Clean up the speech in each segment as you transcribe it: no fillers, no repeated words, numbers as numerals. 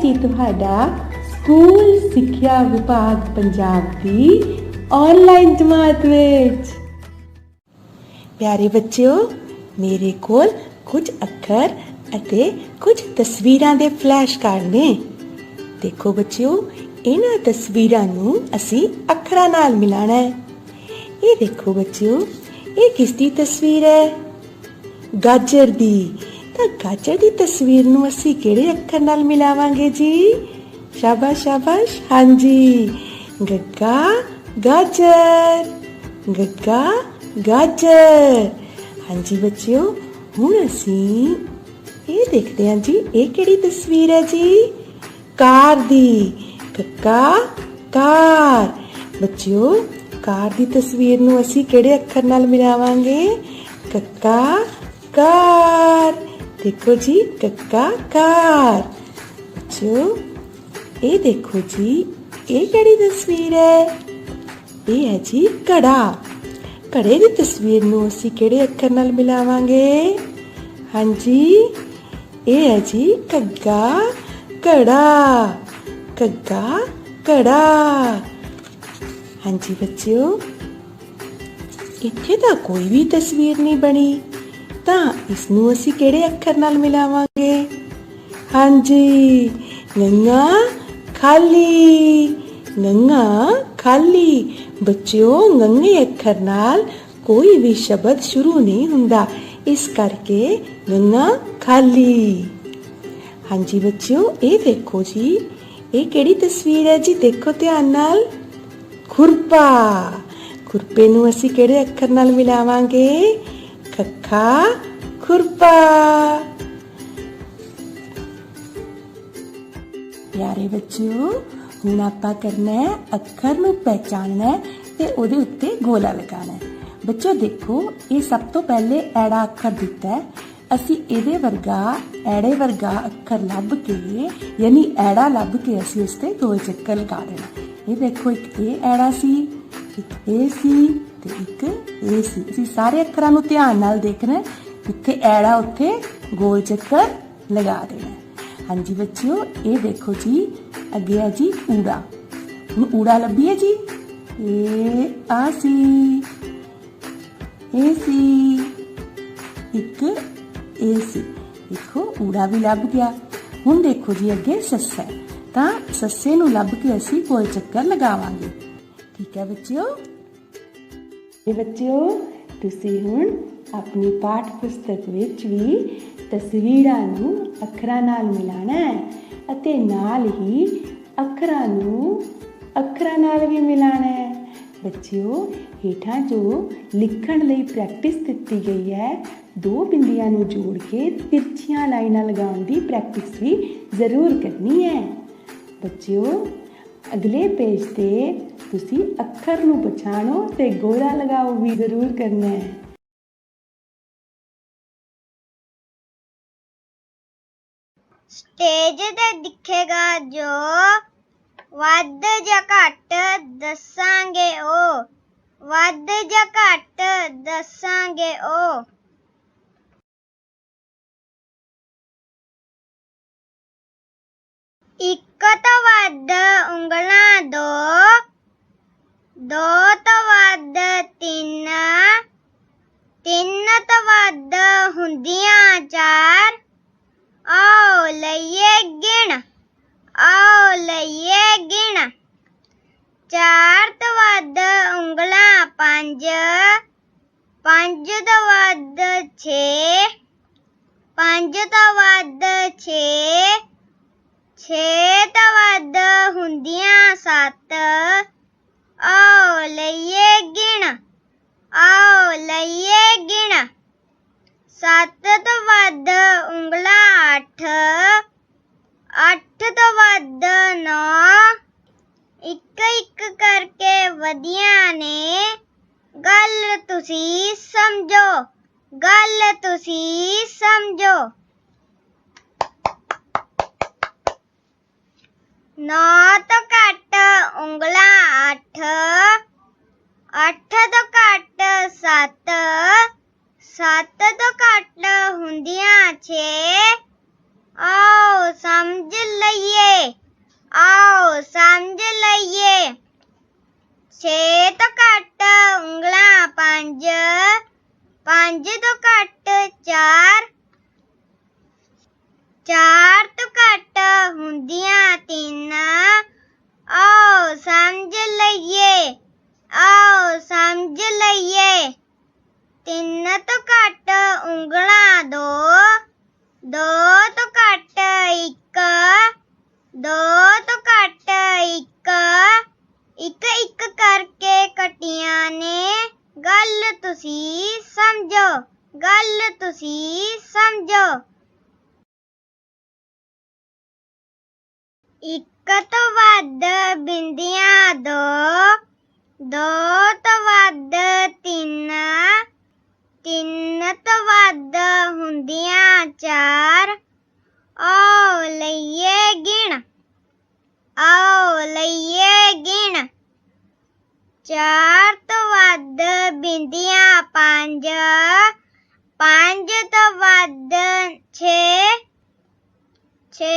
जी तुहाडा स्कूल सिक्ख्या विभाग पंजाब दी ऑनलाइन जमात विच। प्यारे बच्चों, मेरे कोल कुछ अखर अते कुछ तस्वीरां दे फ्लैश कार्ड ने। देखो बच्चों, इन्हां तस्वीरां नूं असीं अखरां नाल मिलाना है। ये देखो बच्चों, ये किसदी तस्वीर है? गाजर दी। तो गाजर दी तस्वीर नूं असीं किहड़े अखर नाल मिलावांगे जी? शाबाश शाबाश, हाँ जी, गग्गा गाजर, गग्गा गाजर। हाँ जी बच्चों, हुण असीं ये देखते हैं जी, ये किहड़ी तस्वीर है जी? कार दी। कक्का कार। बच्चों, कार दी तस्वीर नूं असीं किहड़े अखर नाल मिलावांगे? कक्का कार। देखो जी, कक्का कार। बच्चों, ये देखो जी, ये किहड़ी तस्वीर है? ये है जी घड़ा। घड़े दी तस्वीर नूं असीं किहड़े अखर नाल मिलावांगे? हाँ जी, ये है जी घग्गा घड़ा। घग्गा घड़ा। हाँ जी बच्चों, इत्थे तां कोई भी तस्वीर नहीं बनी, तां इसनूं असीं किहड़े अखर नाल मिलावांगे? हाँ जी, गंगा खाली। गंगा खाली। बच्चों, गंगे अखर नाल कोई भी शब्द शुरू नहीं हुंदा, इस करके गंगा खाली। हाँ जी बच्चों, ये देखो जी, ये किहड़ी तस्वीर है जी? देखो ध्यान नाल। खुरपा। खुरपे नूं असीं किहड़े अखर नाल मिलावांगे? खक्खा खुरपा। प्यारे बच्चों, हुण आपां करना है अखर नूं पहचानना है ते उहदे उत्ते गोला लगाना है। बच्चों देखो, ये सब तो पहले ऐड़ा अखर दिता है, असीं इहदे वर्गा ऐड़े वर्गा अखर लभ के, यानी ऐड़ा लभ के असीं उस ते गोल चक्कर लगा देना। ये देखो, एक ये ऐड़ा सी, एक ए सी ते एक ए सी। असीं सारे अखरां नूं ध्यान नाल देखना है, जिथे ऐड़ा उत्थे गोल चक्कर लगा देना है। हाँ जी बच्चों, ये देखो जी, अगे है जी ऊड़ा। हुण ऊड़ा लभी है जी, ए आ सी, ए सी, एक ए सी। देखो ऊड़ा भी लभ गया। हुण देखो जी, अगे सस्सा है, तां सस्से नूं लभ के असीं गोल चक्कर लगावांगे। ठीक है बच्चों? बच्चों, तुसीं हुण अपनी पाठ पुस्तक विच भी तस्वीरां नूं अखरां नाल मिलाना है अते नाल ही अखरां नूं अखरां नाल भी मिलाना है। बच्चों, हेठां जो लिखण लई प्रैक्टिस दित्ती गई है, दो बिंदियां नूं जोड़ के तिरछियां लाइनां लगाउण दी प्रैक्टिस भी जरूर करनी है। बच्चों, अगले पेज ते तुसीं अखर नूं पछाणो ते गोला लगाओ भी जरूर करना है। स्टेज ते दिखेगा जो वध जां घट दसांगे ओ, वध जां घट दसांगे ओ। एक तो वध ਉਂਗਲਾਂ दो, दो तो वध तीन, तीन तो वध ਹੁੰਦੀਆਂ चार। आओ लइए गिण, आओ लइए गिण। चार तो वध ਉਂਗਲਾਂ पंज, पंज तो वध छे, पंज तो वध छे, छे तो वध ਹੁੰਦੀਆਂ सत्त। आओ लइए गिण, आओ लइए गिण। सत्त तो वध ਉਂਗਲਾਂ अठ, अठ तो वध नौ। एक एक करके वधियां ने, गल तुसीं समझो, गल तुसीं समझो। नौ तो घट ਉਂਗਲਾਂ अठ, अठ तो घट सत्त, सत्त तो घट ਹੁੰਦੀਆਂ छे। आओ समझ लइए, 6 ਤੋਂ ਘੱਟ ਉਂਗਲਾਂ 5 5 ਤੋਂ ਘੱਟ 4 4 ਤੋਂ ਘੱਟ ਹੁੰਦੀਆਂ 3 ਆਓ ਸਮਝ ਲਈਏ 3 ਤੋਂ ਘੱਟ ਉਂਗਲਾਂ 2 2 ਤੋਂ ਘੱਟ 1 2 ਤੋਂ ਘੱਟ 1 ਇੱਕ ਇੱਕ ਕਰਕੇ ਕੱਟੀਆਂ ਨੇ ਗੱਲ ਤੁਸੀਂ ਸਮਝੋ ਇੱਕ ਤੋਂ ਵੱਧ ਬਿੰਦੀਆਂ 2 2 ਤੋਂ ਵੱਧ 3 3 ਤੋਂ ਵੱਧ ਹੁੰਦੀਆਂ 4 ਆਓ ਲਈਏ ਗਿਣ 4 ਤੋਂ ਵੱਧ ਬਿੰਦੀਆਂ 5 5 ਤੋਂ ਵੱਧ 6 6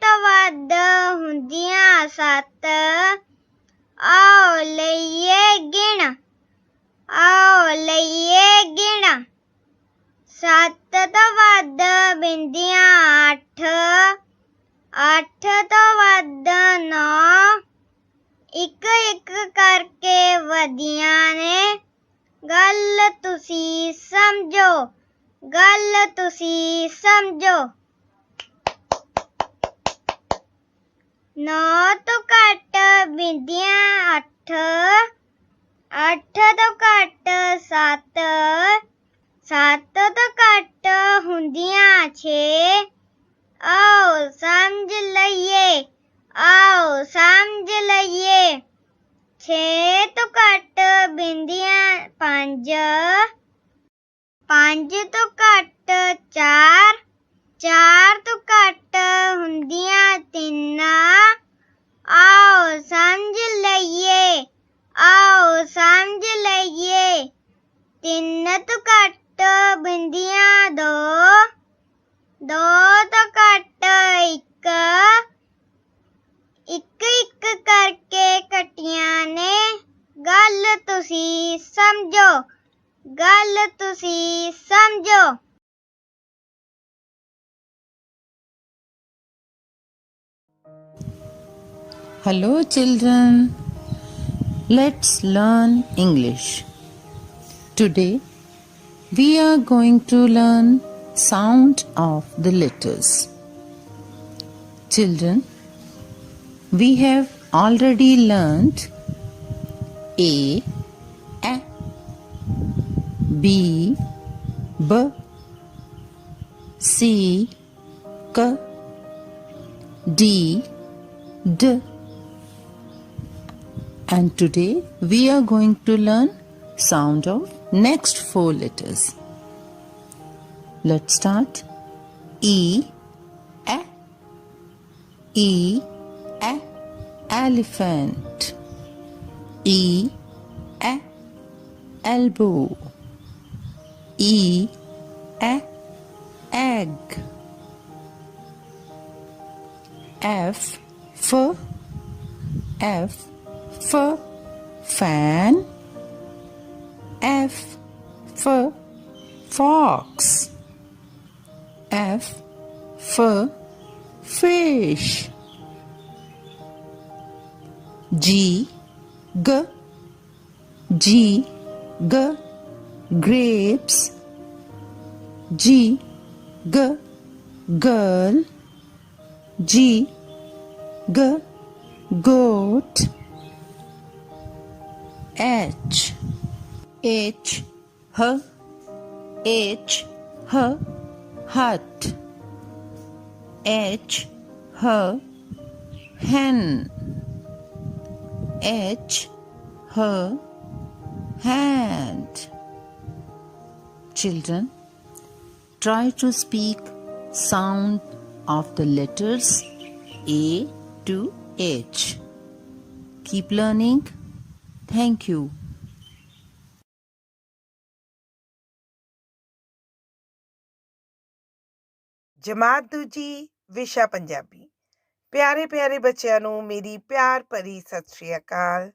ਤੋਂ ਵੱਧ ਹੁੰਦੀਆਂ 7 ਆਓ ਲਈਏ ਗਿਣ 7 ਤੋਂ ਵੱਧ ਬਿੰਦੀਆਂ 8 8 ਤੋਂ ਵੱਧ 9 ਇੱਕ ਇੱਕ ਕਰਕੇ ਵਧੀਆਂ ਨੇ ਗੱਲ ਤੁਸੀਂ ਸਮਝੋ 9 ਤੋਂ ਘੱਟ ਬਿੰਦੀਆਂ 8 8 ਤੋਂ ਘੱਟ 7 7 ਤੋਂ ਘੱਟ ਹੁੰਦੀਆਂ 6 ਆਓ ਸਮਝ ਲਈਏ 6 ਤੋਂ ਘੱਟ ਬਿੰਦੀਆਂ 5 5 ਤੋਂ ਘੱਟ 4 4 ਤੋਂ ਘੱਟ ਹੁੰਦੀਆਂ 3 ਆਓ ਸਮਝ ਲਈਏ 3 ਤੋਂ ਘੱਟ ਬਿੰਦੀਆਂ 2 2 ਤੋਂ ਘੱਟ 1 ਇੱਕ ਇੱਕ ਕਰਕੇ ਕੱਟੀਆਂ ਨੇ ਗੱਲ ਤੁਸੀਂ ਸਮਝੋ Hello children, let's learn English. Today we are going to learn sound of the letters. Children, we have already learned A, B, B, C, K, D, D. And today we are going to learn sound of next 4 letters. Let's start. E, elephant. E, elbow. E, egg. F, fan. F, fox. F, fish. G, grapes. G, girl. G, goat. H, hut. H, hen. H, hand. Children, try to speak sound of the letters A to H. Keep learning. Thank you. ਜਮਾਤ ਦੂਜੀ ਵਿਸ਼ਾ ਪੰਜਾਬੀ। ਪਿਆਰੇ ਪਿਆਰੇ ਬੱਚਿਆਂ ਨੂੰ ਮੇਰੀ ਪਿਆਰ ਭਰੀ ਸਤਿ ਸ਼੍ਰੀ ਅਕਾਲ।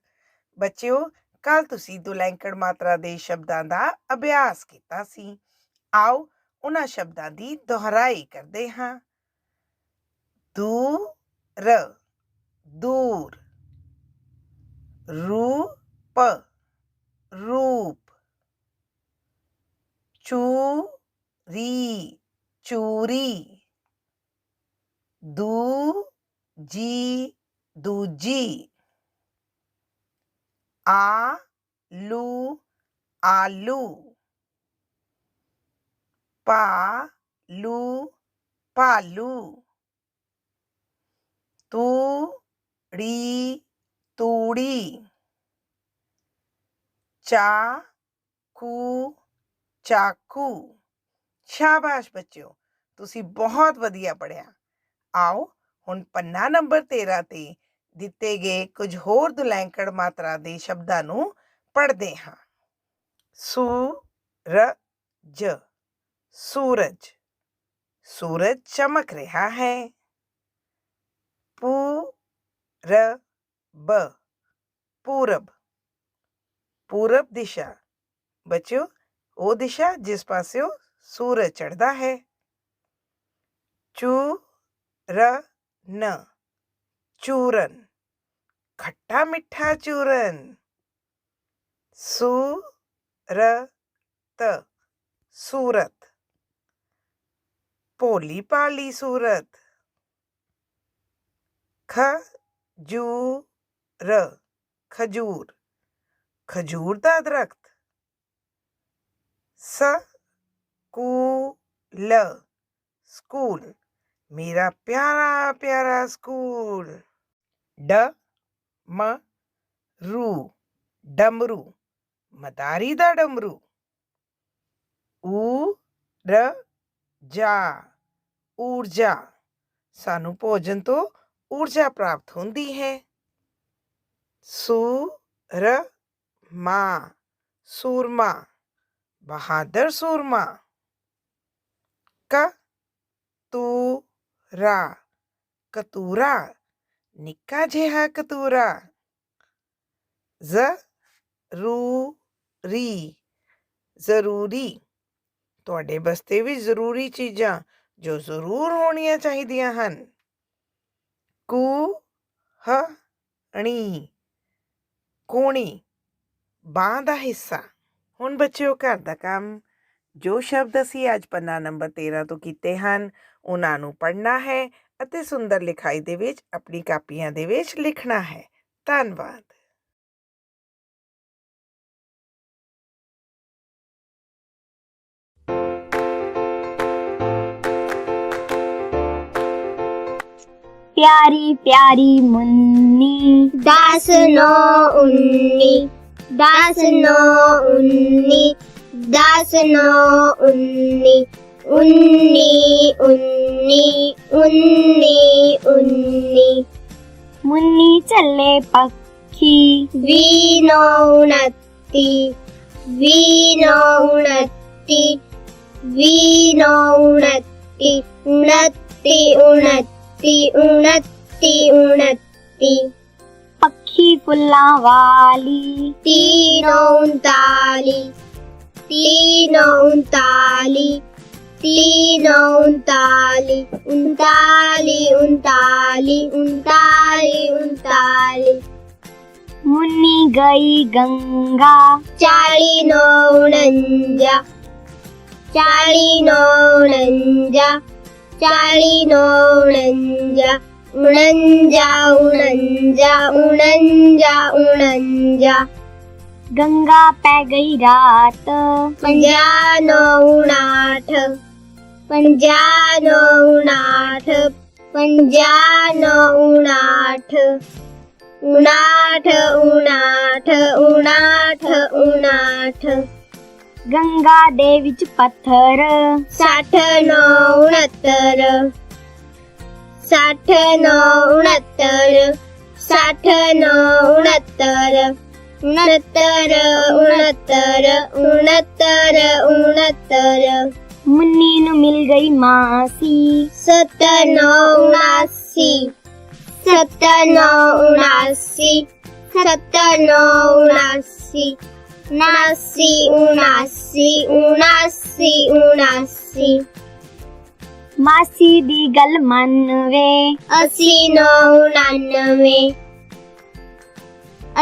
ਬੱਚਿਓ, ਕੱਲ ਤੁਸੀਂ ਦੁਲੈਂਕੜ ਮਾਤਰਾ ਦੇ ਸ਼ਬਦਾਂ ਦਾ ਅਭਿਆਸ ਕੀਤਾ ਸੀ। ਆਓ ਉਹਨਾਂ ਸ਼ਬਦਾਂ ਦੀ ਦੁਹਰਾਈ ਕਰਦੇ ਹਾਂ। ਦੂਰ, ਦੂਰ। ਰੂਪ, ਰੂਪ। ਚੂਰੀ, ਚੂਰੀ। ਦੂਜੀ, ਦੂਜੀ। ਆਲੂ, ਆਲੂ। ਭਾਲੂ, ਭਾਲੂ। ਤੂੜੀ, ਤੂੜੀ। ਚਾਕੂ, ਚਾਕੂ। ਸ਼ਾਬਾਸ਼ ਬੱਚਿਓ, ਤੁਸੀਂ ਬਹੁਤ ਵਧੀਆ ਪੜ੍ਹਿਆ। ਆਓ ਹੁਣ ਪੰਨਾ ਨੰਬਰ 13 ਤੇ ਦਿੱਤੇ ਗਏ ਕੁਝ ਹੋਰ ਦੁਲੈਂਕੜ ਮਾਤਰਾ ਦੇ ਸ਼ਬਦਾਂ ਨੂੰ ਪੜ੍ਹਦੇ ਹਾਂ। ਸੂਰਜ, ਸੂਰਜ। ਸੂਰਜ ਚਮਕ ਰਿਹਾ ਹੈ। ਪੂਰਬ, ਪੂਰਬ। ਪੂਰਬ ਦਿਸ਼ਾ। ਬੱਚਿਓ, ਉਹ ਦਿਸ਼ਾ ਜਿਸ ਪਾਸਿਓ ਸੂਰਜ ਚੜ੍ਹਦਾ ਹੈ। ਚੂਰਨ, ਚੂਰਨ। ਖੱਟਾ ਮਿੱਠਾ ਚੂਰਨ। ਸੂਰਤ, ਸੂਰਤ। ਭੋਲੀ ਭਾਲੀ ਸੂਰਤ। ਖਜੂਰ, ਖਜੂਰ। ਖਜੂਰ ਦਾ ਦਰਖਤ। School, school. ਮੇਰਾ ਪਿਆਰਾ ਪਿਆਰਾ ਸਕੂਲ। ਡਮਰੂ, ਡਮਰੂ। ਮਦਾਰੀ ਦਾ ਡਮਰੂ। ਊਰਜਾ, ਊਰਜਾ। ਸਾਨੂੰ ਭੋਜਨ ਤੋਂ ਊਰਜਾ ਪ੍ਰਾਪਤ ਹੁੰਦੀ ਹੈ। ਸੂਰਮਾ, ਸੂਰਮਾ। ਬਹਾਦਰ ਸੂਰਮਾ। ਕਤੂਰਾ, ਕਤੂਰਾ। ਨਿੱਕਾ ਜਿਹਾ ਕਤੂਰਾ। ਜ਼ਰੂਰੀ, ਜ਼ਰੂਰੀ। ਤੁਹਾਡੇ ਵਾਸਤੇ ਵੀ ਜ਼ਰੂਰੀ ਚੀਜ਼ਾਂ ਜੋ ਜ਼ਰੂਰ ਹੋਣੀਆਂ ਚਾਹੀਦੀਆਂ ਹਨ। ਕੂਹਣੀ, ਕੂਣੀ। ਬਾਂਹ ਦਾ ਹਿੱਸਾ। ਹੁਣ ਬੱਚਿਓ, ਘਰ ਦਾ ਕੰਮ। ਜੋ ਸ਼ਬਦ ਅਸੀਂ ਅੱਜ ਪੰਨਾ ਨੰਬਰ 13 ਤੋਂ ਕੀਤੇ ਹਨ, ਉਹਨਾਂ ਨੂੰ ਪੜ੍ਹਨਾ ਹੈ ਅਤੇ ਸੁੰਦਰ ਲਿਖਾਈ ਦੇ ਵਿੱਚ ਆਪਣੀ ਕਾਪੀਆਂ ਦੇ ਵਿੱਚ ਲਿਖਣਾ ਹੈ। ਧੰਨਵਾਦ। प्यारी प्यारी मुन्नी, 10 9 19, 10 9 19, 10 9 19, 19 19 19 19। मुन्नी चले पक्षी, 20 9 29, 20 9 29, 20 9 29, 29 29 29। पक्षी फुल्लां वाली, 3 39, 3 39, 3 39, 39 39 39। मुन्नी गई गंगा, 40 49, 40 49, 40 49, 49 49 49। गंगा पै गई रात, 50 59, 50 59, 50 59, 59 59 59। गंगा दे विच पत्थर, 60 69, 60 69, 60 69, 69 69 69। मुन्नी नू मिल गई मासी, 70 79, 70 79, सत्तर नौ उनासी, उनासी उनासी उनासी उनासी। मासी दी गल मनवे, 80 9 99,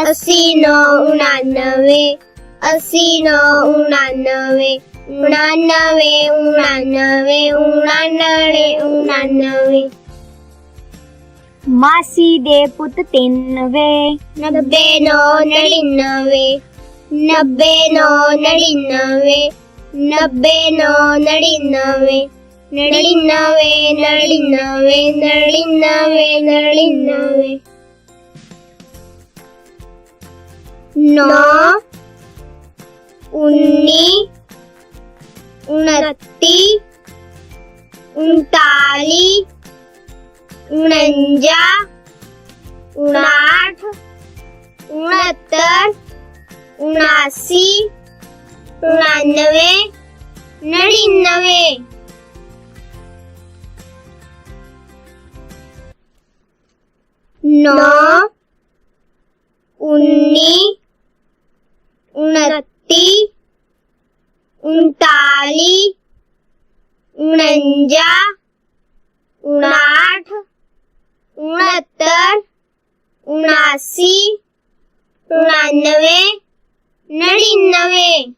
80 9 99, 80 9 99, 99 99 99 99। मासी दे पुत 93, 90 9 99, 90 9 99, 90 9 99, 99 99 99 99। 9 19 29 39 49 59 69 79 99 99। 9 19 29 39 49 59 69 79 99 99।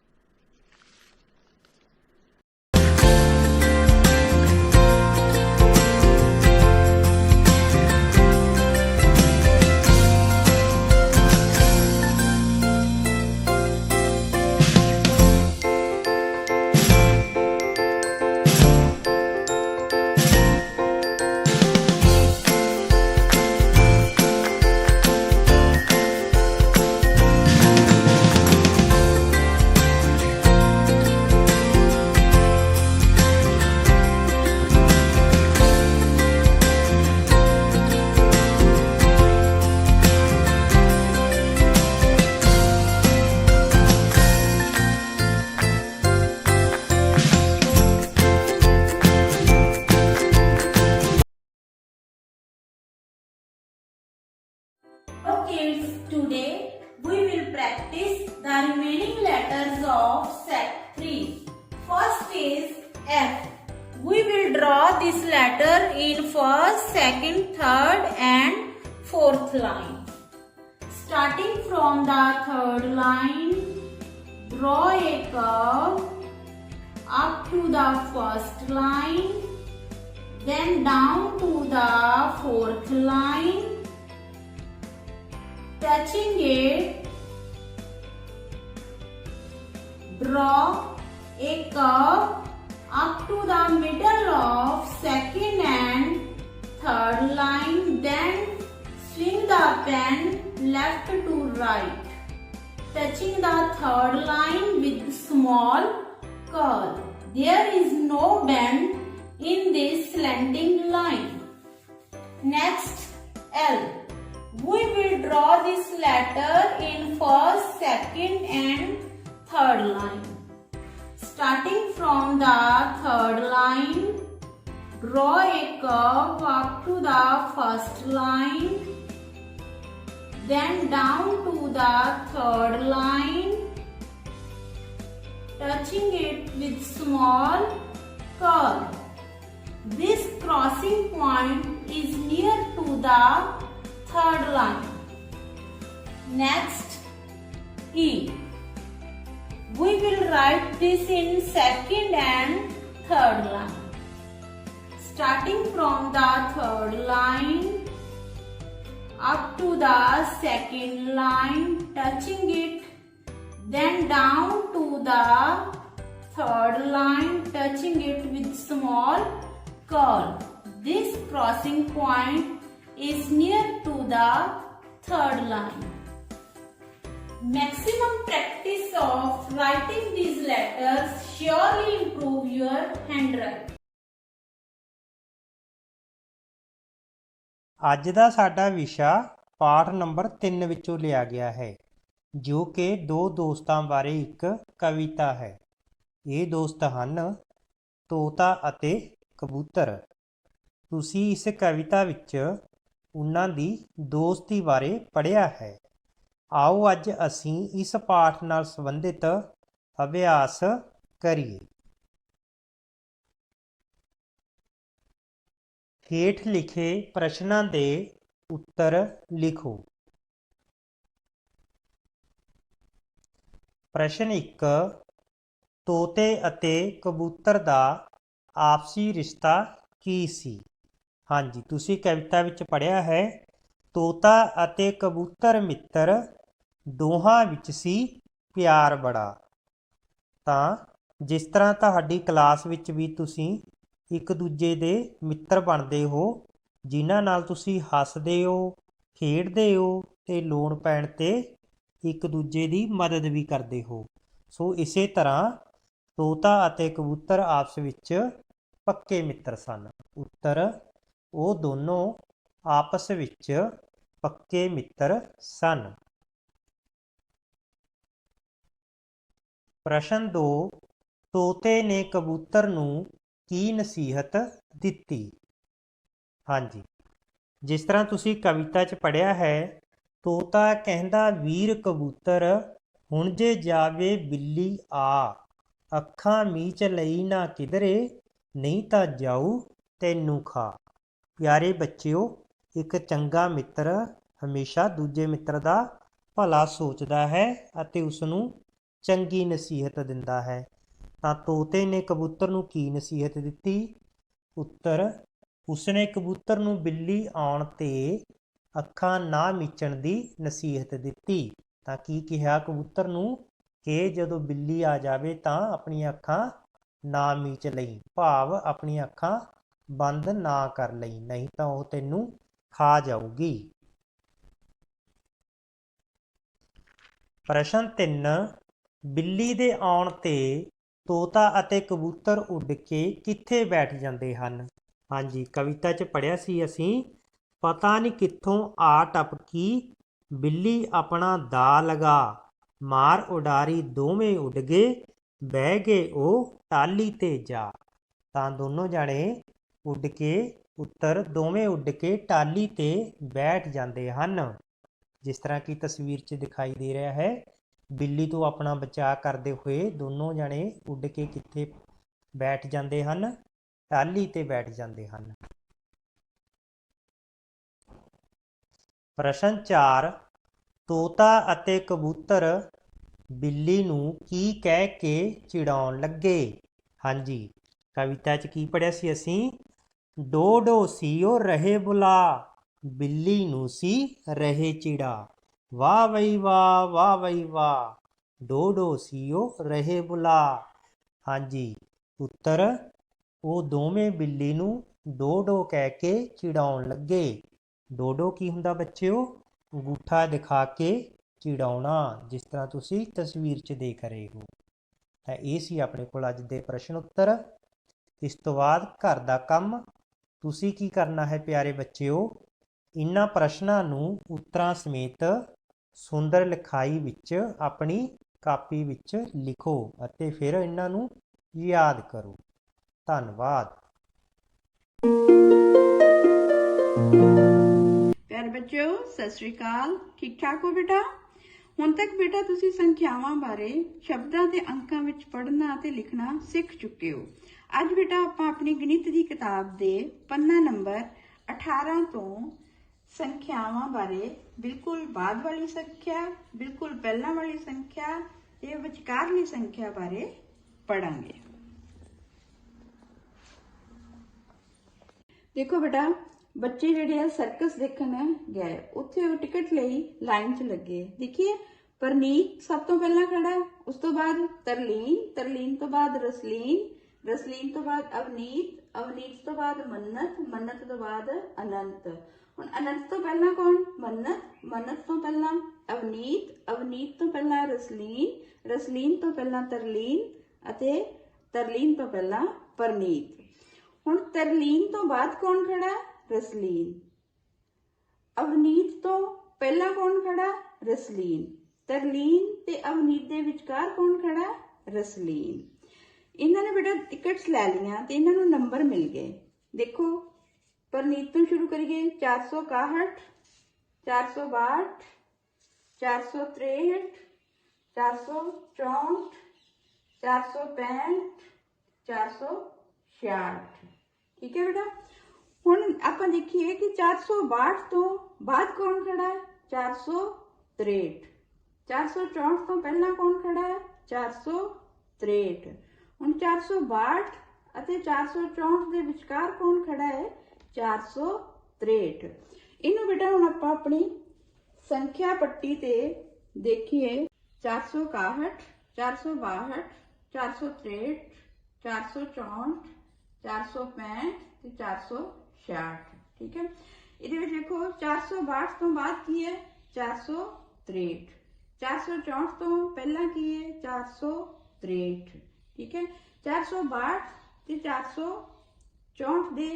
Kids, today we will practice the remaining letters of set 3. First is F. We will draw this letter in first, second, third and fourth line. Starting from the third line, draw a curve up to the first line, then down to the fourth line, touching it, draw a curve up to the middle of second and third line, then swing the pen left to right, touching the third line with small curve. There is no bend in this slanting line. Next, L. We will draw this letter in first, second and third line. Starting from the third line, draw a curve up to the first line, then down to the third line, touching it with small curve. This crossing point is near to the third line. Next, E. We will write this in second and third line. Starting from the third line up to the second line, touching it, then down to the third line, touching it with small curve. This crossing point is near to the third line. Maximum practice of writing these letters surely improve your handwriting. ਅੱਜ ਦਾ ਸਾਡਾ ਵਿਸ਼ਾ ਪਾਠ number 3 ਵਿੱਚੋਂ ਲਿਆ ਗਿਆ ਹੈ, ਜੋ ਕਿ ਦੋ ਦੋਸਤਾਂ ਬਾਰੇ ਇੱਕ ਕਵਿਤਾ ਹੈ। ਇਹ ਦੋਸਤ ਹਨ ਤੋਤਾ ਅਤੇ ਕਬੂਤਰ। ਤੁਸੀਂ ਇਸ ਕਵਿਤਾ ਵਿੱਚ ਉਹਨਾਂ ਦੀ ਦੋਸਤੀ ਬਾਰੇ ਪੜ੍ਹਿਆ ਹੈ। ਆਓ ਅੱਜ ਅਸੀਂ ਇਸ ਪਾਠ ਨਾਲ ਸੰਬੰਧਿਤ ਅਭਿਆਸ ਕਰੀਏ। ਹੇਠ ਲਿਖੇ ਪ੍ਰਸ਼ਨਾਂ ਦੇ ਉੱਤਰ ਲਿਖੋ। ਪ੍ਰਸ਼ਨ 1, ਤੋਤੇ ਅਤੇ ਕਬੂਤਰ ਦਾ ਆਪਸੀ ਰਿਸ਼ਤਾ ਕੀ ਸੀ? ਹਾਂਜੀ, ਤੁਸੀਂ ਕਵਿਤਾ ਵਿੱਚ ਪੜ੍ਹਿਆ ਹੈ, ਤੋਤਾ ਅਤੇ ਕਬੂਤਰ ਮਿੱਤਰ, ਦੋਹਾਂ ਵਿੱਚ ਸੀ ਪਿਆਰ ਬੜਾ। ਤਾਂ ਜਿਸ ਤਰ੍ਹਾਂ ਤੁਹਾਡੀ ਕਲਾਸ ਵਿੱਚ ਵੀ ਤੁਸੀਂ ਇੱਕ ਦੂਜੇ ਦੇ ਮਿੱਤਰ ਬਣਦੇ ਹੋ, ਜਿਨ੍ਹਾਂ ਨਾਲ ਤੁਸੀਂ ਹੱਸਦੇ ਹੋ, ਖੇਡਦੇ ਹੋ ਅਤੇ ਲੋੜ ਪੈਣ 'ਤੇ ਇੱਕ ਦੂਜੇ ਦੀ ਮਦਦ ਵੀ ਕਰਦੇ ਹੋ। ਸੋ ਇਸੇ ਤਰ੍ਹਾਂ ਤੋਤਾ ਅਤੇ ਕਬੂਤਰ ਆਪਸ ਵਿੱਚ ਪੱਕੇ ਮਿੱਤਰ ਸਨ। ਉੱਤਰ, ਉਹ ਦੋਨੋਂ ਆਪਸ ਵਿੱਚ ਪੱਕੇ ਮਿੱਤਰ ਸਨ। ਪ੍ਰਸ਼ਨ 2, ਤੋਤੇ ਨੇ ਕਬੂਤਰ ਨੂੰ ਕੀ ਨਸੀਹਤ ਦਿੱਤੀ? ਹਾਂਜੀ, ਜਿਸ ਤਰ੍ਹਾਂ ਤੁਸੀਂ ਕਵਿਤਾ 'ਚ ਪੜ੍ਹਿਆ ਹੈ, ਤੋਤਾ ਕਹਿੰਦਾ ਵੀਰ ਕਬੂਤਰ, ਹੁਣ ਜੇ ਜਾਵੇ ਬਿੱਲੀ ਆ, ਅੱਖਾਂ ਮੀਚ ਲਈ ਨਾ ਕਿਧਰੇ, ਨਹੀਂ ਤਾਂ ਜਾਊ ਤੈਨੂੰ ਖਾ। ਪਿਆਰੇ ਬੱਚਿਓ, ਇੱਕ ਚੰਗਾ ਮਿੱਤਰ ਹਮੇਸ਼ਾ ਦੂਜੇ ਮਿੱਤਰ ਦਾ ਭਲਾ ਸੋਚਦਾ ਹੈ ਅਤੇ ਉਸ ਨੂੰ ਚੰਗੀ ਨਸੀਹਤ ਦਿੰਦਾ ਹੈ। ਤਾਂ ਤੋਤੇ ਨੇ ਕਬੂਤਰ ਨੂੰ ਕੀ ਨਸੀਹਤ ਦਿੱਤੀ? ਉੱਤਰ, ਉਸਨੇ ਕਬੂਤਰ ਨੂੰ ਬਿੱਲੀ ਆਉਣ 'ਤੇ ਅੱਖਾਂ ਨਾ ਮੀਚਣ ਦੀ ਨਸੀਹਤ ਦਿੱਤੀ। ਤਾਂ ਕੀ ਕਿਹਾ ਕਬੂਤਰ ਨੂੰ ਕਿ ਜਦੋਂ ਬਿੱਲੀ ਆ ਜਾਵੇ ਤਾਂ ਆਪਣੀਆਂ ਅੱਖਾਂ ਨਾ ਮੀਚ ਲਈ, ਭਾਵ ਆਪਣੀਆਂ ਅੱਖਾਂ ਬੰਦ ਨਾ ਕਰ ਲਈ, ਨਹੀਂ ਤਾਂ ਉਹ ਤੈਨੂੰ ਖਾ ਜਾਊਗੀ। ਪ੍ਰਸ਼ਨ 3, ਬਿੱਲੀ ਦੇ ਆਉਣ 'ਤੇ ਤੋਤਾ ਅਤੇ ਕਬੂਤਰ ਉੱਡ ਕੇ ਕਿੱਥੇ ਬੈਠ ਜਾਂਦੇ ਹਨ? ਹਾਂਜੀ, ਕਵਿਤਾ 'ਚ ਪੜ੍ਹਿਆ ਸੀ ਅਸੀਂ, ਪਤਾ ਨਹੀਂ ਕਿੱਥੋਂ ਆ ਟਪਕੀ, ਬਿੱਲੀ ਆਪਣਾ ਦਾ ਲਗਾ, ਮਾਰ ਉਡਾਰੀ ਦੋਵੇਂ ਉੱਡ ਗਏ, ਬਹਿ ਗਏ ਉਹ ਟਾਹਲੀ 'ਤੇ ਜਾ। ਤਾਂ ਦੋਨੋਂ ਜਾਣੇ ਉੱਡ ਕੇ, ਉੱਤਰ, ਦੋਵੇਂ ਉੱਡ ਕੇ ਟਾਹਲੀ 'ਤੇ ਬੈਠ ਜਾਂਦੇ ਹਨ। ਜਿਸ ਤਰ੍ਹਾਂ ਕਿ ਤਸਵੀਰ 'ਚ ਦਿਖਾਈ ਦੇ ਰਿਹਾ ਹੈ, ਬਿੱਲੀ ਤੋਂ ਆਪਣਾ ਬਚਾਅ ਕਰਦੇ ਹੋਏ ਦੋਨੋਂ ਜਾਣੇ ਉੱਡ ਕੇ ਕਿੱਥੇ ਬੈਠ ਜਾਂਦੇ ਹਨ? ਟਾਹਲੀ 'ਤੇ ਬੈਠ ਜਾਂਦੇ ਹਨ। ਪ੍ਰਸ਼ਨ 4, ਤੋਤਾ ਅਤੇ ਕਬੂਤਰ ਬਿੱਲੀ ਨੂੰ ਕੀ ਕਹਿ ਕੇ ਚਿੜਾਉਣ ਲੱਗੇ? ਹਾਂਜੀ, ਕਵਿਤਾ 'ਚ ਕੀ ਪੜ੍ਹਿਆ ਸੀ ਅਸੀਂ? ਡੋਡੋ ਸੀਓ ਰਹੇ ਬੁਲਾ, ਬਿੱਲੀ ਨੂੰ ਸੀ ਰਹੇ ਚਿੜਾ, ਵਾਹ ਬਈ ਵਾਹ, ਵਾਹ ਬਈ ਵਾਹ, ਡੋਡੋ ਸੀਓ ਰਹੇ ਬੁਲਾ। ਹਾਂਜੀ, ਉੱਤਰ, ਉਹ ਦੋਵੇਂ ਬਿੱਲੀ ਨੂੰ ਡੋਡੋ ਕਹਿ ਕੇ ਚਿੜਾਉਣ ਲੱਗੇ। ਡੋਡੋ ਕੀ ਹੁੰਦਾ ਬੱਚਿਓ? ਅੰਗੂਠਾ ਦਿਖਾ ਕੇ ਚਿੜਾਉਣਾ, ਜਿਸ ਤਰ੍ਹਾਂ ਤੁਸੀਂ ਤਸਵੀਰ 'ਚ ਦੇਖ ਰਹੇ ਹੋ। ਤਾਂ ਇਹ ਸੀ ਆਪਣੇ ਕੋਲ ਅੱਜ ਦੇ ਪ੍ਰਸ਼ਨ ਉੱਤਰ। ਇਸ ਤੋਂ ਬਾਅਦ ਘਰ ਦਾ ਕੰਮ ਤੁਸੀਂ ਕੀ ਕਰਨਾ ਹੈ ਪਿਆਰੇ ਬੱਚਿਓ? ਇਹਨਾਂ ਪ੍ਰਸ਼ਨਾਂ ਨੂੰ ਉੱਤਰਾਂ ਸਮੇਤ ਸੁੰਦਰ ਲਿਖਾਈ ਵਿੱਚ ਆਪਣੀ ਕਾਪੀ ਵਿੱਚ ਲਿਖੋ ਅਤੇ ਫਿਰ ਇਹਨਾਂ ਨੂੰ ਯਾਦ ਕਰੋ। ਧੰਨਵਾਦ। ਪਿਆਰੇ ਬੱਚਿਓ, ਸਤਿ ਸ਼੍ਰੀ ਅਕਾਲ। ਠੀਕ ਠਾਕ ਹੋ ਬੇਟਾ? ਹੁਣ ਤੱਕ ਬੇਟਾ ਤੁਸੀਂ ਸੰਖਿਆਵਾਂ ਬਾਰੇ ਸ਼ਬਦਾਂ ਤੇ ਅੰਕਾਂ ਵਿੱਚ ਪੜ੍ਹਨਾ ਅਤੇ ਲਿਖਣਾ ਸਿੱਖ ਚੁੱਕੇ ਹੋ। ਅੱਜ ਬੇਟਾ ਆਪਾਂ ਆਪਣੀ ਗਣਿਤ ਦੀ ਕਿਤਾਬ ਦੇ ਪੰਨਾ ਨੰਬਰ 18 ਤੋਂ ਸੰਖਿਆਵਾਂ ਬਾਰੇ ਬਿਲਕੁਲ ਬਾਅਦ ਵਾਲੀ ਸੰਖਿਆ, ਬਿਲਕੁਲ ਪਹਿਲਾਂ ਵਾਲੀ ਸੰਖਿਆ ਤੇ ਵਿਚਕਾਰਲੀ ਸੰਖਿਆ ਬਾਰੇ ਪੜਾਂਗੇ। ਦੇਖੋ ਬੇਟਾ, ਬੱਚੇ ਜਿਹੜੇ ਆ ਸਰਕਸ ਦੇਖਣ ਗਏ, ਉੱਥੇ ਉਹ ਟਿਕਟ ਲਈ ਲਾਈਨ 'ਚ ਲੱਗੇ। ਦੇਖੀਏ, ਪਰਨੀਤ ਸਭ ਤੋਂ ਪਹਿਲਾਂ ਖੜਾ, ਉਸ ਤੋਂ ਬਾਅਦ ਤਰਲੀਨ, ਤਰਲੀਨ ਤੋਂ ਬਾਅਦ ਰਸਲੀਨ, ਰਸਲੀਨ ਤੋਂ ਬਾਅਦ ਅਵਨੀਤ, ਅਵਨੀਤ ਤੋਂ ਬਾਅਦ ਮੰਨਤ, ਮੰਨਤ ਤੋਂ ਬਾਅਦ ਅਨੰਤ। ਹੁਣ ਅਨੰਤ ਤੋਂ ਪਹਿਲਾਂ ਕੌਣ? ਮੰਨਤ, ਮੰਨਤ ਤੋਂ ਪਹਿਲਾਂ ਅਵਨੀਤ, ਅਵਨੀਤ ਤੋਂ ਪਹਿਲਾਂ ਰਸਲੀਨ, ਰਸਲੀਨ ਤੋਂ ਪਹਿਲਾਂ ਤਰਲੀਨ ਅਤੇ ਤਰਲੀਨ ਤੋਂ ਪਹਿਲਾਂ ਪਰਨੀਤ। ਹੁਣ ਤਰਲੀਨ ਤੋਂ ਬਾਅਦ ਕੌਣ ਖੜਾ? ਰਸਲੀਨ। ਅਵਨੀਤ ਤੋਂ ਪਹਿਲਾਂ ਕੌਣ ਖੜਾ? ਰਸਲੀਨ। ਤਰਲੀਨ ਤੇ ਅਵਨੀਤ ਦੇ ਵਿਚਕਾਰ ਕੌਣ ਖੜਾ? ਰਸਲੀਨ। ਇਹਨਾਂ ਨੇ ਬੇਟਾ ਟਿਕਟਸ ਲੈ ਲਈਆਂ ਤੇ ਇਹਨਾਂ ਨੂੰ ਨੰਬਰ ਮਿਲ ਗਏ। ਦੇਖੋ, ਪਰਨੀਤ ਤੋਂ ਸ਼ੁਰੂ ਕਰੀਏ। 461, 462, 463 464 465 466 ठीक है बेटा। ਹੁਣ ਆਪਾਂ ਦੇਖੀਏ ਕਿ 462 ਤੋਂ ਬਾਅਦ ਕੌਣ ਖੜਾ ਹੈ 463 464 ਤੋਂ ਪਹਿਲਾਂ ਕੌਣ ਖੜਾ ਹੈ 463 ਹੁਣ 462 ਅਤੇ 464 ਦੇ ਵਿਚਕਾਰ ਕੌਣ ਖੜਾ ਹੈ 463 ਇਹਨੂੰ ਬੇਟਾ ਹੁਣ ਆਪਾਂ ਆਪਣੀ ਸੰਖਿਆ ਪੱਟੀ ਤੇ ਦੇਖੀਏ 461 462 463 464 465 ਤੇ 466 ਠੀਕ ਹੈ। ਇਹਦੇ ਵਿੱਚ ਦੇਖੋ 462 ਤੋਂ ਬਾਅਦ ਕੀ ਹੈ 463 464 ਤੋਂ ਪਹਿਲਾਂ ਕੀ ਹੈ 463 ਠੀਕ ਹੈ। 462 ਤੇ 464 ਦੇ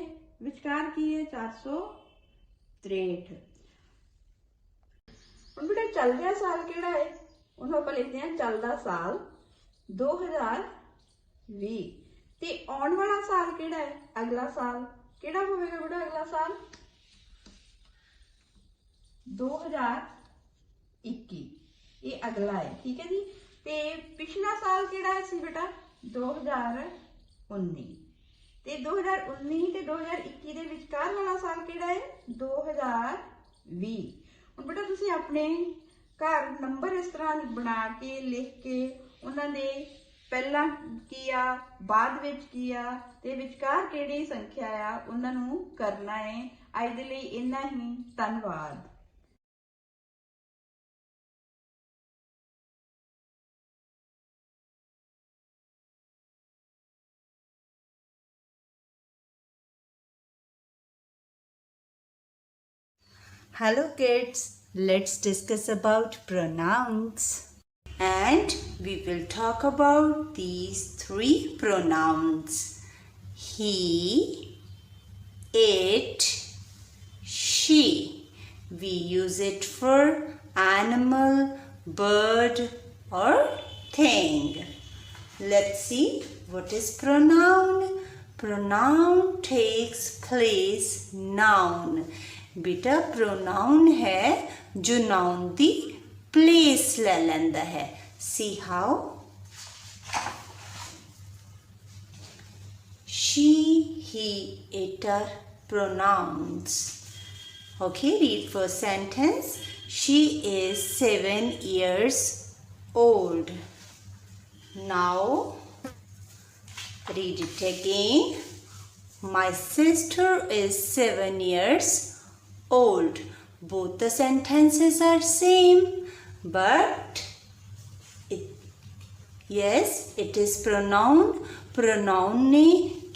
ਵਿਚਕਾਰ ਕੀ ਹੈ 463। ਹੁਣ ਬੇਟਾ ਚੱਲ ਰਿਹਾ ਸਾਲ ਕਿਹੜਾ ਹੈ ਉਹਨੂੰ ਆਪਾਂ ਲਿਖਦੇ ਹਾਂ ਚੱਲਦਾ ਸਾਲ 2020 ਤੇ ਆਉਣ ਵਾਲਾ ਸਾਲ ਕਿਹੜਾ ਹੈ ਅਗਲਾ ਸਾਲ ਕਿਹੜਾ ਹੋਵੇਗਾ ਬੇਟਾ ਅਗਲਾ ਸਾਲ 2021 ਇਹ ਅਗਲਾ ਹੈ ਠੀਕ ਹੈ ਜੀ। ਤੇ ਪਿਛਲਾ ਸਾਲ ਕਿਹੜਾ ਸੀ ਬੇਟਾ 2019 ਤੇ 2019 ਤੇ 2021 ਦੇ ਵਿਚਕਾਰ ਵਾਲਾ ਸਾਲ ਕਿਹੜਾ ਹੈ 2020। ਹੁਣ ਬੇਟਾ ਤੁਸੀਂ ਆਪਣੇ ਘਰ ਨੰਬਰ ਇਸ ਤਰ੍ਹਾਂ ਬਣਾ ਕੇ ਲਿਖ ਕੇ ਉਹਨਾਂ ਦੇ ਪਹਿਲਾਂ ਕੀ ਆ ਬਾਅਦ ਵਿੱਚ ਕੀ ਆ ਤੇ ਵਿਚਕਾਰ ਕਿਹੜੀ ਸੰਖਿਆ ਆ ਉਹਨਾਂ ਨੂੰ ਕਰਨਾ ਹੈ। ਅੱਜ ਦੇ ਲਈ ਇੰਨਾ ਹੀ ਧੰਨਵਾਦ। Hello kids, let's discuss about pronouns. And we will talk about these three pronouns. He, it, she. We use it for animal, bird or thing. Let's see what is pronoun. Pronoun takes place noun. बेटा pronoun है जो noun the place ले लेंदा है। See how she he it are pronouns. Okay, read first sentence. She is 7 years old. Now read it again. My sister is 7 years old. Both the sentences are same, but yes, it is pronoun. Pronoun ने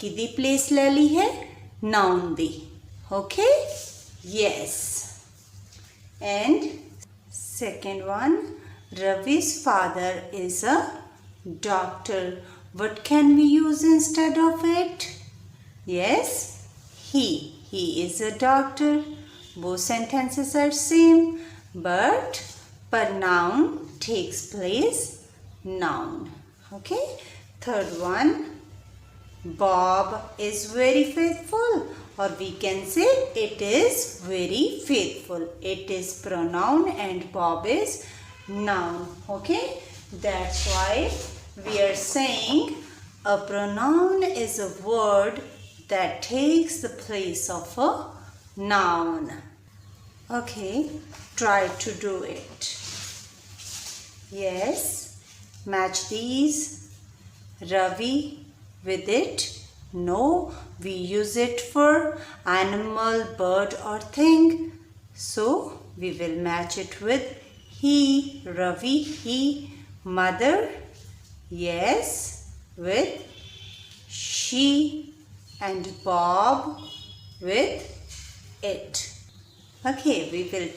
किदी place ले ली है noun the. Okay, yes. And second one, Ravi's father is a doctor. What can we use instead of it? Yes, he is a doctor. Both sentences are same, but pronoun takes place noun. Okay. Third one, Bob is very faithful, or we can say it is very faithful. It is pronoun and Bob is noun. Okay. That's why we are saying a pronoun is a word that takes the place of a noun. Okay, try to do it. Yes, match these. Ravi with it. No, we use it for animal, bird or thing. So we will match it with he. Ravi, he. Mother, yes, with she. And Bob with it. Okay, we will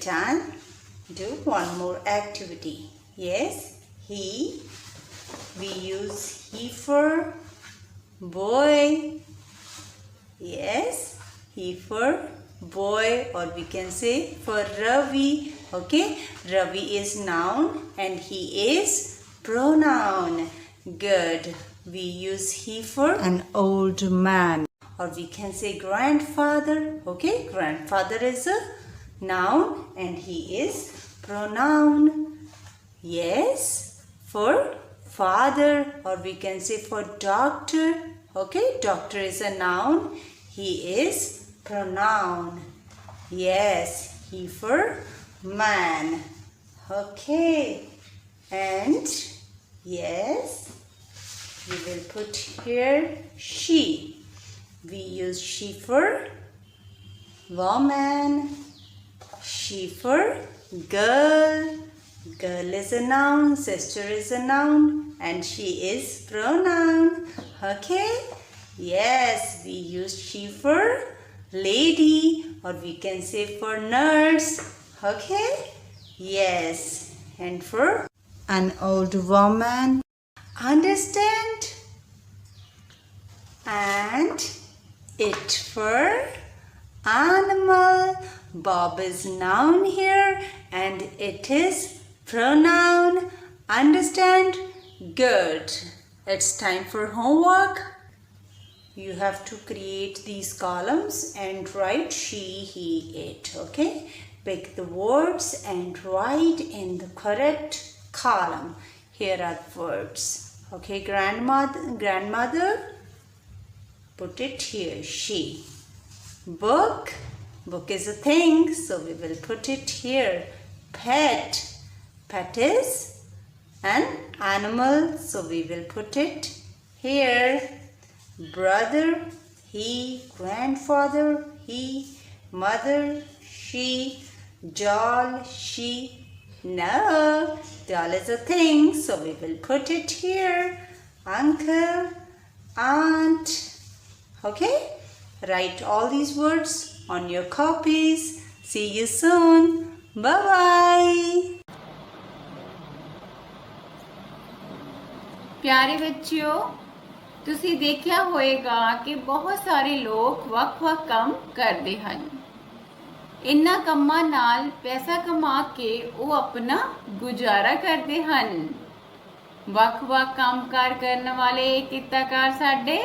do one more activity. Yes, he. We use he for boy. Yes, he for boy, or we can say for Ravi. Okay, Ravi is noun and he is pronoun. Good. We use he for an old man, or we can say grandfather. Okay, grandfather is a noun and he is pronoun. Yes, for father, or we can say for doctor. Okay, doctor is a noun. He is pronoun. Yes, he for man. Okay, and yes, we will put here she. We use she for woman, she for girl. Girl is a noun, sister is a noun, and she is pronoun. Okay? Yes, we use she for lady, or we can say for nurse. Okay? Yes, and for an old woman. Understand? And it for animal. Bob is noun here and it is pronoun. Understand? Good. It's time for homework. You have to create these columns and write she, he, it. Okay? Pick the words and write in the correct column. Here are the words. Okay, grandmother, put it here, she. Book, book is a thing, so we will put it here. Pet, pet is an animal, so we will put it here. Brother, he. Grandfather, he. Mother, she. Doll, she. No, doll is a thing, so we will put it here. Uncle, aunt. Okay? Write all these words on your copies. See you soon. Bye-bye. ਪਿਆਰੇ ਬੱਚਿਓ, ਤੁਸੀਂ ਦੇਖਿਆ ਹੋਵੇਗਾ ਕਿ ਬਹੁਤ ਸਾਰੇ ਲੋਕ ਵੱਖ-ਵੱਖ ਕੰਮ ਕਰਦੇ ਹਨ। ਇਨ੍ਹਾਂ ਕੰਮਾਂ ਨਾਲ ਪੈਸਾ ਕਮਾ ਕੇ ਉਹ ਆਪਣਾ ਗੁਜ਼ਾਰਾ ਕਰਦੇ ਹਨ। ਵੱਖ-ਵੱਖ ਕੰਮਕਾਰ ਕਰਨ ਵਾਲੇ ਕਿੱਤਾਕਾਰ ਸਾਡੇ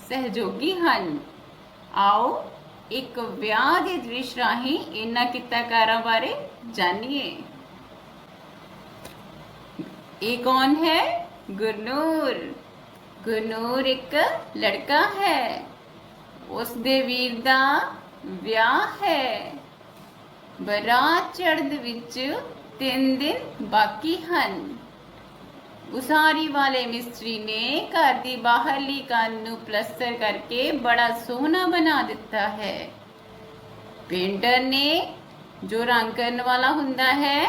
ਸਹਿਯੋਗੀ ਹਨ। ਆਓ ਇੱਕ ਵਿਆਹ ਦੇ ਦ੍ਰਿਸ਼ ਰਾਹੀਂ ਇਨ੍ਹਾਂ ਕਿੱਤਾਕਾਰਾਂ ਬਾਰੇ ਜਾਣੀਏ। ਇਹ ਕੌਣ ਹੈ? ਗੁਰਨੂਰ। ਗੁਰਨੂਰ ਇੱਕ ਲੜਕਾ ਹੈ। ਉਸ ਦੇ ਵੀਰ ਦਾ ਵਿਆਹ ਹੈ। ਬਰਾਤ ਚੜ੍ਹਨ ਵਿੱਚ 3 ਦਿਨ ਬਾਕੀ ਹਨ। ਉਸਾਰੀ ਵਾਲੇ ਮਿਸਤਰੀ ਨੇ ਘਰ ਦੀ ਬਾਹਰਲੀ ਕੰਧ ਨੂੰ ਪਲਸਤਰ ਕਰਕੇ ਬੜਾ ਸੋਹਣਾ ਬਣਾ ਦਿੱਤਾ ਹੈ। ਪੇਂਟਰ ਨੇ ਜੋ ਰੰਗ ਕਰਨ ਵਾਲਾ ਹੁੰਦਾ ਹੈ,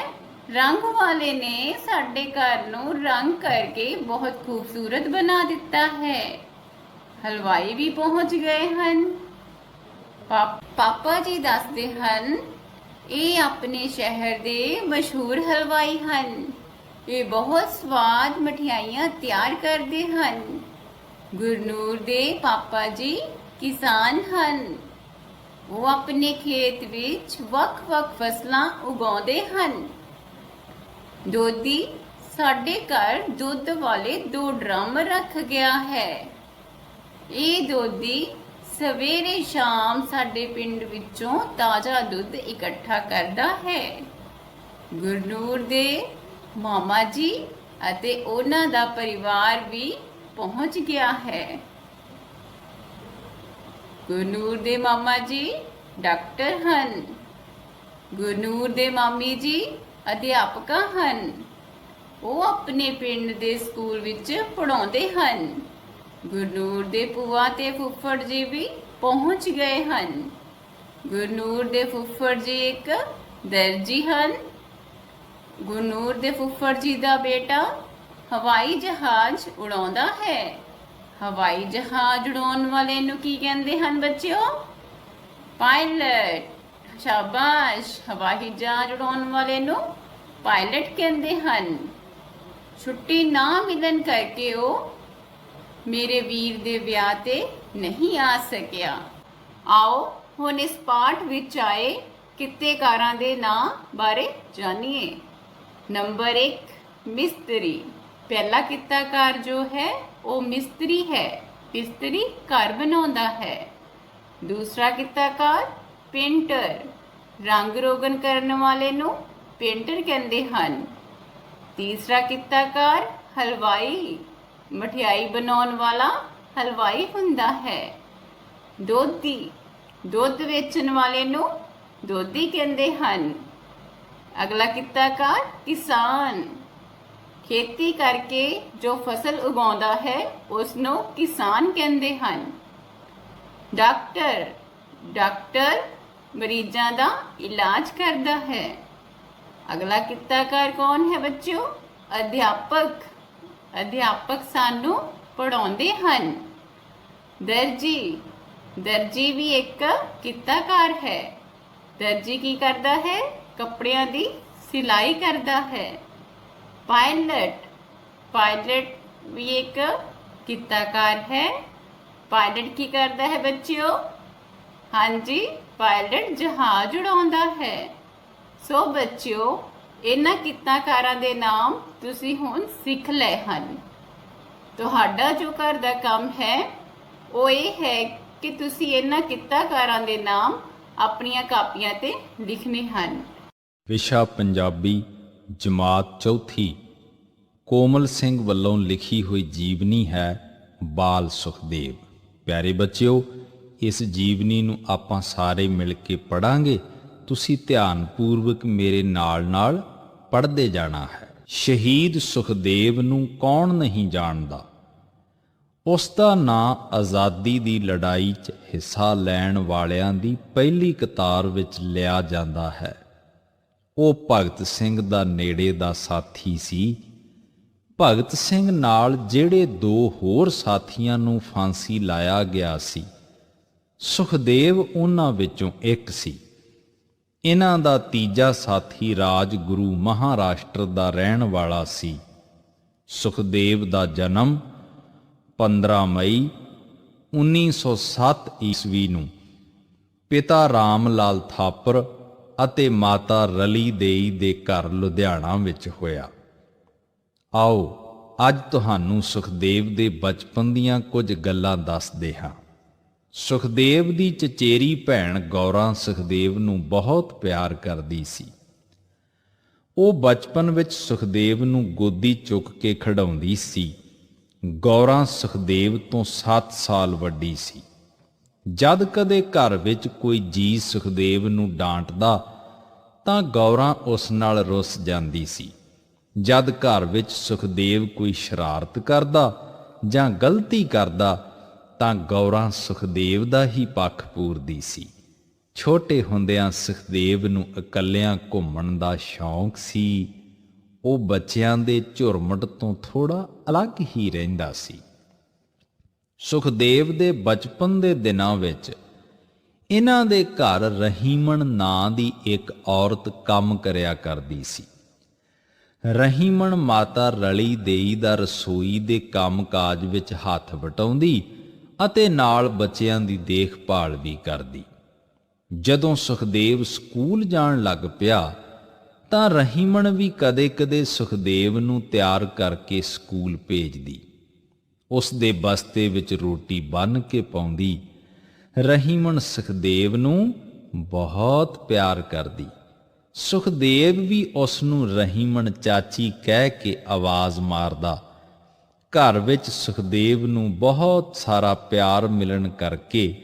ਰੰਗ ਵਾਲੇ ਨੇ ਸਾਡੇ ਘਰ ਨੂੰ ਰੰਗ ਕਰਕੇ ਬਹੁਤ ਖੂਬਸੂਰਤ ਬਣਾ ਦਿੱਤਾ ਹੈ। ਹਲਵਾਈ ਵੀ ਪਹੁੰਚ ਗਏ ਹਨ। ਪਾਪਾ ਜੀ ਦੱਸਦੇ ਹਨ, ਇਹ ਆਪਣੇ ਸ਼ਹਿਰ ਦੇ ਮਸ਼ਹੂਰ ਹਲਵਾਈ ਹਨ। ਇਹ ਬਹੁਤ ਸਵਾਦ ਮਠਿਆਈਆਂ ਤਿਆਰ ਕਰਦੇ ਹਨ। ਗੁਰਨੂਰ ਦੇ ਪਾਪਾ ਜੀ ਕਿਸਾਨ ਹਨ। ਉਹ ਆਪਣੇ ਖੇਤ ਵਿੱਚ ਵੱਖ-ਵੱਖ ਫਸਲਾਂ ਉਗਾਉਂਦੇ ਹਨ। ਦੋਦੀ ਸਾਡੇ ਘਰ ਦੁੱਧ ਵਾਲੇ 2 ਡਰਮ ਰੱਖ ਗਿਆ ਹੈ। ਇਹ ਦੋਦੀ ਸਵੇਰੇ ਸ਼ਾਮ ਸਾਡੇ ਪਿੰਡ ਵਿੱਚੋਂ ਤਾਜ਼ਾ ਦੁੱਧ ਇਕੱਠਾ ਕਰਦਾ ਹੈ। ਗੁਰਨੂਰ ਦੇ ਮਾਮਾ ਜੀ ਅਤੇ ਉਹਨਾਂ ਦਾ ਪਰਿਵਾਰ ਵੀ ਪਹੁੰਚ ਗਿਆ ਹੈ। ਗੁਰਨੂਰ ਦੇ ਮਾਮਾ ਜੀ ਡਾਕਟਰ ਹਨ। ਗੁਰਨੂਰ ਦੇ ਮਾਮੀ ਜੀ ਅਧਿਆਪਕਾ ਹਨ। ਉਹ ਆਪਣੇ ਪਿੰਡ ਦੇ ਸਕੂਲ ਵਿੱਚ ਪੜ੍ਹਾਉਂਦੇ ਹਨ। ਗੁਰਨੂਰ ਦੇ ਭੂਆ ਤੇ ਫੁੱਫੜ ਜੀ ਵੀ ਪਹੁੰਚ ਗਏ ਹਨ। ਗੁਰਨੂਰ ਦੇ ਫੁੱਫੜ ਜੀ ਇੱਕ ਦਰਜੀ ਹਨ। ਗੁਰਨੂਰ ਦੇ ਫੁੱਫੜ ਜੀ ਦਾ ਬੇਟਾ ਹਵਾਈ ਜਹਾਜ਼ ਉਡਾਉਂਦਾ ਹੈ। ਹਵਾਈ ਜਹਾਜ਼ ਉਡਾਉਣ ਵਾਲੇ ਨੂੰ ਕੀ ਕਹਿੰਦੇ ਹਨ ਬੱਚਿਓ? ਪਾਇਲਟ। ਸ਼ਾਬਾਸ਼, ਹਵਾਈ ਜਹਾਜ਼ ਉਡਾਉਣ ਵਾਲੇ ਨੂੰ ਪਾਇਲਟ ਕਹਿੰਦੇ ਹਨ। ਛੁੱਟੀ ਨਾ ਮਿਲਣ ਕਰਕੇ ਉਹ ਮੇਰੇ ਵੀਰ ਦੇ ਵਿਆਹ ਤੇ ਨਹੀਂ ਆ ਸਕਿਆ। ਆਓ ਹੁਣ ਇਸ ਪਾਠ ਵਿੱਚ ਆਏ ਕਿੱਤੇਕਾਰਾਂ ਦੇ ਨਾਂ ਬਾਰੇ ਜਾਣੀਏ। ਨੰਬਰ 1, ਮਿਸਤਰੀ। ਪਹਿਲਾ ਕਿੱਤਾਕਾਰ ਜੋ ਹੈ ਉਹ ਮਿਸਤਰੀ ਹੈ। ਮਿਸਤਰੀ ਘਰ ਬਣਾਉਂਦਾ ਹੈ। ਦੂਸਰਾ ਕਿੱਤਾਕਾਰ ਪੇਂਟਰ। ਰੰਗ ਰੋਗਨ ਕਰਨ ਵਾਲੇ ਨੂੰ ਪੇਂਟਰ ਕਹਿੰਦੇ ਹਨ। ਤੀਸਰਾ ਕਿੱਤਾਕਾਰ ਹਲਵਾਈ, ਮਠਿਆਈ ਬਣਾਉਣ ਵਾਲਾ ਹਲਵਾਈ ਹੁੰਦਾ ਹੈ। ਦੋਧੀ, ਦੁੱਧ ਵੇਚਣ ਵਾਲੇ ਨੂੰ ਦੋਧੀ ਕਹਿੰਦੇ ਹਨ। ਅਗਲਾ ਕਿੱਤਾਕਾਰ ਕਿਸਾਨ, ਖੇਤੀ ਕਰਕੇ ਜੋ ਫਸਲ ਉਗਾਉਂਦਾ ਹੈ ਉਸ ਨੂੰ ਕਿਸਾਨ ਕਹਿੰਦੇ ਹਨ। ਡਾਕਟਰ, ਡਾਕਟਰ ਮਰੀਜ਼ਾਂ ਦਾ ਇਲਾਜ ਕਰਦਾ ਹੈ। ਅਗਲਾ ਕਿੱਤਾਕਾਰ ਕੌਣ ਹੈ ਬੱਚਿਓ? ਅਧਿਆਪਕ, ਅਧਿਆਪਕ ਸਾਨੂੰ ਪੜ੍ਹਾਉਂਦੇ ਹਨ। ਦਰਜੀ, ਦਰਜੀ ਵੀ ਇੱਕ ਕਿੱਤਾਕਾਰ ਹੈ। ਦਰਜੀ ਕੀ ਕਰਦਾ ਹੈ? ਕੱਪੜਿਆਂ ਦੀ ਸਿਲਾਈ ਕਰਦਾ ਹੈ। ਪਾਇਲਟ, ਪਾਇਲਟ ਵੀ ਇੱਕ ਕਿੱਤਾਕਾਰ ਹੈ। ਪਾਇਲਟ ਕੀ ਕਰਦਾ ਹੈ ਬੱਚਿਓ? ਹਾਂਜੀ, ਪਾਇਲਟ ਜਹਾਜ਼ ਉਡਾਉਂਦਾ ਹੈ। ਸੋ ਬੱਚਿਓ, ਇਹਨਾਂ ਕਿੱਤਾਕਾਰਾਂ ਦੇ ਨਾਮ ਤੁਸੀਂ ਹੁਣ ਸਿੱਖ ਲਏ ਹਨ। ਤੁਹਾਡਾ ਜੋ ਘਰ ਦਾ ਕੰਮ ਹੈ ਉਹ ਇਹ ਹੈ ਕਿ ਤੁਸੀਂ ਇਹਨਾਂ ਕਿੱਤਾਕਾਰਾਂ ਦੇ ਨਾਮ ਆਪਣੀਆਂ ਕਾਪੀਆਂ ਤੇ ਲਿਖਣੇ ਹਨ। ਵਿਸ਼ਾ ਪੰਜਾਬੀ, ਜਮਾਤ ਚੌਥੀ, ਕੋਮਲ ਸਿੰਘ ਵੱਲੋਂ ਲਿਖੀ ਹੋਈ ਜੀਵਨੀ ਹੈ ਬਾਲ ਸੁਖਦੇਵ। ਪਿਆਰੇ ਬੱਚਿਓ, ਇਸ ਜੀਵਨੀ ਨੂੰ ਆਪਾਂ ਸਾਰੇ ਮਿਲ ਕੇ ਪੜ੍ਹਾਂਗੇ। ਤੁਸੀਂ ਧਿਆਨਪੂਰਵਕ ਮੇਰੇ ਨਾਲ ਪੜ੍ਹਦੇ ਜਾਣਾ ਹੈ। ਸ਼ਹੀਦ ਸੁਖਦੇਵ ਨੂੰ ਕੌਣ ਨਹੀਂ ਜਾਣਦਾ? ਉਸ ਦਾ ਨਾਂ ਆਜ਼ਾਦੀ ਦੀ ਲੜਾਈ 'ਚ ਹਿੱਸਾ ਲੈਣ ਵਾਲਿਆਂ ਦੀ ਪਹਿਲੀ ਕਤਾਰ ਵਿੱਚ ਲਿਆ ਜਾਂਦਾ ਹੈ। ਉਹ ਭਗਤ ਸਿੰਘ ਦਾ ਨੇੜੇ ਦਾ ਸਾਥੀ ਸੀ। ਭਗਤ ਸਿੰਘ ਨਾਲ ਜਿਹੜੇ ਦੋ ਹੋਰ ਸਾਥੀਆਂ ਨੂੰ ਫਾਂਸੀ ਲਾਇਆ ਗਿਆ ਸੀ, ਸੁਖਦੇਵ ਉਹਨਾਂ ਵਿੱਚੋਂ ਇੱਕ ਸੀ। ਇਹਨਾਂ ਦਾ ਤੀਜਾ ਸਾਥੀ ਰਾਜਗੁਰੂ ਮਹਾਰਾਸ਼ਟਰ ਦਾ ਰਹਿਣ ਵਾਲਾ ਸੀ। ਸੁਖਦੇਵ ਦਾ ਜਨਮ 15 ਮਈ 1907 ਈਸਵੀ ਨੂੰ ਪਿਤਾ ਰਾਮ ਲਾਲ ਥਾਪਰ ਅਤੇ ਮਾਤਾ ਰਲੀ ਦੇਈ ਦੇ ਘਰ ਲੁਧਿਆਣਾ ਵਿੱਚ ਹੋਇਆ। ਆਓ ਅੱਜ ਤੁਹਾਨੂੰ ਸੁਖਦੇਵ ਦੇ ਬਚਪਨ ਦੀਆਂ ਕੁਝ ਗੱਲਾਂ ਦੱਸਦੇ ਹਾਂ। ਸੁਖਦੇਵ ਦੀ ਚਚੇਰੀ ਭੈਣ ਗੌਰਾਂ ਸੁਖਦੇਵ ਨੂੰ ਬਹੁਤ ਪਿਆਰ ਕਰਦੀ ਸੀ। ਉਹ ਬਚਪਨ ਵਿੱਚ ਸੁਖਦੇਵ ਨੂੰ ਗੋਦੀ ਚੁੱਕ ਕੇ ਖਿਡਾਉਂਦੀ ਸੀ। ਗੌਰਾਂ ਸੁਖਦੇਵ ਤੋਂ 7 ਸਾਲ ਵੱਡੀ ਸੀ। ਜਦ ਕਦੇ ਘਰ ਵਿੱਚ ਕੋਈ ਜੀ ਸੁਖਦੇਵ ਨੂੰ ਡਾਂਟਦਾ ਤਾਂ ਗੌਰਾਂ ਉਸ ਨਾਲ ਰੁੱਸ ਜਾਂਦੀ ਸੀ। ਜਦ ਘਰ ਵਿੱਚ ਸੁਖਦੇਵ ਕੋਈ ਸ਼ਰਾਰਤ ਕਰਦਾ ਜਾਂ ਗਲਤੀ ਕਰਦਾ ਤਾਂ ਗੌਰਾਂ ਸੁਖਦੇਵ ਦਾ ਹੀ ਪੱਖ ਪੂਰਦੀ ਸੀ। ਛੋਟੇ ਹੁੰਦਿਆਂ ਸੁਖਦੇਵ ਨੂੰ ਇਕੱਲਿਆਂ ਘੁੰਮਣ ਦਾ ਸ਼ੌਂਕ ਸੀ। ਉਹ ਬੱਚਿਆਂ ਦੇ ਝੁਰਮਟ ਤੋਂ ਥੋੜਾ ਅਲੱਗ ਹੀ ਰਹਿੰਦਾ ਸੀ। ਸੁਖਦੇਵ ਦੇ ਬਚਪਨ ਦੇ ਦਿਨਾਂ ਵਿੱਚ ਇਹਨਾਂ ਦੇ ਘਰ ਰਹੀਮਣ ਨਾਂ ਦੀ ਇੱਕ ਔਰਤ ਕੰਮ ਕਰਿਆ ਕਰਦੀ ਸੀ। ਰਹੀਮਣ ਮਾਤਾ ਰਲੀ ਦੇਈ ਦਾ ਰਸੋਈ ਦੇ ਕੰਮ-ਕਾਜ ਵਿੱਚ ਹੱਥ ਵਟਾਉਂਦੀ ਅਤੇ ਨਾਲ ਬੱਚਿਆਂ ਦੀ ਦੇਖਭਾਲ ਵੀ ਕਰਦੀ। ਜਦੋਂ ਸੁਖਦੇਵ ਸਕੂਲ ਜਾਣ ਲੱਗ ਪਿਆ ਤਾਂ ਰਹੀਮਣ ਵੀ ਕਦੇ-ਕਦੇ ਸੁਖਦੇਵ ਨੂੰ ਤਿਆਰ ਕਰਕੇ ਸਕੂਲ ਭੇਜਦੀ। ਉਸ ਦੇ ਬਸਤੇ ਵਿੱਚ ਰੋਟੀ ਬੰਨ੍ਹ ਕੇ ਪਾਉਂਦੀ। ਰਹੀਮਣ ਸੁਖਦੇਵ ਨੂੰ ਬਹੁਤ ਪਿਆਰ ਕਰਦੀ। ਸੁਖਦੇਵ ਵੀ ਉਸ ਨੂੰ ਰਹੀਮਣ ਚਾਚੀ ਕਹਿ ਕੇ ਆਵਾਜ਼ ਮਾਰਦਾ। ਘਰ ਵਿੱਚ ਸੁਖਦੇਵ ਨੂੰ ਬਹੁਤ ਸਾਰਾ ਪਿਆਰ ਮਿਲਣ ਕਰਕੇ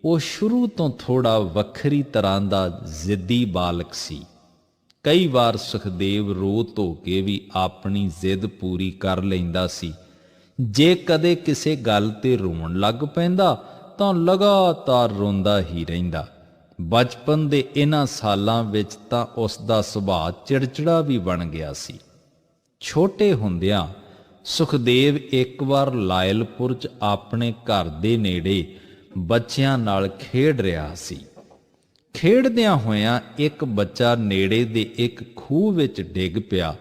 ਉਹ ਸ਼ੁਰੂ ਤੋਂ ਥੋੜਾ ਵੱਖਰੀ ਤਰ੍ਹਾਂ ਦਾ ਜ਼ਿੱਦੀ ਬਾਲਕ ਸੀ। ਕਈ ਵਾਰ ਸੁਖਦੇਵ ਰੋ ਧੋ ਕੇ ਵੀ ਆਪਣੀ ਜ਼ਿੱਦ ਪੂਰੀ ਕਰ ਲੈਂਦਾ ਸੀ। ਜੇ ਕਦੇ ਕਿਸੇ ਗੱਲ ਤੇ ਰੋਣ ਲੱਗ ਪੈਂਦਾ ਤਾਂ ਲਗਾਤਾਰ ਰੋਂਦਾ ਹੀ ਰਹਿੰਦਾ। ਬਚਪਨ ਦੇ ਇਹਨਾਂ ਸਾਲਾਂ ਵਿੱਚ ਤਾਂ ਉਸ ਦਾ ਸੁਭਾਅ ਚਿੜਚਿੜਾ ਵੀ ਬਣ ਗਿਆ ਸੀ। ਛੋਟੇ ਹੁੰਦਿਆਂ ਸੁਖਦੇਵ ਇੱਕ ਵਾਰ ਲਾਇਲਪੁਰ 'ਚ ਆਪਣੇ ਘਰ ਦੇ ਨੇੜੇ ਬੱਚਿਆਂ ਨਾਲ ਖੇਡ ਰਿਹਾ ਸੀ। ਖੇਡਦਿਆਂ ਹੋਇਆਂ ਇੱਕ ਬੱਚਾ ਨੇੜੇ ਦੇ ਇੱਕ ਖੂਹ ਵਿੱਚ ਡਿੱਗ ਪਿਆ।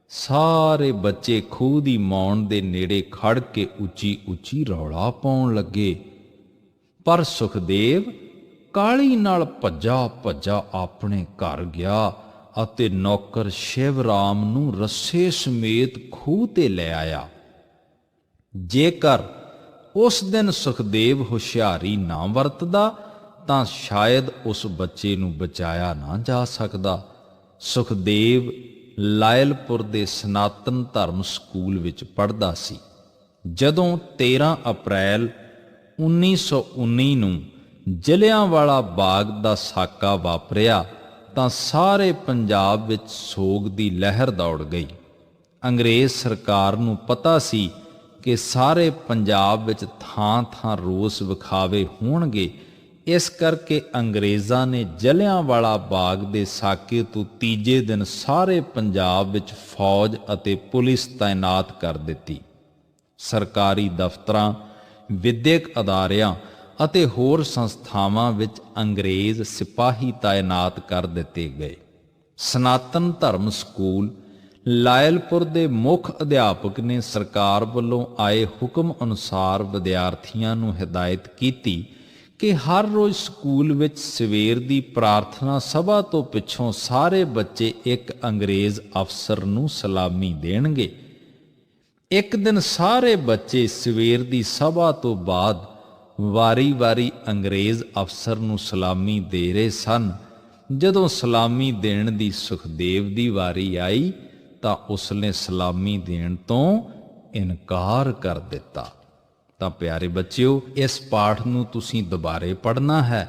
ਸਾਰੇ ਬੱਚੇ ਖੂਹ ਦੀ ਮੌਣ ਦੇ ਨੇੜੇ ਖੜ ਕੇ ਉੱਚੀ-ਉੱਚੀ ਰੌਲਾ ਪਾਉਣ ਲੱਗੇ। ਪਰ ਸੁਖਦੇਵ ਕਾਹਲੀ ਨਾਲ ਭੱਜਾ ਆਪਣੇ ਘਰ ਗਿਆ ਅਤੇ ਨੌਕਰ ਸ਼ਿਵ ਰਾਮ ਨੂੰ ਰੱਸੇ ਸਮੇਤ ਖੂਹ ਤੇ ਲੈ ਆਇਆ। ਜੇਕਰ ਉਸ ਦਿਨ ਸੁਖਦੇਵ ਹੁਸ਼ਿਆਰੀ ਨਾ ਵਰਤਦਾ ਤਾਂ ਸ਼ਾਇਦ ਉਸ ਬੱਚੇ ਨੂੰ ਬਚਾਇਆ ਨਾ ਜਾ ਸਕਦਾ। ਸੁਖਦੇਵ ਲਾਇਲਪੁਰ ਦੇ ਸਨਾਤਨ ਧਰਮ ਸਕੂਲ ਵਿੱਚ ਪੜ੍ਹਦਾ ਸੀ। ਜਦੋਂ 13 ਅਪ੍ਰੈਲ 1919 ਨੂੰ ਜਲਿਆਂਵਾਲਾ ਬਾਗ ਦਾ ਸਾਕਾ ਵਾਪਰਿਆ ਤਾਂ ਸਾਰੇ ਪੰਜਾਬ ਵਿੱਚ ਸੋਗ ਦੀ ਲਹਿਰ ਦੌੜ ਗਈ। ਅੰਗਰੇਜ਼ ਸਰਕਾਰ ਨੂੰ ਪਤਾ ਸੀ ਕਿ ਸਾਰੇ ਪੰਜਾਬ ਵਿੱਚ ਥਾਂ-ਥਾਂ ਰੋਸ ਵਿਖਾਵੇ ਹੋਣਗੇ। ਇਸ ਕਰਕੇ ਅੰਗਰੇਜ਼ਾਂ ਨੇ ਜਲਿਆਂਵਾਲਾ ਬਾਗ ਦੇ ਸਾਕੇ ਤੋਂ ਤੀਜੇ ਦਿਨ ਸਾਰੇ ਪੰਜਾਬ ਵਿੱਚ ਫੌਜ ਅਤੇ ਪੁਲਿਸ ਤਾਇਨਾਤ ਕਰ ਦਿੱਤੀ। ਸਰਕਾਰੀ ਦਫ਼ਤਰਾਂ, ਵਿਦਿਅਕ ਅਦਾਰਿਆਂ ਅਤੇ ਹੋਰ ਸੰਸਥਾਵਾਂ ਵਿੱਚ ਅੰਗਰੇਜ਼ ਸਿਪਾਹੀ ਤਾਇਨਾਤ ਕਰ ਦਿੱਤੇ ਗਏ। ਸਨਾਤਨ ਧਰਮ ਸਕੂਲ ਲਾਇਲਪੁਰ ਦੇ ਮੁੱਖ ਅਧਿਆਪਕ ਨੇ ਸਰਕਾਰ ਵੱਲੋਂ ਆਏ ਹੁਕਮ ਅਨੁਸਾਰ ਵਿਦਿਆਰਥੀਆਂ ਨੂੰ ਹਦਾਇਤ ਕੀਤੀ ਕਿ ਹਰ ਰੋਜ਼ ਸਕੂਲ ਵਿੱਚ ਸਵੇਰ ਦੀ ਪ੍ਰਾਰਥਨਾ ਸਭਾ ਤੋਂ ਪਿੱਛੋਂ ਸਾਰੇ ਬੱਚੇ ਇੱਕ ਅੰਗਰੇਜ਼ ਅਫਸਰ ਨੂੰ ਸਲਾਮੀ ਦੇਣਗੇ। ਇੱਕ ਦਿਨ ਸਾਰੇ ਬੱਚੇ ਸਵੇਰ ਦੀ ਸਭਾ ਤੋਂ ਬਾਅਦ ਵਾਰੀ-ਵਾਰੀ ਅੰਗਰੇਜ਼ ਅਫਸਰ ਨੂੰ ਸਲਾਮੀ ਦੇ ਰਹੇ ਸਨ। ਜਦੋਂ ਸਲਾਮੀ ਦੇਣ ਦੀ ਸੁਖਦੇਵ ਦੀ ਵਾਰੀ ਆਈ ਤਾਂ ਉਸਨੇ ਸਲਾਮੀ ਦੇਣ ਤੋਂ ਇਨਕਾਰ ਕਰ ਦਿੱਤਾ। ਤਾਂ ਪਿਆਰੇ ਬੱਚਿਓ, ਇਸ ਪਾਠ ਨੂੰ ਤੁਸੀਂ ਦੁਬਾਰੇ ਪੜ੍ਹਨਾ ਹੈ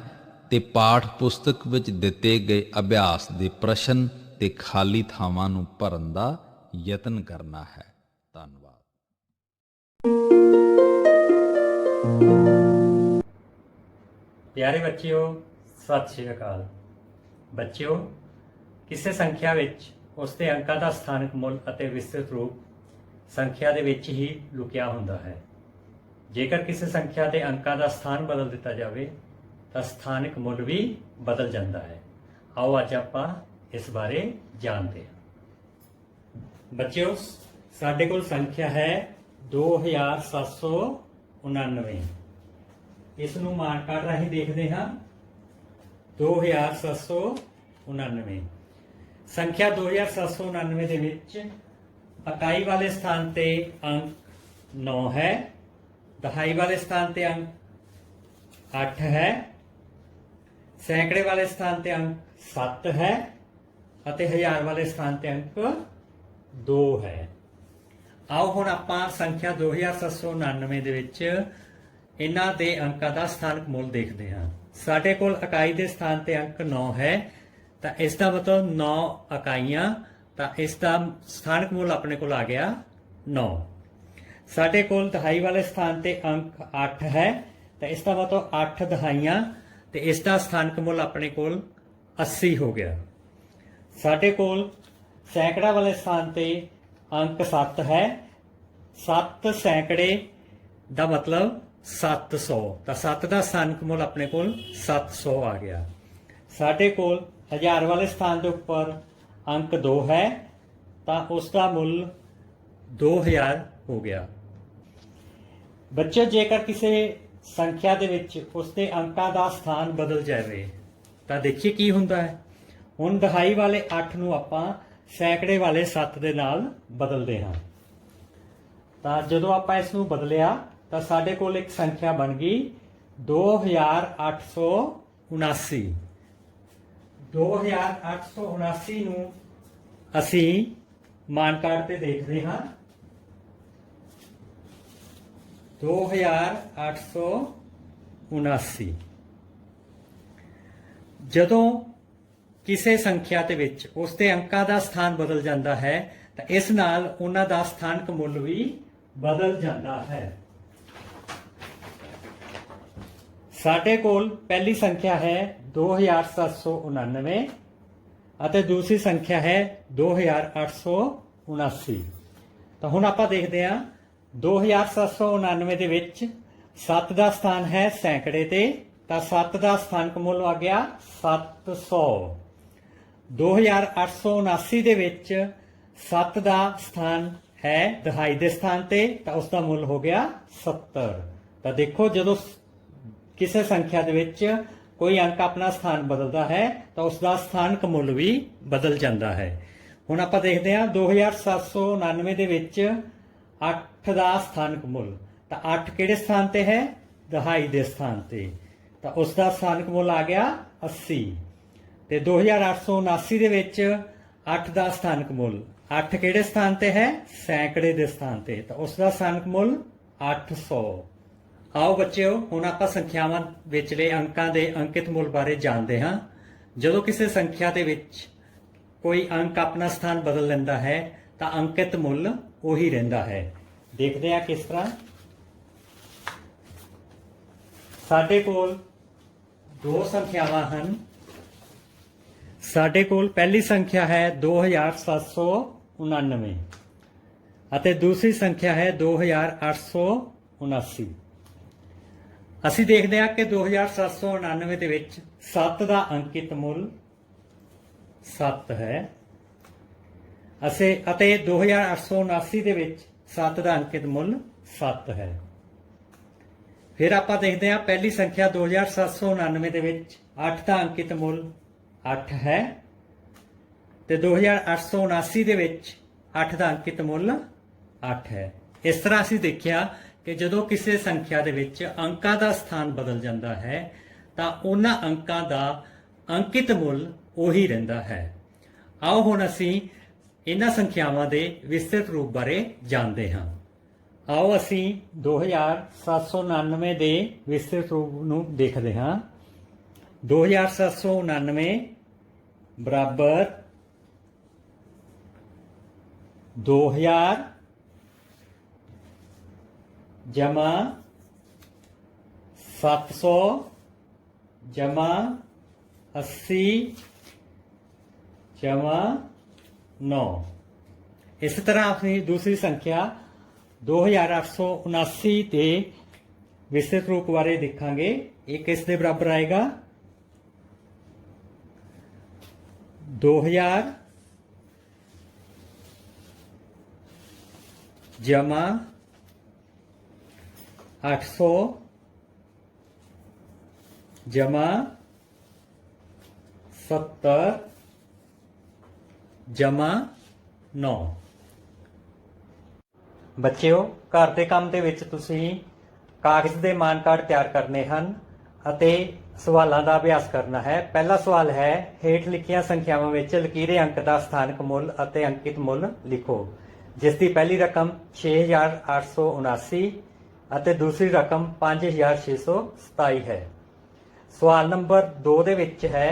ਤੇ ਪਾਠ ਪੁਸਤਕ ਵਿੱਚ ਦਿੱਤੇ ਗਏ ਅਭਿਆਸ ਦੇ ਪ੍ਰਸ਼ਨ ਤੇ ਖਾਲੀ ਥਾਵਾਂ ਨੂੰ ਭਰਨ ਦਾ ਯਤਨ ਕਰਨਾ ਹੈ। ਧੰਨਵਾਦ। ਪਿਆਰੇ ਬੱਚਿਓ, ਸਤਿ ਸ਼੍ਰੀ ਅਕਾਲ। ਬੱਚਿਓ, ਕਿਸੇ ਸੰਖਿਆ ਵਿੱਚ ਉਸ ਦੇ ਅੰਕਾਂ ਦਾ ਸਥਾਨਕ ਮੁੱਲ ਅਤੇ ਵਿਸਤ੍ਰਿਤ ਰੂਪ ਸੰਖਿਆ ਦੇ ਵਿੱਚ ਹੀ ਲੁਕਿਆ ਹੁੰਦਾ ਹੈ। ਜੇਕਰ ਕਿਸੇ ਸੰਖਿਆ ਦੇ ਅੰਕਾਂ ਦਾ ਸਥਾਨ ਬਦਲ ਦਿੱਤਾ ਜਾਵੇ ਤਾਂ ਸਥਾਨਕ ਮੁੱਲ ਵੀ ਬਦਲ ਜਾਂਦਾ ਹੈ। ਆਓ ਅੱਜ ਆਪਾਂ ਇਸ ਬਾਰੇ ਜਾਣਦੇ ਹਾਂ। ਬੱਚਿਓ, ਸਾਡੇ ਕੋਲ ਸੰਖਿਆ ਹੈ 2799। ਇਸ ਨੂੰ ਮਾਨ ਕਾਰਡ ਰਾਹੀਂ ਦੇਖਦੇ ਹਾਂ। 2799 ਸੰਖਿਆ 2799 ਦੇ ਵਿੱਚ ਇਕਾਈ ਵਾਲੇ ਸਥਾਨ ਤੇ ਅੰਕ 9 ਹੈ, ਦਹਾਈ ਵਾਲੇ ਸਥਾਨ ਤੇ ਅੰਕ 8 ਹੈ, ਸੈਂਕੜੇ ਵਾਲੇ ਸਥਾਨ ਤੇ ਅੰਕ 7 ਹੈ ਅਤੇ ਹਜ਼ਾਰ ਵਾਲੇ ਸਥਾਨ ਤੇ ਅੰਕ 2 ਹੈ। ਆਓ ਹੁਣ ਆਪਾਂ ਸੰਖਿਆ 2799 ਦੇ ਵਿੱਚ ਇਹਨਾਂ ਦੇ ਅੰਕਾਂ ਦਾ ਸਥਾਨਕ ਮੁੱਲ ਦੇਖਦੇ ਹਾਂ। ਸਾਡੇ ਕੋਲ ਇਕਾਈ ਦੇ ਸਥਾਨ ਤੇ ਅੰਕ 9 ਹੈ, ਤਾਂ ਇਸ ਦਾ ਮਤਲਬ 9 ਇਕਾਈਆਂ, ਤਾਂ ਇਸ ਦਾ ਸਥਾਨਕ ਮੁੱਲ ਆਪਣੇ ਕੋਲ ਆ ਗਿਆ 9। ਸਾਡੇ ਕੋਲ ਦਹਾਈ ਵਾਲੇ ਸਥਾਨ ਤੇ ਅੰਕ 8 ਹੈ, ਤਾਂ ਇਸ ਦਾ ਮਤਲਬ 8 ਦਹਾਈਆਂ, ਤੇ ਇਸ ਦਾ ਸਥਾਨਕ ਮੁੱਲ ਆਪਣੇ ਕੋਲ 80 ਹੋ ਗਿਆ। ਸਾਡੇ ਕੋਲ ਸੈਂਕੜਾ ਵਾਲੇ ਸਥਾਨ ਤੇ ਅੰਕ 7 ਹੈ, 7 ਸੈਂਕੜੇ ਦਾ ਮਤਲਬ 700, ਤਾਂ 7 ਦਾ ਸਥਾਨਕ ਮੁੱਲ ਆਪਣੇ ਕੋਲ 700 ਆ ਗਿਆ। ਸਾਡੇ ਕੋਲ ਹਜ਼ਾਰ ਵਾਲੇ ਸਥਾਨ ਦੇ ਉੱਪਰ ਅੰਕ 2 ਹੈ, ਤਾਂ ਉਸ ਦਾ ਮੁੱਲ 2000 ਹੋ ਗਿਆ। ਬੱਚੇ, ਜੇਕਰ ਕਿਸੇ ਸੰਖਿਆ ਦੇ ਵਿੱਚ ਉਸ ਦੇ ਅੰਕਾਂ ਦਾ ਸਥਾਨ ਬਦਲ ਜਾਵੇ ਤਾਂ ਦੇਖੀਏ ਕੀ ਹੁੰਦਾ ਹੈ। ਹੁਣ ਦਹਾਈ ਵਾਲੇ 8 ਨੂੰ ਆਪਾਂ ਸੈਂਕੜੇ ਵਾਲੇ 7 ਦੇ ਨਾਲ ਬਦਲਦੇ ਹਾਂ। ਤਾਂ ਜਦੋਂ ਆਪਾਂ ਇਸ ਨੂੰ ਬਦਲਿਆ ਤਾਂ ਸਾਡੇ ਕੋਲ ਇੱਕ ਸੰਖਿਆ ਬਣ ਗਈ 2879। 2879 ਨੂੰ ਅਸੀਂ ਮਾਨ ਕਾਰਡ ਤੇ ਦੇਖਦੇ ਹਾਂ। 2879 ਜਦੋਂ ਕਿਸੇ ਸੰਖਿਆ ਦੇ ਵਿੱਚ ਉਸ ਦੇ ਅੰਕਾਂ ਦਾ ਸਥਾਨ ਬਦਲ ਜਾਂਦਾ ਹੈ ਤਾਂ ਇਸ ਨਾਲ ਉਹਨਾਂ ਦਾ ਸਥਾਨਕ ਮੁੱਲ ਵੀ ਬਦਲ ਜਾਂਦਾ ਹੈ। ਸਾਡੇ ਕੋਲ ਪਹਿਲੀ ਸੰਖਿਆ ਹੈ 2799 ਅਤੇ ਦੂਸਰੀ ਸੰਖਿਆ ਹੈ 2879। ਤਾਂ ਹੁਣ ਆਪਾਂ ਦੇਖਦੇ ਹਾਂ 2799 ਦੇ ਵਿੱਚ 7 ਦਾ ਸਥਾਨ ਹੈ ਸੈਂਕੜੇ ਤੇ, ਤਾਂ 7 ਦਾ ਸਥਾਨਕ ਮੁੱਲ ਆ ਗਿਆ 700। 2879 ਦੇ ਵਿੱਚ 7 ਦਾ ਸਥਾਨ ਹੈ ਦਹਾਈ ਦੇ ਸਥਾਨ ਤੇ, ਤਾਂ ਉਸ ਦਾ ਮੁੱਲ ਹੋ ਗਿਆ 70। ਤਾਂ ਦੇਖੋ, ਜਦੋਂ ਕਿਸੇ ਸੰਖਿਆ ਦੇ ਵਿੱਚ ਕੋਈ ਅੰਕ ਆਪਣਾ ਸਥਾਨ ਬਦਲਦਾ ਹੈ ਤਾਂ ਉਸ ਦਾ ਸਥਾਨਕ ਮੁੱਲ ਵੀ ਬਦਲ ਜਾਂਦਾ ਹੈ। ਹੁਣ ਆਪਾਂ ਦੇਖਦੇ ਹਾਂ 2799 ਦੇ ਵਿੱਚ 8 ਦਾ ਸਥਾਨਕ ਮੁੱਲ, ਤਾਂ 8 ਕਿਹੜੇ ਸਥਾਨ ਤੇ ਹੈ? ਦਹਾਈ ਦੇ ਸਥਾਨ ਤੇ, ਤਾਂ ਉਸ ਦਾ ਸਥਾਨਕ ਮੁੱਲ ਆ ਗਿਆ 80। ਤੇ 2879 ਦੇ ਵਿੱਚ 8 ਦਾ ਸਥਾਨਕ ਮੁੱਲ 8 ਕਿਹੜੇ ਸਥਾਨ ਤੇ ਹੈ ਸੈਂਕੜੇ ਦੇ ਸਥਾਨ ਤੇ ਤਾਂ ਉਸ ਦਾ ਸਥਾਨਕ ਮੁੱਲ 800। ਆਓ ਬੱਚਿਓ ਹੁਣ ਆਪਾਂ ਸੰਖਿਆਵਾਂ ਵਿਚਲੇ ਅੰਕਾਂ ਦੇ ਅੰਕਿਤ ਮੁੱਲ ਬਾਰੇ ਜਾਣਦੇ ਹਾਂ। ਜਦੋਂ ਕਿਸੇ ਸੰਖਿਆ ਦੇ ਵਿੱਚ ਕੋਈ ਅੰਕ ਆਪਣਾ ਸਥਾਨ ਬਦਲ ਲੈਂਦਾ ਹੈ ਤਾਂ ਅੰਕਿਤ ਮੁੱਲ ਉਹੀ ਰਹਿੰਦਾ ਹੈ। ਦੇਖਦੇ ਹਾਂ ਕਿਸ ਤਰ੍ਹਾਂ। ਸਾਡੇ ਕੋਲ ਦੋ ਸੰਖਿਆਵਾਂ ਹਨ। ਸਾਡੇ ਕੋਲ ਪਹਿਲੀ ਸੰਖਿਆ ਹੈ 2799 ਅਤੇ ਦੂਸਰੀ ਸੰਖਿਆ ਹੈ 2879। ਅਸੀਂ ਦੇਖਦੇ ਹਾਂ ਕਿ 2799 ਦੇ ਵਿੱਚ 7 ਦਾ ਅੰਕਿਤ ਮੁੱਲ 7 ਹੈ ਅਤੇ 2879 ਦੇ ਵਿੱਚ 7 ਦਾ ਅੰਕਿਤ ਮੁੱਲ 7 ਹੈ। ਫਿਰ ਆਪਾਂ ਦੇਖਦੇ ਹਾਂ ਪਹਿਲੀ ਸੰਖਿਆ 2799 ਦੇ ਵਿੱਚ 8 ਦਾ ਅੰਕਿਤ ਮੁੱਲ 8 ਹੈ ਤੇ 2879 ਦੇ ਵਿੱਚ 8 ਦਾ ਅੰਕਿਤ ਮੁੱਲ 8 ਹੈ। ਇਸ ਤਰ੍ਹਾਂ ਅਸੀਂ ਦੇਖਿਆ ਕਿ ਜਦੋਂ ਕਿਸੇ ਸੰਖਿਆ ਦੇ ਵਿੱਚ ਅੰਕਾਂ ਦਾ ਸਥਾਨ ਬਦਲ ਜਾਂਦਾ ਹੈ ਤਾਂ ਉਹਨਾਂ ਅੰਕਾਂ ਦਾ ਅੰਕਿਤ ਮੁੱਲ ਉਹੀ ਰਹਿੰਦਾ ਹੈ। ਆਓ ਹੁਣ ਅਸੀਂ ਇਹਨਾਂ ਸੰਖਿਆਵਾਂ ਦੇ ਵਿਸਤ੍ਰਿਤ ਰੂਪ ਬਾਰੇ ਜਾਣਦੇ ਹਾਂ। ਆਓ ਅਸੀਂ 2799 ਦੇ ਵਿਸਤ੍ਰਿਤ ਰੂਪ ਨੂੰ ਦੇਖਦੇ ਹਾਂ। 2799 बराबर 2000 जमा 700 जमा 80 जमा 9। इस तरह अपनी दूसरी संख्या 2879 के विस्तृत रूप बारे देखांगे। ये किस दे बराबर आएगा 2000 जमा 800 जमा 70 जमा 9। ਬੱਚਿਓ ਘਰ ਦੇ ਕੰਮ ਦੇ ਵਿੱਚ ਤੁਸੀਂ ਕਾਗਜ਼ ਦੇ ਮਾਨ ਕਾਰਡ ਤਿਆਰ ਕਰਨੇ ਹਨ ਅਤੇ ਸਵਾਲਾਂ ਦਾ ਅਭਿਆਸ ਕਰਨਾ ਹੈ। ਪਹਿਲਾ ਸਵਾਲ ਹੈ ਹੇਠ ਲਿਖੀਆਂ ਸੰਖਿਆਵਾਂ ਵਿੱਚ ਲਕੀਰੇ ਅੰਕ ਦਾ ਸਥਾਨਕ ਮੁੱਲ ਅਤੇ ਅੰਕਿਤ ਮੁੱਲ ਲਿਖੋ, ਜਿਸ ਦੀ ਪਹਿਲੀ ਰਕਮ 6879 ਅਤੇ ਦੂਸਰੀ ਰਕਮ 5627 ਹੈ। ਸਵਾਲ ਨੰਬਰ 2 ਦੇ ਵਿੱਚ ਹੈ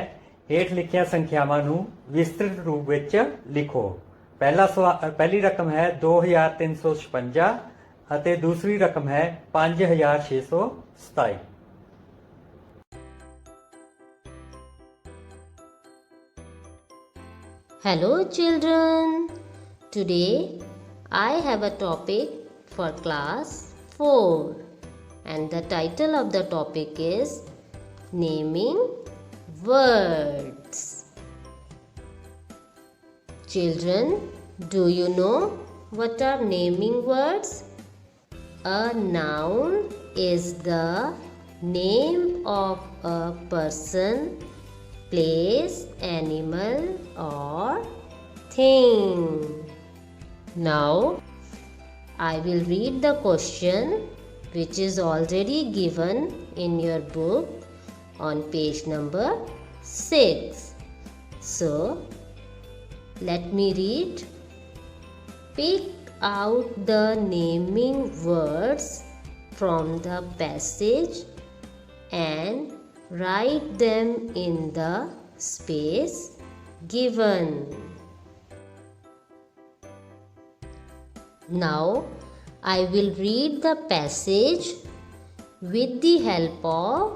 ਹੇਠ ਲਿਖੀਆਂ ਸੰਖਿਆਵਾਂ ਨੂੰ ਵਿਸਤ੍ਰਿਤ ਰੂਪ ਵਿੱਚ ਲਿਖੋ। ਪਹਿਲੀ ਰਕਮ ਹੈ 2356 ਅਤੇ ਦੂਸਰੀ ਰਕਮ ਹੈ 5627। Hello children, today I have a topic for class 4 and the title of the topic is naming words. Children, do you know what are naming words? A noun is the name of a person, place, animal or thing. Now I will read the question which is already given in your book on page number 6. So let me read. Pick out the naming words from the passage and write them in the space given. Now I will read the passage with the help of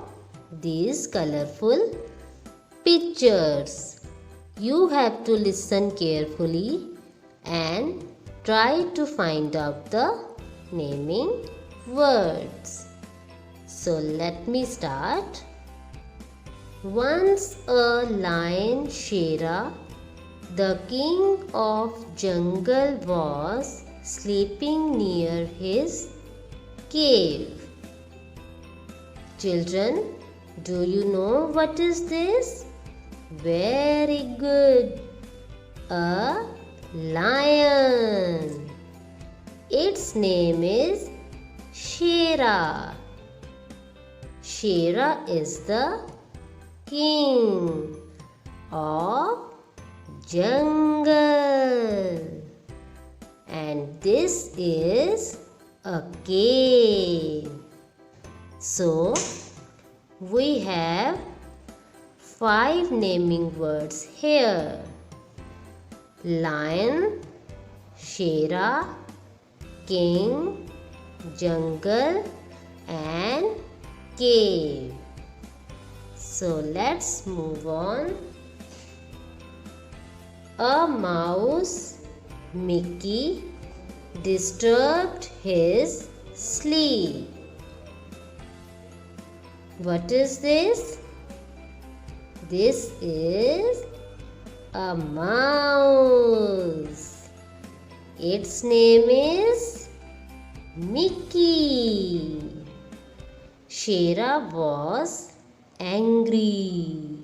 these colorful pictures. You have to listen carefully and try to find out the naming words. So let me start. Once a lion Shera, the king of jungle, was sleeping near his cave. Children, do you know what is this? Very good. A lion. Its name is Shera. Shera is the king of jungle. And this is a cave. So we have 5 naming words here: lion, shera, king, jungle and cave. So let's move on. A mouse, Mickey, disturbed his sleep. What is this? This is a mouse. Its name is Mickey. Shera was angry.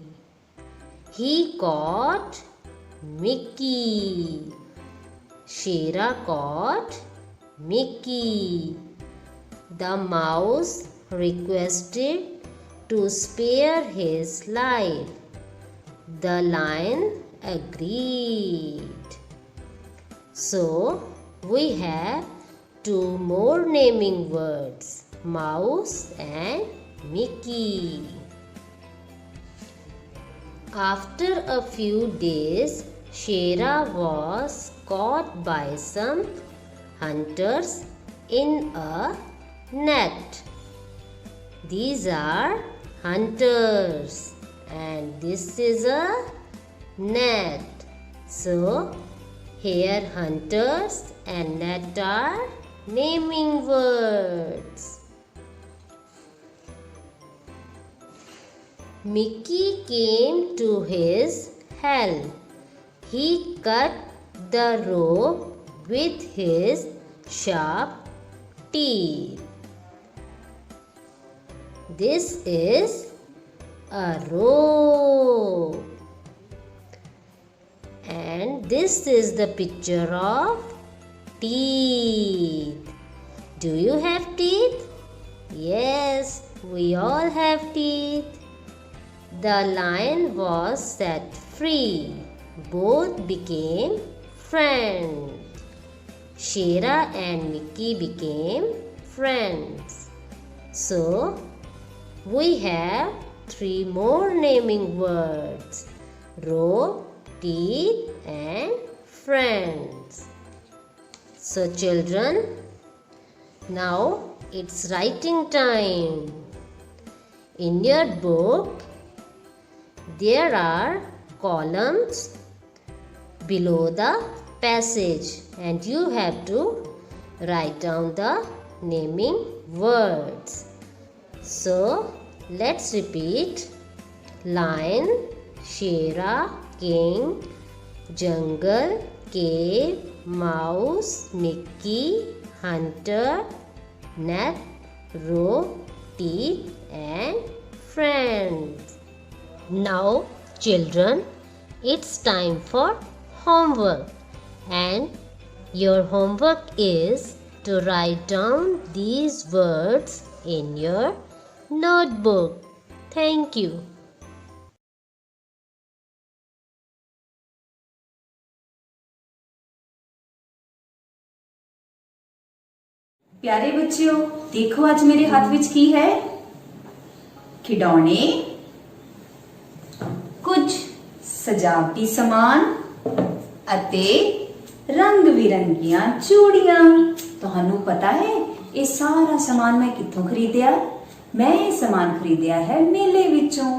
He caught Mickey. Shera caught Mickey. The mouse requested to spare his life. The lion agreed. So we have 2 more naming words: mouse and Mickey. After a few days, Shera was caught by some hunters in a net. These are hunters and this is a net. So here hunters and net are naming words. Mickey came to his help. He cut the rope with his sharp teeth. This is a rope. And this is the picture of teeth. Do you have teeth? Yes, we all have teeth. The lion was set free. Both became friends. Shera and Mickey became friends. So we have 3 more naming words: rope, teeth and friends. So children, now it's writing time. In your book there are columns below the passage and you have to write down the naming words. So let's repeat: lion, shera, king, jungle, cave, mouse, Mickey, hunter, net, rope, teeth and friends. Now children, it's time for homework and your homework is to write down these words in your notebook. Thank you. प्यारे बच्चों, देखो आज मेरे हाथ विच की है? खिडौने, कुछ सजावटी समान ਅਤੇ रंग बिरंगियां चूड़ियां। ਤੁਹਾਨੂੰ पता है ये सारा सामान मैं कित्थों खरीदिया? मैं ये सामान खरीदिया है मेले विचों।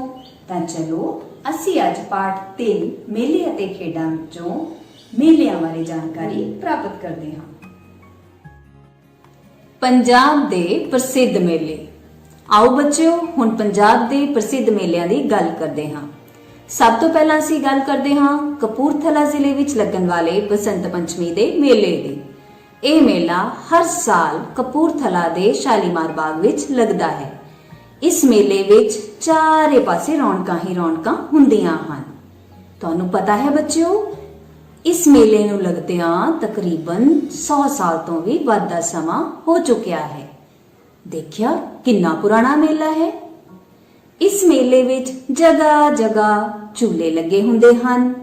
ਤਾਂ चलो ਅਸੀਂ ਅੱਜ ਪਾਠ 3 मेले ਅਤੇ ਖੇਡਾਂ ਵਿੱਚੋਂ ਮੇਲਿਆਂ ਬਾਰੇ ਜਾਣਕਾਰੀ ਪ੍ਰਾਪਤ ਕਰਦੇ ਹਾਂ। ਪੰਜਾਬ ਦੇ ਪ੍ਰਸਿੱਧ ਮੇਲੇ। ਆਓ ਬੱਚਿਓ ਹੁਣ ਪੰਜਾਬ ਦੇ ਪ੍ਰਸਿੱਧ ਮੇਲਿਆਂ ਦੀ ਗੱਲ ਕਰਦੇ ਹਾਂ। ਸਭ ਤੋਂ ਪਹਿਲਾਂ ਅਸੀਂ ਗੱਲ ਕਰਦੇ ਹਾਂ ਕਪੂਰਥਲਾ ਜ਼ਿਲ੍ਹੇ ਵਿੱਚ ਲੱਗਣ ਵਾਲੇ ਬਸੰਤ ਪੰਚਮੀ ਦੇ ਮੇਲੇ ਦੀ। ਇਹ ਮੇਲਾ ਹਰ ਸਾਲ ਕਪੂਰਥਲਾ ਦੇ ਸ਼ਾਲੀਮਾਰ ਬਾਗ ਵਿੱਚ ਲੱਗਦਾ ਹੈ। ਇਸ ਮੇਲੇ ਵਿੱਚ ਚਾਰੇ ਪਾਸੇ ਰੌਣਕਾਂ ਹੀ ਰੌਣਕਾਂ ਹੁੰਦੀਆਂ ਹਨ। ਤੁਹਾਨੂੰ ਪਤਾ ਹੈ ਬੱਚਿਓ, ਇਸ ਮੇਲੇ ਨੂੰ ਲੱਗਦਿਆਂ ਤਕਰੀਬਨ 100 ਸਾਲ ਤੋਂ ਵੀ ਵੱਧ ਦਾ ਸਮਾਂ ਹੋ ਚੁੱਕਿਆ ਹੈ। ਦੇਖਿਆ ਕਿੰਨਾ ਪੁਰਾਣਾ ਮੇਲਾ ਹੈ। ਇਸ ਮੇਲੇ ਵਿੱਚ ਜਗ੍ਹਾ ਜਗ੍ਹਾ ਝੂਲੇ ਲੱਗੇ ਹੁੰਦੇ ਹਨ।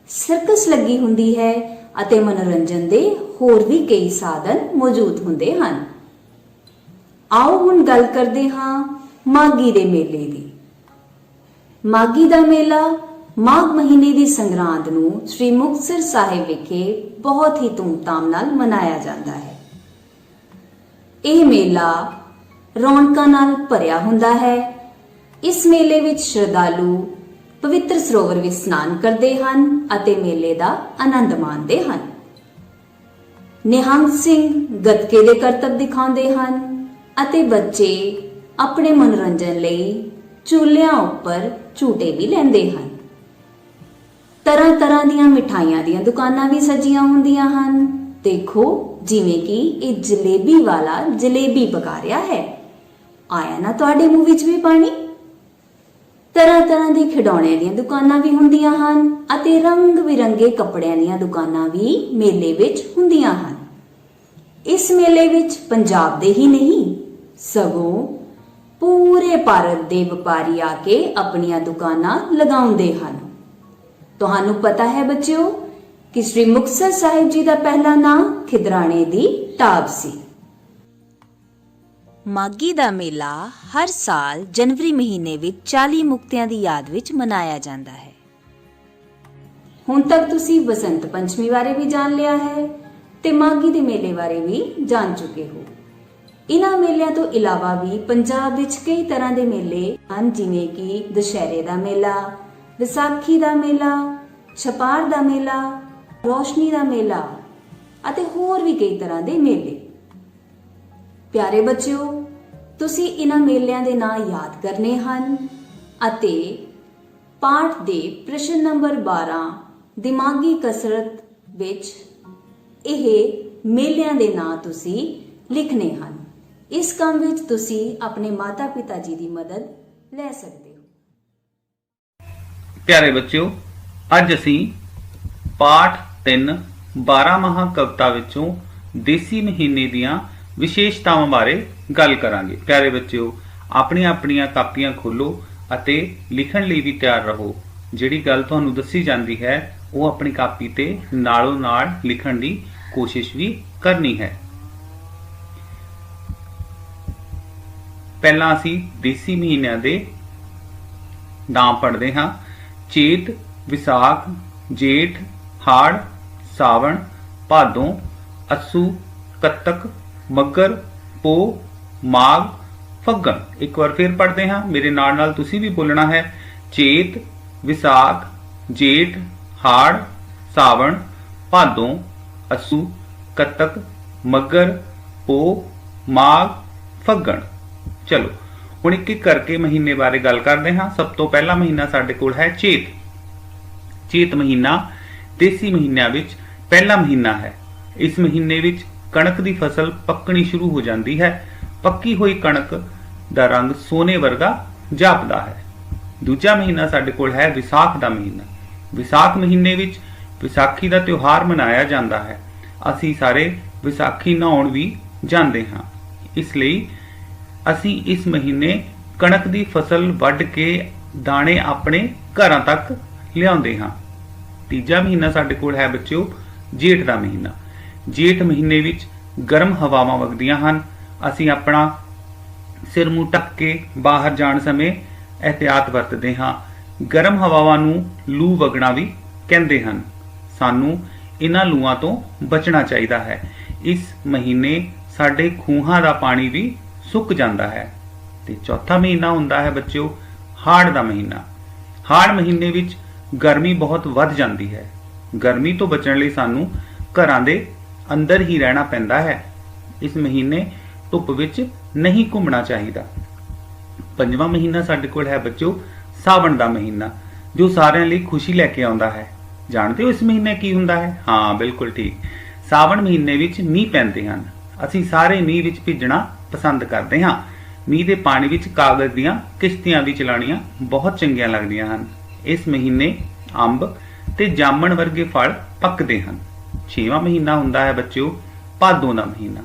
ਸਰਕਸ ਲੱਗੀ ਹੁੰਦੀ ਹੈ ਅਤੇ ਮਨੋਰੰਜਨ ਦੇ ਹੋਰ ਵੀ ਕਈ ਸਾਧਨ ਮੌਜੂਦ ਹੁੰਦੇ ਹਨ। ਆਓ ਹੁਣ ਗੱਲ ਕਰਦੇ ਹਾਂ ਮਾਘੀ ਦੇ ਮੇਲੇ ਦੀ। ਮਾਘੀ ਦਾ ਮੇਲਾ ਮਾਘ ਮਹੀਨੇ ਦੀ ਸੰਗਰਾਂਦ ਨੂੰ ਸ੍ਰੀ ਮੁਕਤਸਰ ਸਾਹਿਬ ਵਿਖੇ ਬਹੁਤ ਹੀ ਧੂਮਧਾਮ ਨਾਲ ਮਨਾਇਆ ਜਾਂਦਾ ਹੈ। ਇਹ ਮੇਲਾ ਰੌਣਕਾਂ ਨਾਲ ਭਰਿਆ ਹੁੰਦਾ ਹੈ। ਇਸ ਮੇਲੇ ਵਿੱਚ ਸ਼ਰਧਾਲੂ ਪਵਿੱਤਰ ਸਰੋਵਰ ਵਿੱਚ ਇਸ਼ਨਾਨ ਕਰਦੇ ਹਨ ਅਤੇ ਮੇਲੇ ਦਾ ਆਨੰਦ ਮਾਣਦੇ ਹਨ। ਨਿਹੰਗ ਸਿੰਘ ਗੱਤਕੇ ਦੇ ਕਰਤੱਵ ਦਿਖਾਉਂਦੇ ਹਨ ਅਤੇ ਬੱਚੇ ਆਪਣੇ ਮਨੋਰੰਜਨ ਲਈ ਝੂਲਿਆਂ ਉੱਪਰ ਝੂਟੇ ਵੀ ਲੈਂਦੇ ਹਨ। ਤਰ੍ਹਾਂ ਤਰ੍ਹਾਂ ਦੀਆਂ ਮਿਠਾਈਆਂ ਦੀਆਂ ਦੁਕਾਨਾਂ ਵੀ ਸਜੀਆਂ ਹੁੰਦੀਆਂ ਹਨ। ਦੇਖੋ, ਜਿਵੇਂ ਕਿ ਇਹ ਜਲੇਬੀ ਵਾਲਾ ਜਲੇਬੀ ਪਕਾ ਰਿਹਾ ਹੈ। ਆਇਆ ਨਾ ਤੁਹਾਡੇ ਮੂੰਹ ਵਿੱਚ ਵੀ ਪਾਣੀ? ਤਰ੍ਹਾਂ ਤਰ੍ਹਾਂ ਦੇ ਖਿਡੌਣਿਆਂ ਦੀਆਂ ਦੁਕਾਨਾਂ ਵੀ ਹੁੰਦੀਆਂ ਹਨ ਅਤੇ ਰੰਗ ਬਿਰੰਗੇ ਕੱਪੜਿਆਂ ਦੀਆਂ ਦੁਕਾਨਾਂ ਵੀ ਮੇਲੇ ਵਿੱਚ ਹੁੰਦੀਆਂ ਹਨ। ਇਸ ਮੇਲੇ ਵਿੱਚ ਪੰਜਾਬ ਦੇ ਹੀ ਨਹੀਂ, ਸਗੋਂ ਪੂਰੇ ਭਾਰਤ ਦੇ ਵਪਾਰੀ ਆ ਕੇ ਆਪਣੀਆਂ ਦੁਕਾਨਾਂ ਲਗਾਉਂਦੇ ਹਨ। ਤੁਹਾਨੂੰ ਪਤਾ ਹੈ ਬੱਚਿਓ ਕਿ ਸ੍ਰੀ ਮੁਕਤਸਰ ਸਾਹਿਬ ਜੀ ਦਾ ਪਹਿਲਾ ਨਾਮ ਖਿਦਰਾਣੇ ਦੀ ਢਾਬ ਸੀ। ਮਾਘੀ ਦਾ ਮੇਲਾ ਹਰ ਸਾਲ ਜਨਵਰੀ ਮਹੀਨੇ ਵਿੱਚ 40 ਮੁਕਤਿਆਂ ਦੀ ਯਾਦ ਵਿੱਚ ਮਨਾਇਆ ਜਾਂਦਾ ਹੈ। ਹੁਣ ਤੱਕ ਤੁਸੀਂ ਬਸੰਤ ਪੰਚਮੀ ਬਾਰੇ ਵੀ ਜਾਣ ਲਿਆ ਹੈ ਤੇ ਮਾਘੀ ਦੇ ਮੇਲੇ ਬਾਰੇ ਵੀ ਜਾਣ ਚੁੱਕੇ ਹੋ। ਇਨ੍ਹਾਂ ਮੇਲਿਆਂ ਤੋਂ ਇਲਾਵਾ ਵੀ ਪੰਜਾਬ ਵਿੱਚ ਕਈ ਤਰ੍ਹਾਂ ਦੇ ਮੇਲੇ ਹਨ, ਜਿਵੇਂ ਕਿ ਦੁਸ਼ਹਿਰੇ ਦਾ ਮੇਲਾ, ਵਿਸਾਖੀ ਦਾ ਮੇਲਾ, ਛਪਾਰ ਦਾ ਮੇਲਾ, ਰੋਸ਼ਨੀ ਦਾ ਮੇਲਾ ਅਤੇ ਹੋਰ ਵੀ ਕਈ ਤਰ੍ਹਾਂ ਦੇ ਮੇਲੇ। ਪਿਆਰੇ ਬੱਚਿਓ, ਤੁਸੀਂ ਇਹਨਾਂ ਮੇਲਿਆਂ ਦੇ ਨਾਂ ਯਾਦ ਕਰਨੇ ਹਨ ਅਤੇ ਪਾਠ ਦੇ ਪ੍ਰਸ਼ਨ ਨੰਬਰ 12 ਦਿਮਾਗੀ ਕਸਰਤ ਵਿੱਚ ਇਹ ਮੇਲਿਆਂ ਦੇ ਨਾਂ ਤੁਸੀਂ ਲਿਖਣੇ ਹਨ। ਇਸ ਕੰਮ ਵਿੱਚ ਤੁਸੀਂ ਆਪਣੇ ਮਾਤਾ-ਪਿਤਾ ਜੀ ਦੀ ਮਦਦ ਲੈ ਸਕਦੇ ਹੋ। ਪਿਆਰੇ ਬੱਚਿਓ, ਅੱਜ ਅਸੀਂ ਪਾਠ 3 12 ਮਹਾ ਕਵਿਤਾ ਵਿੱਚੋਂ ਦੇਸੀ ਮਹੀਨੇ ਦੀਆਂ ਵਿਸ਼ੇਸ਼ਤਾਵਾਂ ਬਾਰੇ ਗੱਲ ਕਰਾਂਗੇ। ਪਿਆਰੇ ਬੱਚਿਓ, ਆਪਣੀਆਂ ਕਾਪੀਆਂ ਖੋਲੋ ਅਤੇ ਲਿਖਣ ਲਈ ਵੀ ਤਿਆਰ ਰਹੋ। ਜਿਹੜੀ ਗੱਲ ਤੁਹਾਨੂੰ ਦੱਸੀ ਜਾਂਦੀ ਹੈ ਉਹ ਆਪਣੀ ਕਾਪੀ ਤੇ ਨਾਲੋਂ ਨਾਲ ਲਿਖਣ ਦੀ ਕੋਸ਼ਿਸ਼ ਵੀ ਕਰਨੀ ਹੈ। ਪਹਿਲਾਂ ਅਸੀਂ ਦੇਸੀ ਮਹੀਨਿਆਂ ਦੇ ਨਾਮ ਪੜ੍ਹਦੇ ਹਾਂ। ਚੇਤ, ਵਿਸਾਖ, ਜੇਠ, ਹਾੜ, ਸਾਵਣ, ਭਾਦੋਂ, ਅੱਸੂ, ਕੱਤਕ, ਮੱਘਰ, ਪੋ, ਮਾਘ, ਫੱਗਣ। ਇੱਕ ਵਾਰ ਫਿਰ ਪੜ੍ਹਦੇ ਹਾਂ, ਮੇਰੇ ਨਾਲ ਨਾਲ ਤੁਸੀਂ ਵੀ ਬੋਲਣਾ ਹੈ। ਚੇਤ, ਵਿਸਾਖ, ਜੇਠ, ਹਾੜ, ਸਾਵਣ, ਭਾਦੋਂ, ਅੱਸੂ, ਕੱਤਕ, ਮੱਘਰ, ਪੋ, ਮਾਘ, ਫੱਗਣ। ਚਲੋ ਹੁਣ ਇੱਕ ਇੱਕ ਕਰਕੇ ਮਹੀਨੇ ਬਾਰੇ ਗੱਲ ਕਰਦੇ ਹਾਂ। ਸਭ ਤੋਂ ਪਹਿਲਾ ਮਹੀਨਾ ਸਾਡੇ ਕੋਲ ਹੈ ਚੇਤ। ਚੇਤ ਮਹੀਨਾ ਦੇਸੀ ਮਹੀਨਿਆਂ ਵਿੱਚ ਪਹਿਲਾ ਮਹੀਨਾ ਹੈ। ਇਸ ਮਹੀਨੇ ਵਿੱਚ ਕਣਕ ਦੀ ਫਸਲ ਪੱਕਣੀ ਸ਼ੁਰੂ ਹੋ ਜਾਂਦੀ ਹੈ। ਪੱਕੀ ਹੋਈ ਕਣਕ ਦਾ ਰੰਗ ਸੋਨੇ ਵਰਗਾ ਜਾਪਦਾ ਹੈ। ਦੂਜਾ ਮਹੀਨਾ ਸਾਡੇ ਕੋਲ ਹੈ ਵਿਸਾਖ ਦਾ ਮਹੀਨਾ। ਵਿਸਾਖ ਮਹੀਨੇ ਵਿੱਚ ਵਿਸਾਖੀ ਦਾ ਤਿਉਹਾਰ ਮਨਾਇਆ ਜਾਂਦਾ ਹੈ। ਅਸੀਂ ਸਾਰੇ ਵਿਸਾਖੀ ਨਹਾਉਣ ਵੀ ਜਾਂਦੇ ਹਾਂ। ਇਸ ਲਈ ਅਸੀਂ ਇਸ ਮਹੀਨੇ ਕਣਕ ਦੀ ਫਸਲ ਵੱਢ ਕੇ ਦਾਣੇ ਆਪਣੇ ਘਰਾਂ ਤੱਕ ਲਿਆਉਂਦੇ ਹਾਂ। ਤੀਜਾ ਮਹੀਨਾ ਸਾਡੇ ਕੋਲ ਹੈ ਬੱਚਿਓ ਜੇਠ ਦਾ ਮਹੀਨਾ। ਜੇਠ ਮਹੀਨੇ ਵਿੱਚ ਗਰਮ ਹਵਾਵਾਂ ਵਗਦੀਆਂ ਹਨ। ਅਸੀਂ ਆਪਣਾ ਸਿਰ ਮੂੰਹ ਢੱਕ ਕੇ ਬਾਹਰ ਜਾਣ ਸਮੇਂ ਇਹਤਿਆਤ ਵਰਤਦੇ ਹਾਂ। ਗਰਮ ਹਵਾਵਾਂ ਨੂੰ ਲੂ ਵਗਣਾ ਵੀ ਕਹਿੰਦੇ ਹਨ। ਸਾਨੂੰ ਇਹਨਾਂ ਲੂਆਂ ਤੋਂ ਬਚਣਾ ਚਾਹੀਦਾ ਹੈ। ਇਸ ਮਹੀਨੇ ਸਾਡੇ ਖੂਹਾਂ ਦਾ ਪਾਣੀ ਵੀ ਸੁੱਕ ਜਾਂਦਾ ਹੈ। ਤੇ ਚੌਥਾ ਮਹੀਨਾ ਹੁੰਦਾ ਹੈ ਬੱਚਿਓ ਹਾੜ ਦਾ ਮਹੀਨਾ। ਹਾੜ ਮਹੀਨੇ ਵਿੱਚ ਗਰਮੀ ਬਹੁਤ ਵੱਧ ਜਾਂਦੀ ਹੈ। ਗਰਮੀ ਤੋਂ ਬਚਣ ਲਈ ਸਾਨੂੰ ਘਰਾਂ ਦੇ ਅੰਦਰ ਹੀ ਰਹਿਣਾ ਪੈਂਦਾ ਹੈ। ਇਸ ਮਹੀਨੇ ਧੁੱਪ ਵਿੱਚ ਨਹੀਂ ਘੁੰਮਣਾ ਚਾਹੀਦਾ। ਪੰਜਵਾਂ ਮਹੀਨਾ ਸਾਡੇ ਕੋਲ ਹੈ ਬੱਚਿਓ ਸਾਵਣ ਦਾ ਮਹੀਨਾ, ਜੋ ਸਾਰਿਆਂ ਲਈ ਖੁਸ਼ੀ ਲੈ ਕੇ ਆਉਂਦਾ ਹੈ। ਜਾਣਦੇ ਹੋ ਇਸ ਮਹੀਨੇ ਕੀ ਹੁੰਦਾ ਹੈ? ਹਾਂ, ਬਿਲਕੁਲ ਠੀਕ। ਸਾਵਣ ਮਹੀਨੇ ਵਿੱਚ ਮੀਂਹ ਪੈਂਦੇ ਹਨ। ਅਸੀਂ ਸਾਰੇ ਮੀਂਹ ਵਿੱਚ ਭਿੱਜਣਾ ਪਸੰਦ ਕਰਦੇ ਹਾਂ। ਮੀਂਹ ਦੇ ਪਾਣੀ ਵਿੱਚ ਕਾਗਜ਼ ਦੀਆਂ ਕਿਸ਼ਤੀਆਂ ਵੀ ਚਲਾਉਣੀਆਂ ਬਹੁਤ ਚੰਗੀਆਂ ਲੱਗਦੀਆਂ ਹਨ। ਇਸ ਮਹੀਨੇ ਅੰਬ ਤੇ ਜਾਮਣ ਵਰਗੇ ਫਲ ਪੱਕਦੇ ਹਨ। 6ਵਾਂ ਮਹੀਨਾ ਹੁੰਦਾ ਹੈ ਬੱਚਿਓ ਭਾਦੋਂ ਦਾ ਮਹੀਨਾ।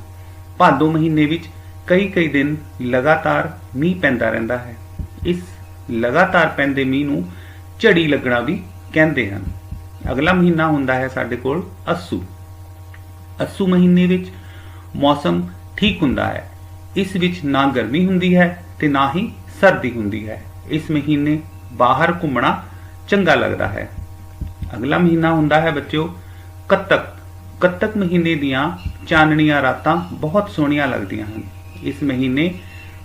ਭਾਦੋਂ ਮਹੀਨੇ ਵਿੱਚ ਕਈ ਦਿਨ ਲਗਾਤਾਰ ਮੀਂਹ ਪੈਂਦਾ ਰਹਿੰਦਾ ਹੈ। ਇਸ ਲਗਾਤਾਰ ਪੈਂਦੇ ਮੀਂਹ ਨੂੰ ਝੜੀ ਲੱਗਣਾ ਵੀ ਕਹਿੰਦੇ ਹਨ। ਅਗਲਾ ਮਹੀਨਾ ਹੁੰਦਾ ਹੈ ਸਾਡੇ ਕੋਲ ਅੱਸੂ। ਅੱਸੂ ਮਹੀਨੇ ਵਿੱਚ ਮੌਸਮ ਠੀਕ ਹੁੰਦਾ ਹੈ। ਇਸ ਵਿੱਚ ਨਾ ਗਰਮੀ ਹੁੰਦੀ ਹੈ ਤੇ ਨਾ ਹੀ ਸਰਦੀ ਹੁੰਦੀ ਹੈ। ਇਸ ਮਹੀਨੇ ਬਾਹਰ ਘੁੰਮਣਾ ਚੰਗਾ ਲੱਗਦਾ ਹੈ। ਅਗਲਾ ਮਹੀਨਾ ਹੁੰਦਾ ਹੈ ਬੱਚਿਓ ਕੱਤਕ। ਕੱਤਕ ਮਹੀਨੇ ਦੀਆਂ ਚਾਨਣੀਆਂ ਰਾਤਾਂ ਬਹੁਤ ਸੋਹਣੀਆਂ ਲੱਗਦੀਆਂ ਹਨ। ਇਸ ਮਹੀਨੇ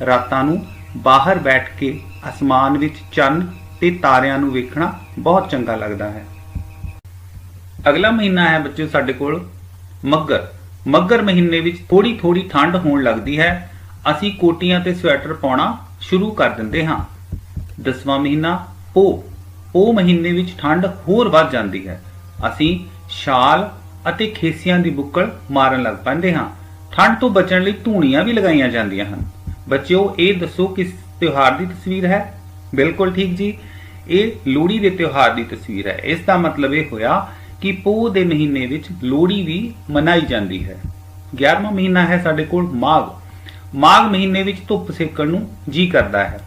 ਰਾਤਾਂ ਨੂੰ ਬਾਹਰ ਬੈਠ ਕੇ ਅਸਮਾਨ ਵਿੱਚ ਚੰਨ ਤੇ ਤਾਰਿਆਂ ਨੂੰ ਵੇਖਣਾ ਬਹੁਤ ਚੰਗਾ ਲੱਗਦਾ ਹੈ। ਅਗਲਾ ਮਹੀਨਾ ਹੈ ਬੱਚਿਓ ਸਾਡੇ ਕੋਲ ਮੱਘਰ। ਮੱਘਰ ਮਹੀਨੇ ਵਿੱਚ ਥੋੜੀ ਥੋੜੀ ਠੰਡ ਹੋਣ ਲੱਗਦੀ ਹੈ। ਅਸੀਂ ਕੋਟੀਆਂ ਤੇ ਸਵੈਟਰ ਪਾਉਣਾ ਸ਼ੁਰੂ ਕਰ ਦਿੰਦੇ ਹਾਂ। 10ਵਾਂ ਮਹੀਨਾ ਪੋਹ। ਪੋਹ ਮਹੀਨੇ ਵਿੱਚ ਠੰਡ ਹੋਰ ਵੱਧ ਜਾਂਦੀ ਹੈ। ਅਸੀਂ ਸ਼ਾਲ ਅਤੇ ਖੇਸੀਆਂ ਦੀ ਬੁੱਕਲ ਮਾਰਨ ਲੱਗ ਪੈਂਦੇ ਹਾਂ। ਠੰਡ ਤੋਂ ਬਚਣ ਲਈ ਧੂਣੀਆਂ ਵੀ ਲਗਾਈਆਂ ਜਾਂਦੀਆਂ ਹਨ। ਬੱਚਿਓ ਇਹ ਦੱਸੋ ਕਿਸ ਤਿਉਹਾਰ ਦੀ ਤਸਵੀਰ ਹੈ? ਬਿਲਕੁਲ ਠੀਕ ਜੀ, ਇਹ ਲੋਹੜੀ ਦੇ ਤਿਉਹਾਰ ਦੀ ਤਸਵੀਰ ਹੈ। ਇਸ ਦਾ ਮਤਲਬ ਇਹ ਹੋਇਆ ਕਿ ਪੋਹ ਦੇ ਮਹੀਨੇ ਵਿੱਚ ਲੋਹੜੀ ਵੀ ਮਨਾਈ ਜਾਂਦੀ ਹੈ। 11ਵਾਂ ਮਹੀਨਾ ਹੈ ਸਾਡੇ ਕੋਲ ਮਾਘ। ਮਾਘ ਮਹੀਨੇ ਵਿੱਚ ਧੁੱਪ ਸੇਕਣ ਨੂੰ ਜੀ ਕਰਦਾ ਹੈ।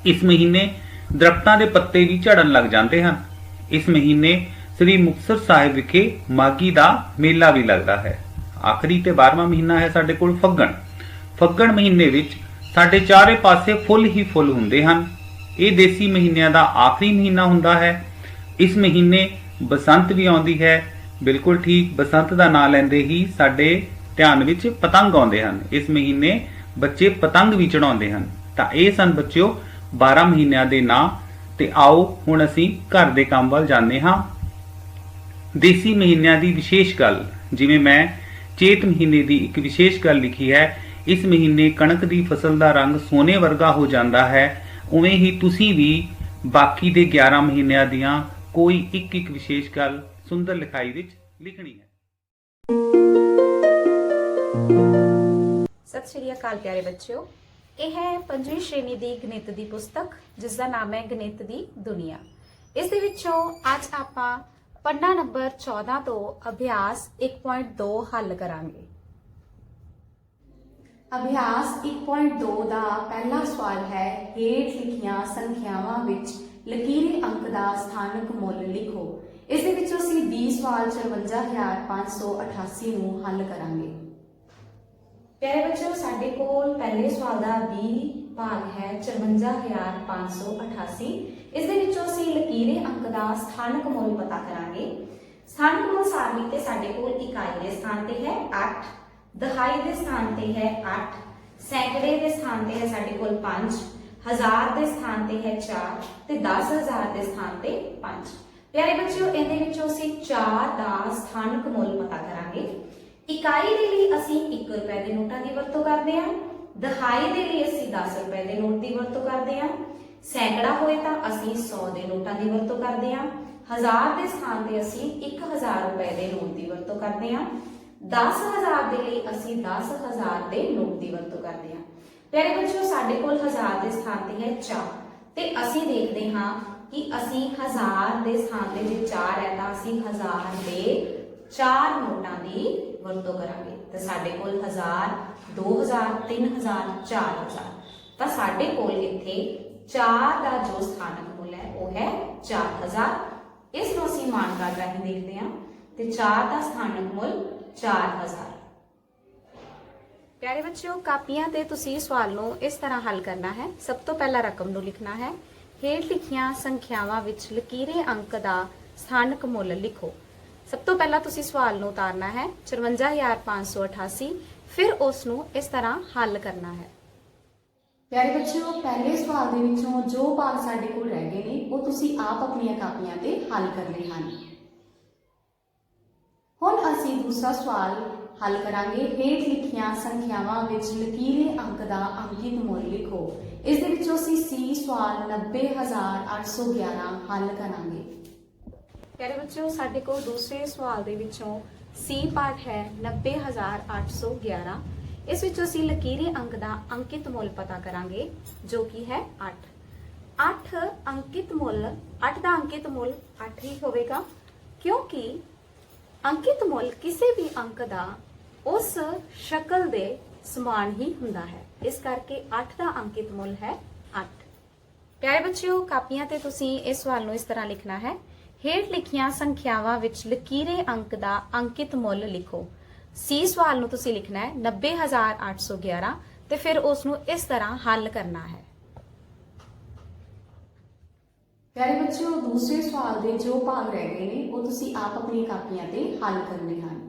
ਇਸ ਮਹੀਨੇ ਦਰਖਤਾਂ ਦੇ ਪੱਤੇ ਵੀ ਝੜਨ ਲੱਗ ਜਾਂਦੇ ਹਨ। ਇਸ ਮਹੀਨੇ ਸ੍ਰੀ ਮੁਕਤਸਰ ਸਾਹਿਬ ਵਿਖੇ ਮਾਘੀ ਦਾ ਮੇਲਾ ਵੀ ਲੱਗਦਾ ਹੈ। ਆਖਰੀ ਤੇ 12ਵਾਂ ਮਹੀਨਾ ਹੈ ਸਾਡੇ ਕੋਲ ਫੱਗਣ। ਫੱਗਣ ਮਹੀਨੇ ਵਿੱਚ ਸਾਡੇ ਚਾਰੇ ਪਾਸੇ ਫੁੱਲ ਹੀ ਫੁੱਲ ਹੁੰਦੇ ਹਨ। ਇਹ ਦੇਸੀ ਮਹੀਨਿਆਂ ਦਾ ਆਖਰੀ ਮਹੀਨਾ ਹੁੰਦਾ ਹੈ। ਇਸ ਮਹੀਨੇ ਬਸੰਤ ਵੀ ਆਉਂਦੀ ਹੈ। ਬਿਲਕੁਲ ਠੀਕ, ਬਸੰਤ ਦਾ ਨਾਮ ਲੈਂਦੇ ਹੀ ਸਾਡੇ ਧਿਆਨ ਵਿੱਚ ਪਤੰਗ ਆਉਂਦੇ ਹਨ। ਇਸ ਮਹੀਨੇ ਬੱਚੇ ਪਤੰਗ ਵੀ ਚੜਾਉਂਦੇ ਹਨ। ਤਾਂ ਇਹ ਸਨ ਬੱਚਿਓ 12 ਮਹੀਨਿਆਂ ਦੇ ਨਾਂ। ਤੇ ਆਓ ਹੁਣ ਅਸੀਂ ਘਰ ਦੇ ਕੰਮ ਵੱਲ ਜਾਂਦੇ ਹਾਂ। ਦੇਸੀ ਮਹੀਨਿਆਂ ਦੀ ਵਿਸ਼ੇਸ਼ ਗੱਲ, ਜਿਵੇਂ ਮੈਂ ਚੇਤ ਮਹੀਨੇ ਦੀ ਇੱਕ ਵਿਸ਼ੇਸ਼ ਗੱਲ ਲਿਖੀ ਹੈ, ਇਸ ਮਹੀਨੇ ਕਣਕ ਦੀ ਫਸਲ ਦਾ ਰੰਗ ਸੋਨੇ ਵਰਗਾ ਹੋ ਜਾਂਦਾ ਹੈ। ਉਵੇਂ ਹੀ ਤੁਸੀਂ ਵੀ ਬਾਕੀ ਦੇ 11 ਮਹੀਨਿਆਂ ਦੀਆਂ ਕੋਈ ਇੱਕ ਵਿਸ਼ੇਸ਼ ਗੱਲ ਸੁੰਦਰ ਲਿਖਾਈ ਵਿੱਚ ਲਿਖਣੀ ਹੈ। ਸਤਿ ਸ਼੍ਰੀ ਅਕਾਲ ਪਿਆਰੇ ਬੱਚਿਓ, ਇਹ ਹੈ 5ਵੀਂ ਸ਼੍ਰੇਣੀ ਦੀ ਗਣਿਤ ਦੀ ਪੁਸਤਕ ਜਿਸ ਦਾ ਨਾਮ ਹੈ ਗਣਿਤ ਦੀ ਦੁਨੀਆ। ਇਸ ਦੇ ਵਿੱਚੋਂ ਅੱਜ ਆਪਾਂ ਪੰਨਾ ਨੰਬਰ 14 ਤੋਂ ਅਭਿਆਸ 1.2 ਹੱਲ ਕਰਾਂਗੇ। ਅਭਿਆਸ 1.2 ਦਾ ਪਹਿਲਾ ਸਵਾਲ ਹੈ, ਹੇਠ ਲਿਖੀਆਂ ਸੰਖਿਆਵਾਂ ਵਿੱਚ ਲਕੀਰੇ ਅੰਕ ਦਾ ਸਥਾਨਕ ਮੁੱਲ ਲਿਖੋ। ਇਸ ਦੇ ਵਿੱਚੋਂ ਅਸੀਂ 20 ਸਵਾਲ 54588 ਨੂੰ ਹੱਲ ਕਰਾਂਗੇ। ਪਿਆਰੇ ਬੱਚਿਓ, ਸਾਡੇ ਕੋਲ ਪਹਿਲੇ ਸਵਾਲ ਦਾ 20 ਭਾਗ ਹੈ 54588। ਇਸ ਦੇ ਵਿੱਚੋਂ ਅਸੀਂ ਲਕੀਰੇ ਅੰਕ ਦਾ ਸਥਾਨਕ ਮੁੱਲ ਪਤਾ ਕਰਾਂਗੇ। ਸਥਾਨਕ ਮੁੱਲ ਸਾਰਣੀ ਤੇ ਸਾਡੇ ਕੋਲ ਇਕਾਈ ਦੇ ਸਥਾਨ ਤੇ ਹੈ 8, ਦਹਾਈ ਦੇ ਸਥਾਨ ਤੇ ਹੈ 8, ਸੈਂਕੜੇ ਦੇ ਸਥਾਨ ਤੇ ਹੈ ਸਾਡੇ ਕੋਲ 5, ਹਜ਼ਾਰ ਦੇ ਸਥਾਨ ਤੇ ਹੈ 4 ਤੇ 10,000 ਦੇ ਸਥਾਨ ਤੇ 5। ਪਿਆਰੇ ਬੱਚਿਓ, ਇਹਦੇ ਵਿੱਚੋਂ ਅਸੀਂ 4 ਦਾ ਸਥਾਨਕ ਮੁੱਲ ਪਤਾ ਕਰਾਂਗੇ। ਇਕਾਈ ਦੇ ਲਈ ਅਸੀਂ 1 ਰੁਪਏ ਦੇ ਨੋਟਾਂ ਦੀ ਵਰਤੋਂ ਕਰਦੇ ਹਾਂ। ਦਹਾਈ ਦੇ ਲਈ ਅਸੀਂ 10 ਰੁਪਏ ਦੇ ਨੋਟ ਦੀ ਵਰਤੋਂ ਕਰਦੇ ਹਾਂ। ਸੈਂਕੜਾ ਹੋਏ ਤਾਂ ਅਸੀਂ 100 ਦੇ ਨੋਟਾਂ ਦੀ ਵਰਤੋਂ ਕਰਦੇ ਹਾਂ। ਹਜ਼ਾਰ ਦੇ ਸਥਾਨ ਤੇ ਅਸੀਂ 1000 ਰੁਪਏ ਦੇ ਨੋਟ ਦੀ ਵਰਤੋਂ ਕਰਦੇ ਹਾਂ। 10,000 ਦੇ ਲਈ ਅਸੀਂ 10,000 ਦੇ ਨੋਟ ਦੀ ਵਰਤੋਂ ਕਰਦੇ ਹਾਂ। ਪਿਆਰੇ ਬੱਚਿਓ, ਸਾਡੇ ਕੋਲ ਹਜ਼ਾਰ ਦੇ ਸਥਾਨ ਤੇ ਹੈ 4 ਤੇ ਅਸੀਂ ਦੇਖਦੇ ਹਾਂ ਕਿ ਅਸੀਂ ਹਜ਼ਾਰ ਦੇ ਸਥਾਨ ਤੇ ਜੇ 4 ਹੈ ਤਾਂ ਅਸੀਂ ਹਜ਼ਾਰ ਦੇ 4 ਨੋਟਾਂ ਦੀ ਵਰਤੋਂ ਕਰਾਂਗੇ। ਤੇ ਸਾਡੇ ਕੋਲ 1000, 2000, 3000, 4000। ਤਾਂ ਸਾਡੇ ਕੋਲ ਇੱਥੇ 4 ਦਾ ਜੋ ਸਥਾਨਕ ਮੁੱਲ ਹੈ ਉਹ ਹੈ 4000। ਇਸ ਨੂੰ ਅਸੀਂ ਮਾਨ ਕਾਰਡ ਰਾਹੀਂ ਦੇਖਦੇ ਹਾਂ ਤੇ 4 ਦਾ ਸਥਾਨਕ ਮੁੱਲ 4000। ਪਿਆਰੇ ਬੱਚਿਓ, ਕਾਪੀਆਂ ਤੇ ਤੁਸੀਂ ਸਵਾਲ ਨੂੰ ਇਸ ਤਰ੍ਹਾਂ ਹੱਲ ਕਰਨਾ ਹੈ। ਸਭ ਤੋਂ ਪਹਿਲਾਂ ਰਕਮ ਨੂੰ ਲਿਖਣਾ ਹੈ। ਹੇਠ ਲਿਖੀਆਂ ਸੰਖਿਆਵਾਂ ਵਿੱਚ ਲਕੀਰੇ ਅੰਕ ਦਾ ਸਥਾਨਕ ਮੁੱਲ ਲਿਖੋ। ਸਭ ਤੋਂ ਪਹਿਲਾਂ ਤੁਸੀਂ ਸਵਾਲ ਨੂੰ ਉਤਾਰਨਾ ਹੈ 54588, ਫਿਰ ਉਸ ਨੂੰ ਇਸ ਤਰ੍ਹਾਂ ਹੱਲ ਕਰਨਾ ਹੈ। ਪਿਆਰੇ ਬੱਚਿਓ, ਪਹਿਲੇ ਸਵਾਲ ਦੇ ਵਿੱਚੋਂ ਜੋ ਭਾਗ ਸਾਡੇ ਕੋਲ ਰਹਿ ਗਏ ਨੇ ਉਹ ਤੁਸੀਂ ਆਪ ਆਪਣੀਆਂ ਕਾਪੀਆਂ ਤੇ ਹੱਲ ਕਰਨੇ ਹਨ। ਹੁਣ ਅਸੀਂ ਦੂਸਰਾ ਸਵਾਲ ਹੱਲ ਕਰਾਂਗੇ। ਹੇਠ ਲਿਖੀਆਂ ਸੰਖਿਆਵਾਂ ਵਿੱਚ ਲਕੀਰੇ ਅੰਕ ਦਾ ਅੰਕਿਤ ਮੁੱਲ ਲਿਖੋ। ਇਸ ਦੇ ਵਿੱਚੋਂ ਅਸੀਂ C ਸਵਾਲ 90811 ਹੱਲ ਕਰਾਂਗੇ। ਪਿਆਰੇ ਬੱਚਿਓ, ਸਾਡੇ ਕੋਲ ਦੂਸਰੇ ਸਵਾਲ ਦੇ ਵਿੱਚੋਂ C ਪਾਰਟ ਹੈ 90811। ਇਸ ਵਿੱਚੋਂ ਅਸੀਂ ਲਕੀਰੇ ਅੰਕ ਦਾ ਅੰਕਿਤ ਮੁੱਲ ਪਤਾ ਕਰਾਂਗੇ ਜੋ ਕਿ ਹੈ 8। 8 ਅੰਕਿਤ ਮੁੱਲ 8 ਦਾ ਅੰਕਿਤ ਮੁੱਲ 8 ਹੀ ਹੋਵੇਗਾ ਕਿਉਂਕਿ ਅੰਕਿਤ ਮੁੱਲ ਕਿਸੇ ਵੀ ਅੰਕ ਦਾ ਉਸ ਸ਼ਕਲ ਦੇ ਸਮਾਨ ਹੀ ਹੁੰਦਾ ਹੈ। ਇਸ ਕਰਕੇ 8 ਦਾ ਅੰਕਿਤ ਮੁੱਲ ਹੈ 8। ਪਿਆਰੇ ਬੱਚਿਓ, ਕਾਪੀਆਂ ਤੇ ਤੁਸੀਂ ਇਸ ਸਵਾਲ ਨੂੰ ਇਸ ਤਰ੍ਹਾਂ ਲਿਖਣਾ ਹੈ। ਹੇਠ ਲਿਖੀਆਂ ਸੰਖਿਆਵਾਂ ਵਿੱਚ ਲਕੀਰੇ ਅੰਕ ਦਾ ਅੰਕਿਤ ਮੁੱਲ ਲਿਖੋ। ਸੀ ਸਵਾਲ ਨੂੰ ਤੁਸੀਂ ਲਿਖਣਾ ਹੈ 90811 ਤੇ ਫਿਰ ਉਸ ਨੂੰ ਇਸ ਤਰ੍ਹਾਂ ਹੱਲ ਕਰਨਾ ਹੈ। ਪਿਆਰੇ ਬੱਚਿਓ, ਦੂਸਰੇ ਸਵਾਲ ਦੇ ਜੋ ਭਾਗ ਰਹਿ ਗਏ ਨੇ ਉਹ ਤੁਸੀਂ ਆਪ ਆਪਣੀ ਕਾਪੀਆਂ ਤੇ ਹੱਲ ਕਰਨੇ ਹਨ।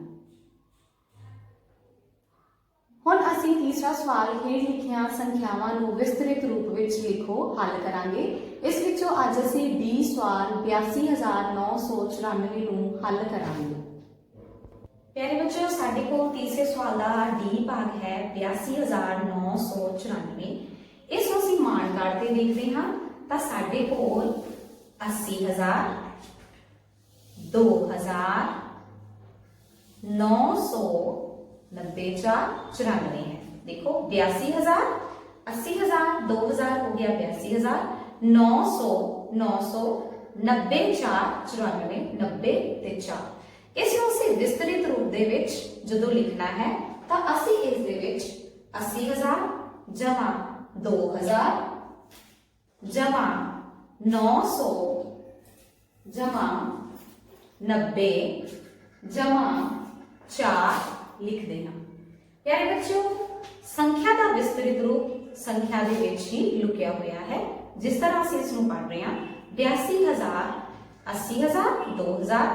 ਹੁਣ ਅਸੀਂ ਤੀਸਰਾ ਸਵਾਲ ਹੇਠ ਲਿਖੀਆਂ ਸੰਖਿਆਵਾਂ ਨੂੰ ਵਿਸਤ੍ਰਿਤ ਰੂਪ ਵਿੱਚ ਲਿਖੋ ਹੱਲ ਕਰਾਂਗੇ। ਇਸ ਵਿੱਚੋਂ ਅੱਜ ਅਸੀਂ ਡੀ ਸਵਾਲ 82994 ਨੂੰ ਹੱਲ ਕਰਾਂਗੇ। ਪਿਆਰੇ ਬੱਚਿਓ, ਸਾਡੇ ਕੋਲ ਤੀਸਰੇ ਸਵਾਲ ਦਾ ਡੀ ਭਾਗ ਹੈ 82994। ਇਸ ਨੂੰ ਅਸੀਂ ਮਾਣ ਕਾਰਡ ਤੇ ਦੇਖਦੇ ਹਾਂ ਤਾਂ ਸਾਡੇ ਕੋਲ 80,000, 2,000, 990,494 है। देखो 82,000, 80,000, 2,000 हो गया 82,000, 900, 90, 494, 90 ਤੇ 4। ਇਸ ਨੂੰ ਅਸੀਂ ਵਿਸਤ੍ਰਿਤ ਰੂਪ ਦੇ ਵਿੱਚ ਜਦੋਂ ਲਿਖਣਾ ਹੈ ਤਾਂ ਅਸੀਂ ਇਸ ਦੇ ਵਿੱਚ 80,000 ਜਮਾ 2,000 ਜਮਾ 900 ਜਮਾ 90 ਜਮਾ 4 ਲਿਖਦੇ ਹਾਂ। ਪਿਆਰੇ ਬੱਚਿਓ, ਸੰਖਿਆ ਦਾ ਵਿਸਤ੍ਰਿਤ ਰੂਪ ਸੰਖਿਆ ਦੇ ਵਿੱਚ ਹੀ ਲੁਕਿਆ ਹੋਇਆ ਹੈ। ਜਿਸ ਤਰ੍ਹਾਂ ਅਸੀਂ ਇਸ ਨੂੰ ਪੜ੍ਹ ਰਹੇ ਹਾਂ 82,000, 80,000, 2,000,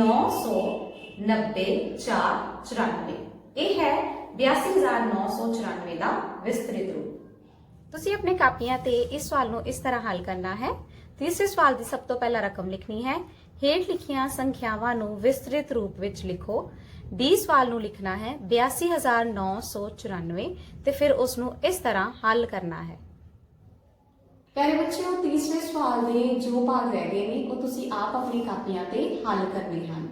990, 494। ਇਹ ਹੈ 82,994 ਦਾ ਵਿਸਤ੍ਰਿਤ ਰੂਪ। ਤੁਸੀਂ ਆਪਣੇ ਕਾਪੀਆਂ ਤੇ ਇਸ ਸਵਾਲ ਨੂੰ ਇਸ ਤਰ੍ਹਾਂ ਹੱਲ ਕਰਨਾ ਹੈ। ਤੀਸਰੇ ਸਵਾਲ ਦੀ ਸਭ ਤੋਂ ਪਹਿਲਾਂ ਰਕਮ ਲਿਖਣੀ ਹੈ। ਹੇਠ ਲਿਖੀਆਂ ਸੰਖਿਆਵਾਂ ਨੂੰ ਵਿਸਤ੍ਰਿਤ ਰੂਪ ਵਿੱਚ ਲਿਖੋ। ਡੀ ਸਵਾਲ ਨੂੰ ਲਿਖਣਾ ਹੈ 82,994 ਤੇ ਫਿਰ ਉਸ ਨੂੰ ਇਸ ਤਰ੍ਹਾਂ ਹੱਲ ਕਰਨਾ ਹੈ। ਪਿਆਰੇ ਬੱਚਿਓ, ਤੀਸਰੇ ਸਵਾਲ ਦੇ ਜੋ ਭਾਗ ਰਹਿ ਗਏ ਨੇ ਉਹ ਤੁਸੀਂ ਆਪ ਆਪਣੀ ਕਾਪੀਆਂ ਤੇ ਹੱਲ ਕਰਨੇ ਹਨ।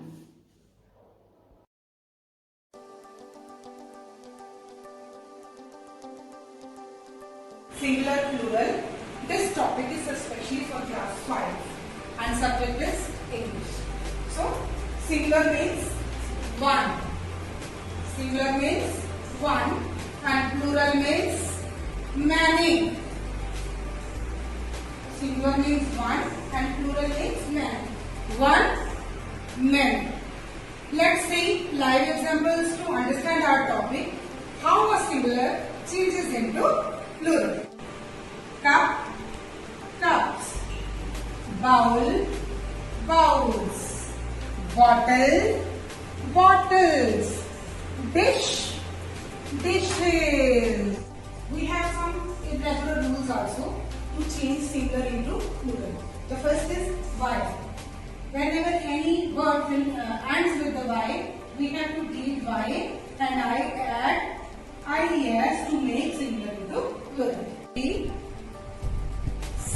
Singular, plural. This topic is especially for class 5 and subject is English. So, singular means one. Singular means one and plural means many. Singular means one and plural means many. One, many. Let's see live examples to understand our topic. How a singular changes into plural. Cup, cups. Bowl, bowls. Bottle, bottles. Dish, dishes. We have some irregular rules also to change singular into plural. The first is Y. Whenever any word ends with the Y, we have to delete Y and I add IES to make singular into plural.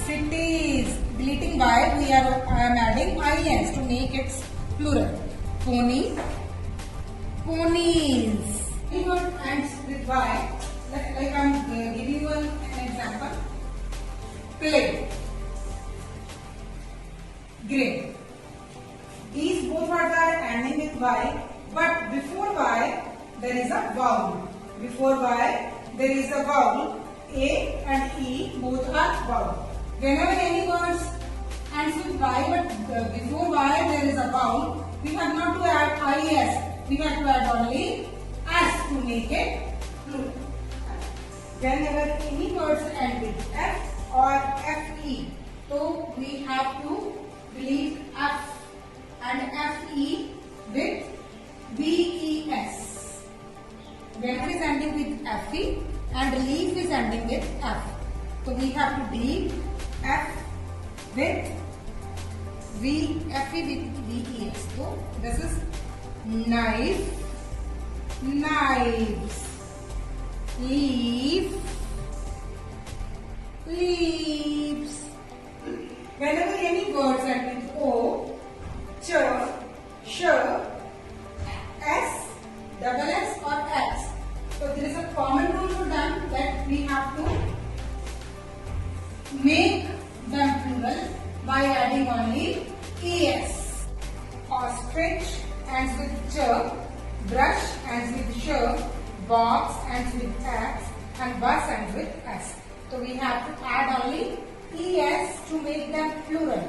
Cities. Deleting Y, I am adding IES to make it plural. Pony, ponies. Any word ends with Y, like I am giving you an example. Play, grey. These both words are ending with Y, but before Y there is a vowel. Before Y there is a vowel. A and E both are vowel. Whenever any words ends with Y, but before Y there is a vowel, we have not to add IES. We have to add only S to make it plural. Whenever any words end with F or FE, so we have to delete F and FE with VES. Whenever is ending with FE and leaf is ending with F, so we have to delete F with FE with VES. So this is knife, knives. Leaf, leaves. Whenever any words end with O, ch, sh, s, double s or x. So there is a common rule for them that we have to make them plural by adding only es. Ostrich ends with ch, brush ends with sh, box ends with x, and bus ends with s. So we have to add only es to make them plural.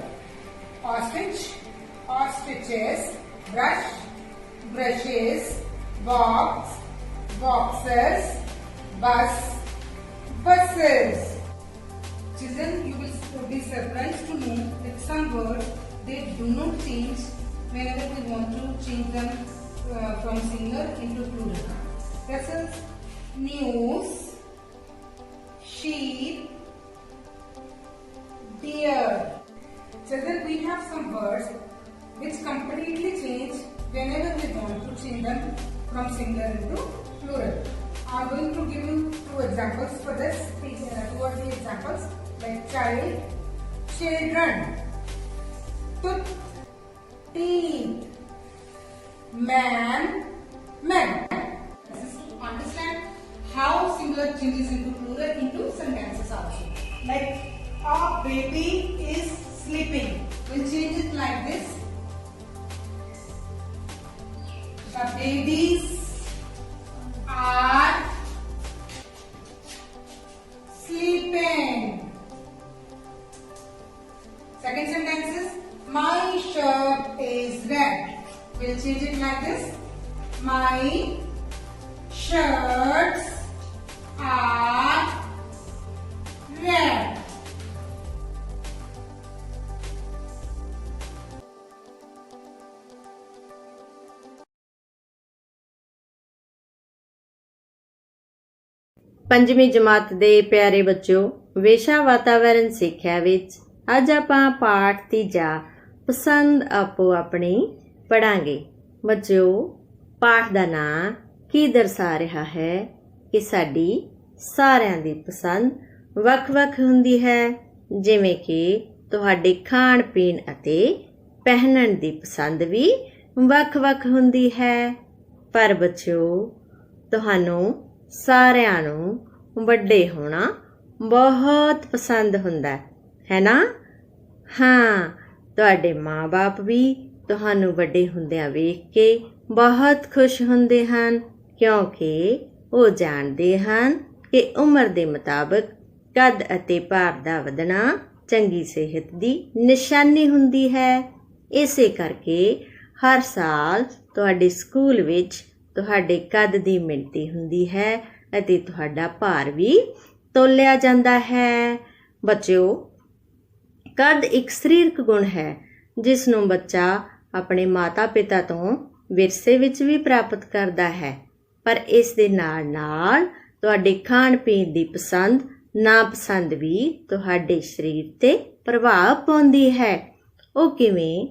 Ostrich, or stitches, brush, brushes, box, boxers, bus, buses. Children, you will be surprised to know that some words they do not change whenever we want to change them from singular into plural. That is news, sheep, deer. Children, we have some words which completely change whenever we want to change them from singular into plural. I am going to give you two examples for this. Two or three examples like child, children, tooth, teeth, man, men. This is to understand how singular changes into plural into sentences also. Like a baby is sleeping. We'll change it like this. The babies are sleeping. Second sentence is my shirt is red. We'll change it like this. My shirts are red. ਪੰਜਵੀਂ ਜਮਾਤ ਦੇ ਪਿਆਰੇ ਬੱਚਿਓ, ਵਿਸ਼ਾ ਵਾਤਾਵਰਣ ਸਿੱਖਿਆ ਵਿੱਚ ਅੱਜ ਆਪਾਂ ਪਾਠ ਤੀਜਾ ਪਸੰਦ ਆਪੋ ਆਪਣੀ ਪੜਾਂਗੇ। ਬੱਚਿਓ, ਪਾਠ ਦਾ ਨਾਂ ਕੀ ਦਰਸਾ ਰਿਹਾ ਹੈ ਕਿ ਸਾਡੀ ਸਾਰਿਆਂ ਦੀ ਪਸੰਦ ਵੱਖ-ਵੱਖ ਹੁੰਦੀ ਹੈ, ਜਿਵੇਂ ਕਿ ਤੁਹਾਡੇ ਖਾਣ ਪੀਣ ਅਤੇ ਪਹਿਨਣ ਦੀ ਪਸੰਦ ਵੀ ਵੱਖ-ਵੱਖ ਹੁੰਦੀ ਹੈ। ਪਰ ਬੱਚਿਓ, ਤੁਹਾਨੂੰ ਸਾਰਿਆਂ ਨੂੰ ਵੱਡੇ ਹੋਣਾ ਬਹੁਤ ਪਸੰਦ ਹੁੰਦਾ ਹੈ ਨਾ? ਹਾਂ, ਤੁਹਾਡੇ ਮਾਂ-ਬਾਪ ਵੀ ਤੁਹਾਨੂੰ ਵੱਡੇ ਹੁੰਦਿਆਂ ਵੇਖ ਕੇ ਬਹੁਤ ਖੁਸ਼ ਹੁੰਦੇ ਹਨ, ਕਿਉਂਕਿ ਉਹ ਜਾਣਦੇ ਹਨ ਕਿ ਉਮਰ ਦੇ ਮੁਤਾਬਕ ਕੱਦ ਅਤੇ ਭਾਰ ਦਾ ਵਧਣਾ ਚੰਗੀ ਸਿਹਤ ਦੀ ਨਿਸ਼ਾਨੀ ਹੁੰਦੀ ਹੈ। ਇਸੇ ਕਰਕੇ ਹਰ ਸਾਲ ਤੁਹਾਡੇ ਸਕੂਲ ਵਿੱਚ ਤੁਹਾਡੇ ਕੱਦ ਦੀ ਮਿਣਤੀ ਹੁੰਦੀ ਹੈ ਅਤੇ ਤੁਹਾਡਾ ਭਾਰ ਵੀ ਤੋਲਿਆ ਜਾਂਦਾ ਹੈ। ਬੱਚਿਓ, ਕੱਦ ਇੱਕ ਸਰੀਰਕ ਗੁਣ ਹੈ ਜਿਸ ਨੂੰ ਬੱਚਾ ਆਪਣੇ ਮਾਤਾ-ਪਿਤਾ ਤੋਂ ਵਿਰਸੇ ਵਿੱਚ ਵੀ ਪ੍ਰਾਪਤ ਕਰਦਾ ਹੈ, ਪਰ ਇਸ ਦੇ ਨਾਲ-ਨਾਲ ਤੁਹਾਡੇ ਖਾਣ-ਪੀਣ ਦੀ ਪਸੰਦ ਨਾਪਸੰਦ ਵੀ ਤੁਹਾਡੇ ਸਰੀਰ 'ਤੇ ਪ੍ਰਭਾਵ ਪਾਉਂਦੀ ਹੈ। ਉਹ ਕਿਵੇਂ?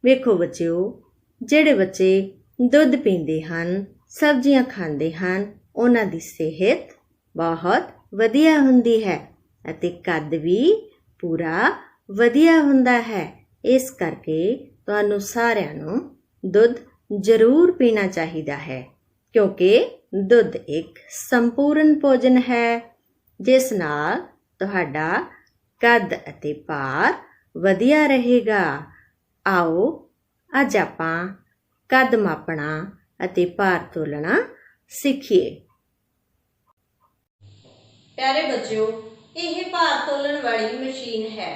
ਵੇਖੋ ਬੱਚਿਓ, ਜਿਹੜੇ ਬੱਚੇ ਦੁੱਧ ਪੀਂਦੇ ਹਨ, ਸਬਜ਼ੀਆਂ ਖਾਂਦੇ ਹਨ, ਉਹਨਾਂ ਦੀ ਸਿਹਤ ਬਹੁਤ ਵਧੀਆ ਹੁੰਦੀ ਹੈ ਅਤੇ ਕੱਦ ਵੀ ਪੂਰਾ ਵਧੀਆ ਹੁੰਦਾ ਹੈ। ਇਸ ਕਰਕੇ ਤੁਹਾਨੂੰ ਸਾਰਿਆਂ ਨੂੰ ਦੁੱਧ ਜ਼ਰੂਰ ਪੀਣਾ ਚਾਹੀਦਾ ਹੈ, ਕਿਉਂਕਿ ਦੁੱਧ ਇੱਕ ਸੰਪੂਰਨ ਭੋਜਨ ਹੈ ਜਿਸ ਨਾਲ ਤੁਹਾਡਾ ਕੱਦ ਅਤੇ ਭਾਰ ਵਧੀਆ ਰਹੇਗਾ। ਆਓ ਅੱਜ ਆਪਾਂ ਕੱਦ ਮਾਪਣਾ ਅਤੇ ਭਾਰ ਤੋਲਣਾ ਸਿੱਖੀਏ। ਪਿਆਰੇ ਬੱਚਿਓ, ਇਹ ਭਾਰ ਤੋਲਣ ਵਾਲੀ ਮਸ਼ੀਨ ਹੈ।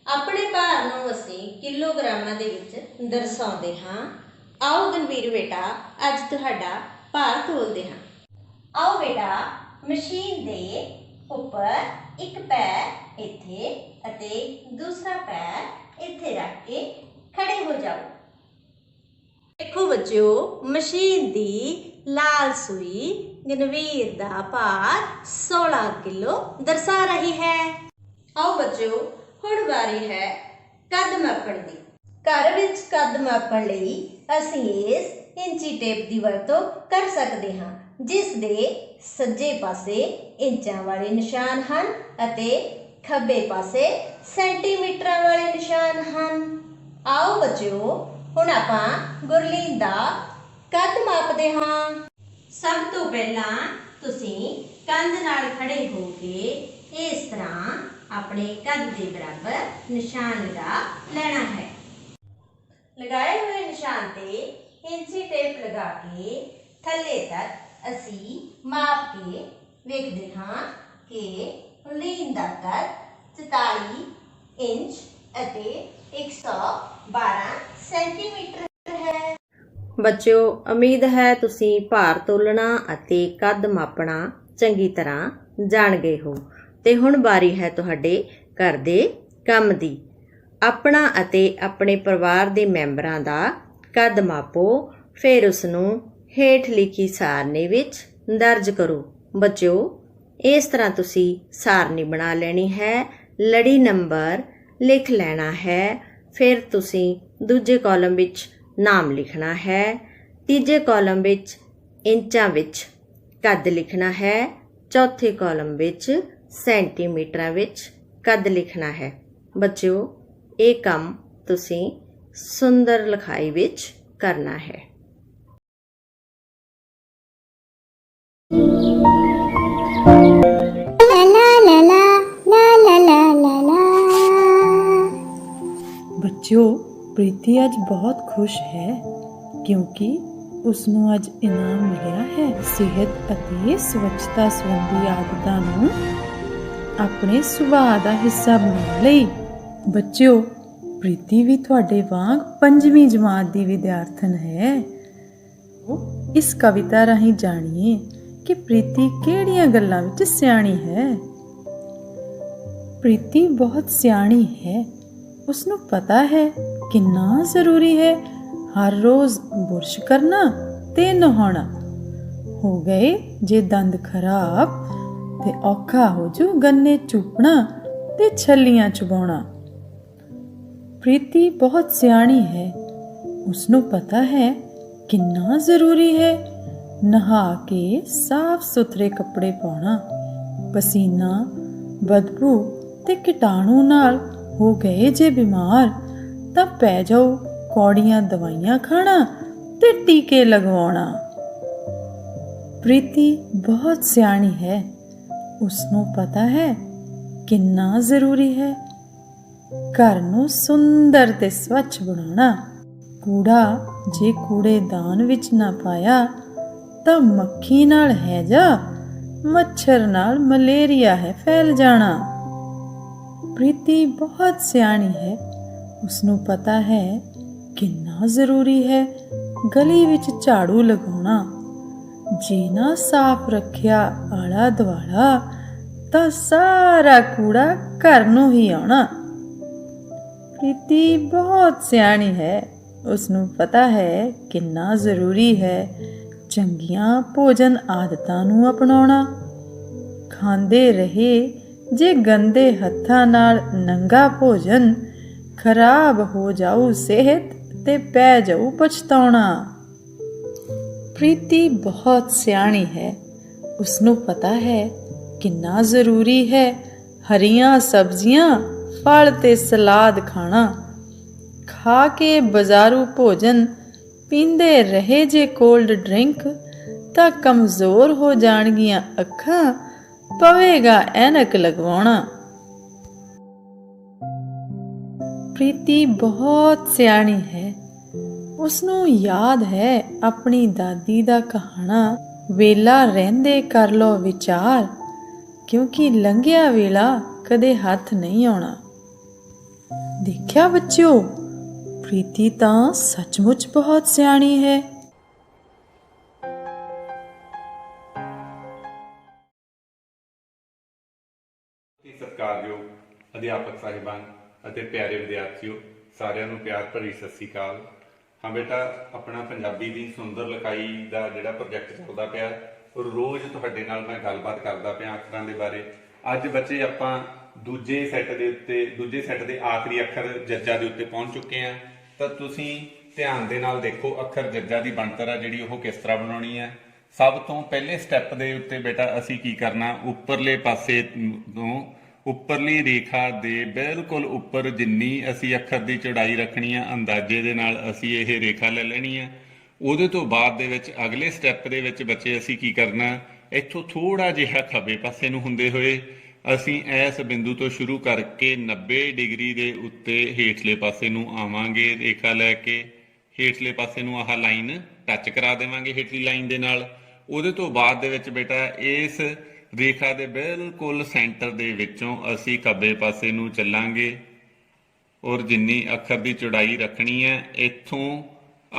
ਆਪਣੇ ਭਾਰ ਨੂੰ ਅਸੀਂ ਕਿਲੋਗ੍ਰਾਮਾਂ ਦੇ ਵਿੱਚ ਦਰਸਾਉਂਦੇ ਹਾਂ। ਆਓ ਗਨਵੀਰ ਬੇਟਾ, ਅੱਜ ਤੁਹਾਡਾ ਭਾਰ ਤੋਲਦੇ ਹਾਂ। ਆਓ ਬੇਟਾ, ਮਸ਼ੀਨ ਦੇ ਉੱਪਰ ਇੱਕ ਪੈਰ ਇੱਥੇ ਅਤੇ ਦੂਸਰਾ ਪੈਰ ਇੱਥੇ ਰੱਖ ਕੇ ਖੜੇ ਹੋ ਜਾਓ। ਦੇਖੋ ਬੱਚਿਓ, ਮਸ਼ੀਨ ਦੀ ਲਾਲ ਸੂਈ ਗਨਵੀਰ ਦਾ ਭਾਰ 16 ਕਿਲੋ ਦਰਸਾ ਰਹੀ ਹੈ। ਆਓ ਬੱਚਿਓ, ਹੁਣ ਵਾਰੀ ਹੈ ਕੱਦ ਮਾਪਣ ਦੀ। ਘਰ ਵਿੱਚ ਕੱਦ ਮਾਪਣ ਲਈ ਅਸੀਂ ਇਸ ਇੰਚੀ ਟੇਪ ਦੀ ਵਰਤੋਂ ਕਰ ਸਕਦੇ ਹਾਂ, ਜਿਸ ਦੇ ਸੱਜੇ ਪਾਸੇ ਇੰਚਾਂ ਵਾਲੇ ਨਿਸ਼ਾਨ ਹਨ ਅਤੇ ਖੱਬੇ ਪਾਸੇ ਸੈਂਟੀਮੀਟਰਾਂ ਵਾਲੇ ਨਿਸ਼ਾਨ ਹਨ। ਆਓ ਬੱਚਿਓ, ਹੁਣ ਆਪਾਂ ਗੁਰਲੀਨ ਦਾ ਕੱਦ ਮਾਪਦੇ ਹਾਂ। ਸਭ ਤੋਂ ਪਹਿਲਾਂ ਤੁਸੀਂ ਕੰਧ ਨਾਲ ਖੜੇ ਹੋ ਕੇ ਇਸ ਤਰ੍ਹਾਂ ਆਪਣੇ ਕੱਦ ਦੇ ਬਰਾਬਰ ਨਿਸ਼ਾਨ ਲਗਾ ਲੈਣਾ ਹੈ। ਲਗਾਏ ਹੋਏ ਨਿਸ਼ਾਨ ਤੇ ਇੰਚੀ ਟੇਪ ਲਗਾ ਕੇ ਥੱਲੇ ਤੱਕ ਅਸੀਂ ਮਾਪ ਕੇ ਵੇਖਦੇ ਹਾਂ ਕਿ ਗੁਰਲੀਨ ਦਾ ਕੱਦ 44 ਇੰਚ ਅਤੇ 112 सेंटीमीटर है। ਬੱਚਿਓ ਉਮੀਦ ਹੈ ਤੁਸੀਂ ਭਾਰ ਤੋਲਣਾ ਅਤੇ ਕੱਦ ਮਾਪਣਾ ਚੰਗੀ ਤਰ੍ਹਾਂ ਜਾਣ ਗਏ ਹੋ ਤੇ ਹੁਣ ਵਾਰੀ ਹੈ ਤੁਹਾਡੇ ਘਰ ਦੇ ਕੰਮ ਦੀ। ਆਪਣਾ ਅਤੇ ਆਪਣੇ ਪਰਿਵਾਰ ਦੇ ਮੈਂਬਰਾਂ ਦਾ ਕੱਦ ਮਾਪੋ, ਫਿਰ ਉਸ ਨੂੰ ਹੇਠ ਲਿਖੀ ਸਾਰਣੀ ਵਿੱਚ ਦਰਜ ਕਰੋ। ਬੱਚਿਓ ਇਸ ਤਰ੍ਹਾਂ ਤੁਸੀਂ ਸਾਰਣੀ ਬਣਾ ਲੈਣੀ ਹੈ, ਲੜੀ ਨੰਬਰ ਲਿਖ ਲੈਣਾ ਹੈ, ਫਿਰ ਤੁਸੀਂ ਦੂਜੇ ਕਾਲਮ ਵਿੱਚ ਨਾਮ ਲਿਖਣਾ ਹੈ, ਤੀਜੇ ਕਾਲਮ ਵਿੱਚ ਇੰਚਾਂ ਵਿੱਚ ਕੱਦ ਲਿਖਣਾ ਹੈ, ਚੌਥੇ ਕਾਲਮ ਵਿੱਚ ਸੈਂਟੀਮੀਟਰਾਂ ਵਿੱਚ ਕੱਦ ਲਿਖਣਾ ਹੈ। ਬੱਚਿਓ ਇਹ ਕੰਮ ਤੁਸੀਂ ਸੁੰਦਰ ਲਿਖਾਈ ਵਿੱਚ ਕਰਨਾ ਹੈ। ਬੱਚਿਓ ਪ੍ਰੀਤੀ ਅੱਜ ਬਹੁਤ ਖੁਸ਼ ਹੈ ਕਿਉਂਕਿ ਉਸ ਨੂੰ ਅੱਜ ਇਨਾਮ ਮਿਲਿਆ ਹੈ ਸਿਹਤ ਅਤੇ ਸਵੱਛਤਾ ਸੰਬੰਧੀ ਆਦਤਾਂ ਨੂੰ ਆਪਣੇ ਸੁਭਾਅ ਦਾ ਹਿੱਸਾ ਬਣਾਉਣ ਲਈ। ਬੱਚਿਓ ਪ੍ਰੀਤੀ ਵੀ ਤੁਹਾਡੇ ਵਾਂਗ 5ਵੀਂ ਜਮਾਤ ਦੀ ਵਿਦਿਆਰਥਣ ਹੈ। ਇਸ ਕਵਿਤਾ ਰਾਹੀਂ ਜਾਣੀਏ ਕਿ ਪ੍ਰੀਤੀ ਕਿਹੜੀਆਂ ਗੱਲਾਂ ਵਿੱਚ ਸਿਆਣੀ ਹੈ। ਪ੍ਰੀਤੀ ਬਹੁਤ ਸਿਆਣੀ ਹੈ। ਉਸ ਨੂੰ ਪਤਾ ਹੈ ਕਿੰਨਾ ਜ਼ਰੂਰੀ ਹੈ ਹਰ ਰੋਜ਼ ਬੁਰਸ਼ ਕਰਨਾ ਤੇ ਨਹਾਉਣਾ। ਹੋ ਗਏ ਜੇ ਦੰਦ ਖਰਾਬ ਤੇ ਔਖਾ ਹੋ ਜੂ ਗੰਨੇ ਚੂਪਣਾ ਤੇ ਛੱਲੀਆਂ ਚਬਾਉਣਾ। ਪ੍ਰੀਤੀ ਬਹੁਤ ਸਿਆਣੀ ਹੈ। ਉਸ ਨੂੰ ਪਤਾ ਹੈ ਕਿੰਨਾ ਜ਼ਰੂਰੀ ਹੈ ਨਹਾ ਕੇ ਸਾਫ਼ ਸੁਥਰੇ ਕੱਪੜੇ ਪਾਉਣਾ। ਪਸੀਨਾ, ਬਦਬੂ ਤੇ ਕੀਟਾਣੂ ਨਾਲ ਹੋ ਗਏ ਜੇ ਬਿਮਾਰ ਤਾਂ ਪੈ ਜਾਓ ਕੌੜੀਆਂ ਦਵਾਈਆਂ ਖਾਣਾ ਤੇ ਟੀਕੇ ਲਗਵਾਉਣਾ। ਪ੍ਰੀਤੀ ਬਹੁਤ ਸਿਆਣੀ ਹੈ। ਉਸ ਨੂੰ ਪਤਾ ਹੈ ਕਿੰਨਾ ਜ਼ਰੂਰੀ ਹੈ ਘਰ ਨੂੰ ਸੁੰਦਰ ਤੇ ਸਵੱਛ ਬਣਾਉਣਾ। ਕੂੜਾ ਜੇ ਕੂੜੇਦਾਨ ਵਿੱਚ ਨਾ ਪਾਇਆ ਤਾਂ ਮੱਖੀ ਨਾਲ ਹੈਜਾ, ਮੱਛਰ ਨਾਲ ਮਲੇਰੀਆ ਹੈ ਫੈਲ ਜਾਣਾ। ਪ੍ਰੀਤੀ ਬਹੁਤ ਸਿਆਣੀ ਹੈ। ਉਸ ਨੂੰ ਪਤਾ ਹੈ ਕਿੰਨਾ ਜ਼ਰੂਰੀ ਹੈ ਗਲੀ ਵਿੱਚ ਝਾੜੂ ਲਗਾਉਣਾ। ਜੇ ਨਾ ਸਾਫ਼ ਰੱਖਿਆ ਆਲਾ ਦੁਆਲਾ ਤਾਂ ਸਾਰਾ ਕੂੜਾ ਘਰ ਨੂੰ ਹੀ ਆਉਣਾ। ਪ੍ਰੀਤੀ ਬਹੁਤ ਸਿਆਣੀ ਹੈ। ਉਸ ਨੂੰ ਪਤਾ ਹੈ ਕਿੰਨਾ ਜ਼ਰੂਰੀ ਹੈ ਚੰਗੀਆਂ ਭੋਜਨ ਆਦਤਾਂ ਨੂੰ ਅਪਣਾਉਣਾ। ਖਾਂਦੇ ਰਹੇ ਜੇ ਗੰਦੇ ਹੱਥਾਂ ਨਾਲ ਨੰਗਾ ਭੋਜਨ, ਖਰਾਬ ਹੋ ਜਾਊ ਸਿਹਤ ਤੇ ਪੈ ਜਾਊ ਪਛਤਾਉਣਾ। ਪ੍ਰੀਤੀ ਬਹੁਤ ਸਿਆਣੀ ਹੈ। ਉਸ ਨੂੰ ਪਤਾ ਹੈ ਕਿੰਨਾ ਜ਼ਰੂਰੀ ਹੈ ਹਰੀਆਂ ਸਬਜ਼ੀਆਂ, ਫਲ ਤੇ ਸਲਾਦ ਖਾਣਾ। ਖਾ ਕੇ ਬਾਜ਼ਾਰੂ ਭੋਜਨ, ਪੀਂਦੇ ਰਹੇ ਜੇ ਕੋਲਡ ਡਰਿੰਕ ਤਾਂ ਕਮਜ਼ੋਰ ਹੋ ਜਾਣਗੀਆਂ ਅੱਖਾਂ, ਪਵੇਗਾ ਐਨਕ ਲਗਵਾਉਣਾ। ਪ੍ਰੀਤੀ ਬਹੁਤ ਸਿਆਣੀ ਹੈ। ਉਸ ਨੂੰ ਯਾਦ ਹੈ ਆਪਣੀ ਦਾਦੀ ਦਾ ਕਹਾਣਾ, ਵੇਲਾ ਰਹਿੰਦੇ ਕਰ ਲੋ ਵਿਚਾਰ, ਕਿਉਂਕਿ ਲੰਘਿਆ ਵੇਲਾ ਕਦੇ ਹੱਥ ਨਹੀਂ ਆਉਣਾ। ਦੇਖਿਆ ਬੱਚਿਓ, ਪ੍ਰੀਤੀ ਤਾਂ ਸੱਚਮੁੱਚ ਬਹੁਤ ਸਿਆਣੀ ਹੈ। ਸਤਿਕਾਰਯੋਗ ਅਧਿਆਪਕ ਸਾਹਿਬਾਨ ਅਤੇ ਪਿਆਰੇ ਵਿਦਿਆਰਥੀਓ, ਸਾਰਿਆਂ ਨੂੰ ਪਿਆਰ ਭਰੀ ਸਤਿ ਸ੍ਰੀ ਅਕਾਲ। ਹਾਂ ਬੇਟਾ, ਆਪਣਾ ਪੰਜਾਬੀ ਦੀ ਸੁੰਦਰ ਲਿਖਾਈ ਦਾ ਜਿਹੜਾ ਪ੍ਰੋਜੈਕਟ ਚੱਲਦਾ ਪਿਆ, ਉਹ ਰੋਜ਼ ਤੁਹਾਡੇ ਨਾਲ ਮੈਂ ਗੱਲਬਾਤ ਕਰਦਾ ਪਿਆ ਅੱਖਰਾਂ ਦੇ ਬਾਰੇ। ਅੱਜ ਬੱਚੇ ਆਪਾਂ ਦੂਜੇ ਸੈੱਟ ਦੇ ਆਖਰੀ ਅੱਖਰ ਜੱਜਾ ਦੇ ਉੱਤੇ ਪਹੁੰਚ ਚੁੱਕੇ ਹਾਂ। ਤਾਂ ਤੁਸੀਂ ਧਿਆਨ ਦੇ ਨਾਲ ਦੇਖੋ ਅੱਖਰ ਜੱਜਾ ਦੀ ਬਣਤਰ ਆ ਜਿਹੜੀ ਉਹ ਕਿਸ ਤਰ੍ਹਾਂ ਬਣਾਉਣੀ ਹੈ। ਸਭ ਤੋਂ ਪਹਿਲੇ ਸਟੈਪ ਦੇ ਉੱਤੇ ਬੇਟਾ ਅਸੀਂ ਕੀ ਕਰਨਾ, ਉੱਪਰਲੇ ਪਾਸੇ ਤੋਂ ਉੱਪਰਲੀ ਰੇਖਾ ਦੇ ਬਿਲਕੁਲ ਉੱਪਰ ਜਿੰਨੀ ਅਸੀਂ ਅੱਖਰ ਦੀ ਚੌੜਾਈ ਰੱਖਣੀ ਆ, ਅੰਦਾਜ਼ੇ ਦੇ ਨਾਲ ਅਸੀਂ ਇਹ ਰੇਖਾ ਲੈ ਲੈਣੀ ਆ। ਉਹਦੇ ਤੋਂ ਬਾਅਦ ਦੇ ਵਿੱਚ ਅਗਲੇ ਸਟੈਪ ਦੇ ਵਿੱਚ ਬੱਚੇ ਅਸੀਂ ਕੀ ਕਰਨਾ, ਇੱਥੋਂ ਥੋੜਾ ਜਿਹਾ ਖੱਬੇ ਪਾਸੇ ਨੂੰ ਹੁੰਦੇ ਹੋਏ ਅਸੀਂ ਇਸ ਬਿੰਦੂ ਤੋਂ ਸ਼ੁਰੂ ਕਰਕੇ 90 ਡਿਗਰੀ ਦੇ ਉੱਤੇ ਹੇਠਲੇ ਪਾਸੇ ਨੂੰ ਆਵਾਂਗੇ। ਰੇਖਾ ਲੈ ਕੇ ਹੇਠਲੇ ਪਾਸੇ ਨੂੰ ਆਹ ਲਾਈਨ ਟੱਚ ਕਰਾ ਦੇਵਾਂਗੇ ਹੇਠਲੀ ਲਾਈਨ ਦੇ ਨਾਲ। ਉਹਦੇ ਤੋਂ ਬਾਅਦ ਦੇ ਵਿੱਚ ਬੇਟਾ ਇਸ ਰੇਖਾ ਦੇ ਬਿਲਕੁਲ ਸੈਂਟਰ ਦੇ ਵਿੱਚੋਂ ਅਸੀਂ ਖੱਬੇ ਪਾਸੇ ਨੂੰ ਚੱਲਾਂਗੇ ਔਰ ਜਿੰਨੀ ਅੱਖਰ ਦੀ ਚੌੜਾਈ ਰੱਖਣੀ ਹੈ। ਇੱਥੋਂ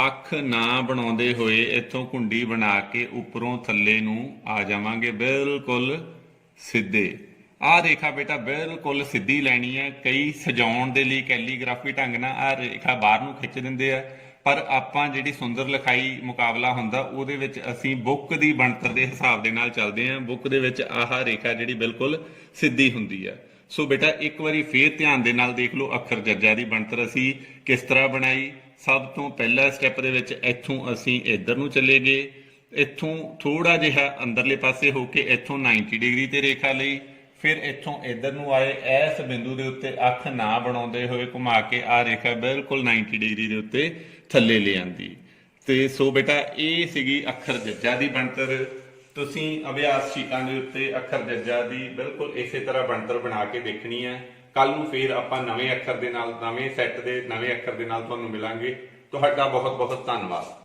ਅੱਖ ਨਾ ਬਣਾਉਂਦੇ ਹੋਏ ਇੱਥੋਂ ਕੁੰਡੀ ਬਣਾ ਕੇ ਉੱਪਰੋਂ ਥੱਲੇ ਨੂੰ ਆ ਜਾਵਾਂਗੇ ਬਿਲਕੁਲ ਸਿੱਧੇ। ਆਹ ਰੇਖਾ ਬੇਟਾ ਬਿਲਕੁਲ ਸਿੱਧੀ ਲੈਣੀ ਹੈ। ਕਈ ਸਜਾਉਣ ਦੇ ਲਈ ਕੈਲੀਗ੍ਰਾਫੀ ਢੰਗ ਨਾਲ ਆਹ ਰੇਖਾ ਬਾਹਰ ਨੂੰ ਖਿੱਚ ਦਿੰਦੇ ਆ, ਪਰ ਆਪਾਂ ਜਿਹੜੀ ਸੁੰਦਰ ਲਿਖਾਈ ਮੁਕਾਬਲਾ ਹੁੰਦਾ ਉਹਦੇ ਵਿੱਚ ਅਸੀਂ ਬੁੱਕ ਦੀ ਬਣਤਰ ਦੇ ਹਿਸਾਬ ਦੇ ਨਾਲ ਚੱਲਦੇ ਹਾਂ। ਬੁੱਕ ਦੇ ਵਿੱਚ ਆਹ ਰੇਖਾ ਜਿਹੜੀ ਬਿਲਕੁਲ ਸਿੱਧੀ ਹੁੰਦੀ ਹੈ। ਸੋ ਬੇਟਾ ਇੱਕ ਵਾਰੀ ਫੇਰ ਧਿਆਨ ਦੇ ਨਾਲ ਦੇਖ ਲਓ ਅੱਖਰ ਜੱਜਾ ਦੀ ਬਣਤਰ ਅਸੀਂ ਕਿਸ ਤਰ੍ਹਾਂ ਬਣਾਈ। ਸਭ ਤੋਂ ਪਹਿਲਾ ਸਟੈਪ ਦੇ ਵਿੱਚ ਇੱਥੋਂ ਅਸੀਂ ਇੱਧਰ ਨੂੰ ਚਲੇ ਗਏ, ਇੱਥੋਂ ਥੋੜਾ ਜਿਹਾ ਅੰਦਰਲੇ ਪਾਸੇ ਹੋ ਕੇ ਇੱਥੋਂ 90 ਡਿਗਰੀ ਤੇ ਰੇਖਾ ਲਈ, ਫਿਰ ਇੱਥੋਂ ਇੱਧਰ ਨੂੰ ਆਏ। ਇਸ ਬਿੰਦੂ ਦੇ ਉੱਤੇ ਅੱਖ ਨਾ ਬਣਾਉਂਦੇ ਹੋਏ ਘੁਮਾ ਕੇ ਆਹ ਰੇਖਾ ਬਿਲਕੁਲ 90 ਡਿਗਰੀ ਦੇ ਉੱਤੇ ਥੱਲੇ ਲੈ ਆਂਦੀ। ਤੇ ਸੋ ਬੇਟਾ ਇਹ ਸੀਗੀ ਅੱਖਰ ਜੱਜਾ ਦੀ ਬਣਤਰ। ਤੁਸੀਂ ਅਭਿਆਸ ਸ਼ੀਟਾਂ ਦੇ ਉੱਤੇ ਅੱਖਰ ਜੱਜਾ ਦੀ ਬਿਲਕੁਲ ਇਸੇ ਤਰ੍ਹਾਂ ਬਣਤਰ ਬਣਾ ਕੇ ਦੇਖਣੀ ਹੈ। ਕੱਲ ਨੂੰ ਫਿਰ ਆਪਾਂ ਨਵੇਂ ਅੱਖਰ ਦੇ ਨਾਲ, ਨਵੇਂ ਸੈੱਟ ਦੇ ਨਵੇਂ ਅੱਖਰ ਦੇ ਨਾਲ ਤੁਹਾਨੂੰ ਮਿਲਾਂਗੇ। ਤੁਹਾਡਾ ਬਹੁਤ ਬਹੁਤ ਧੰਨਵਾਦ।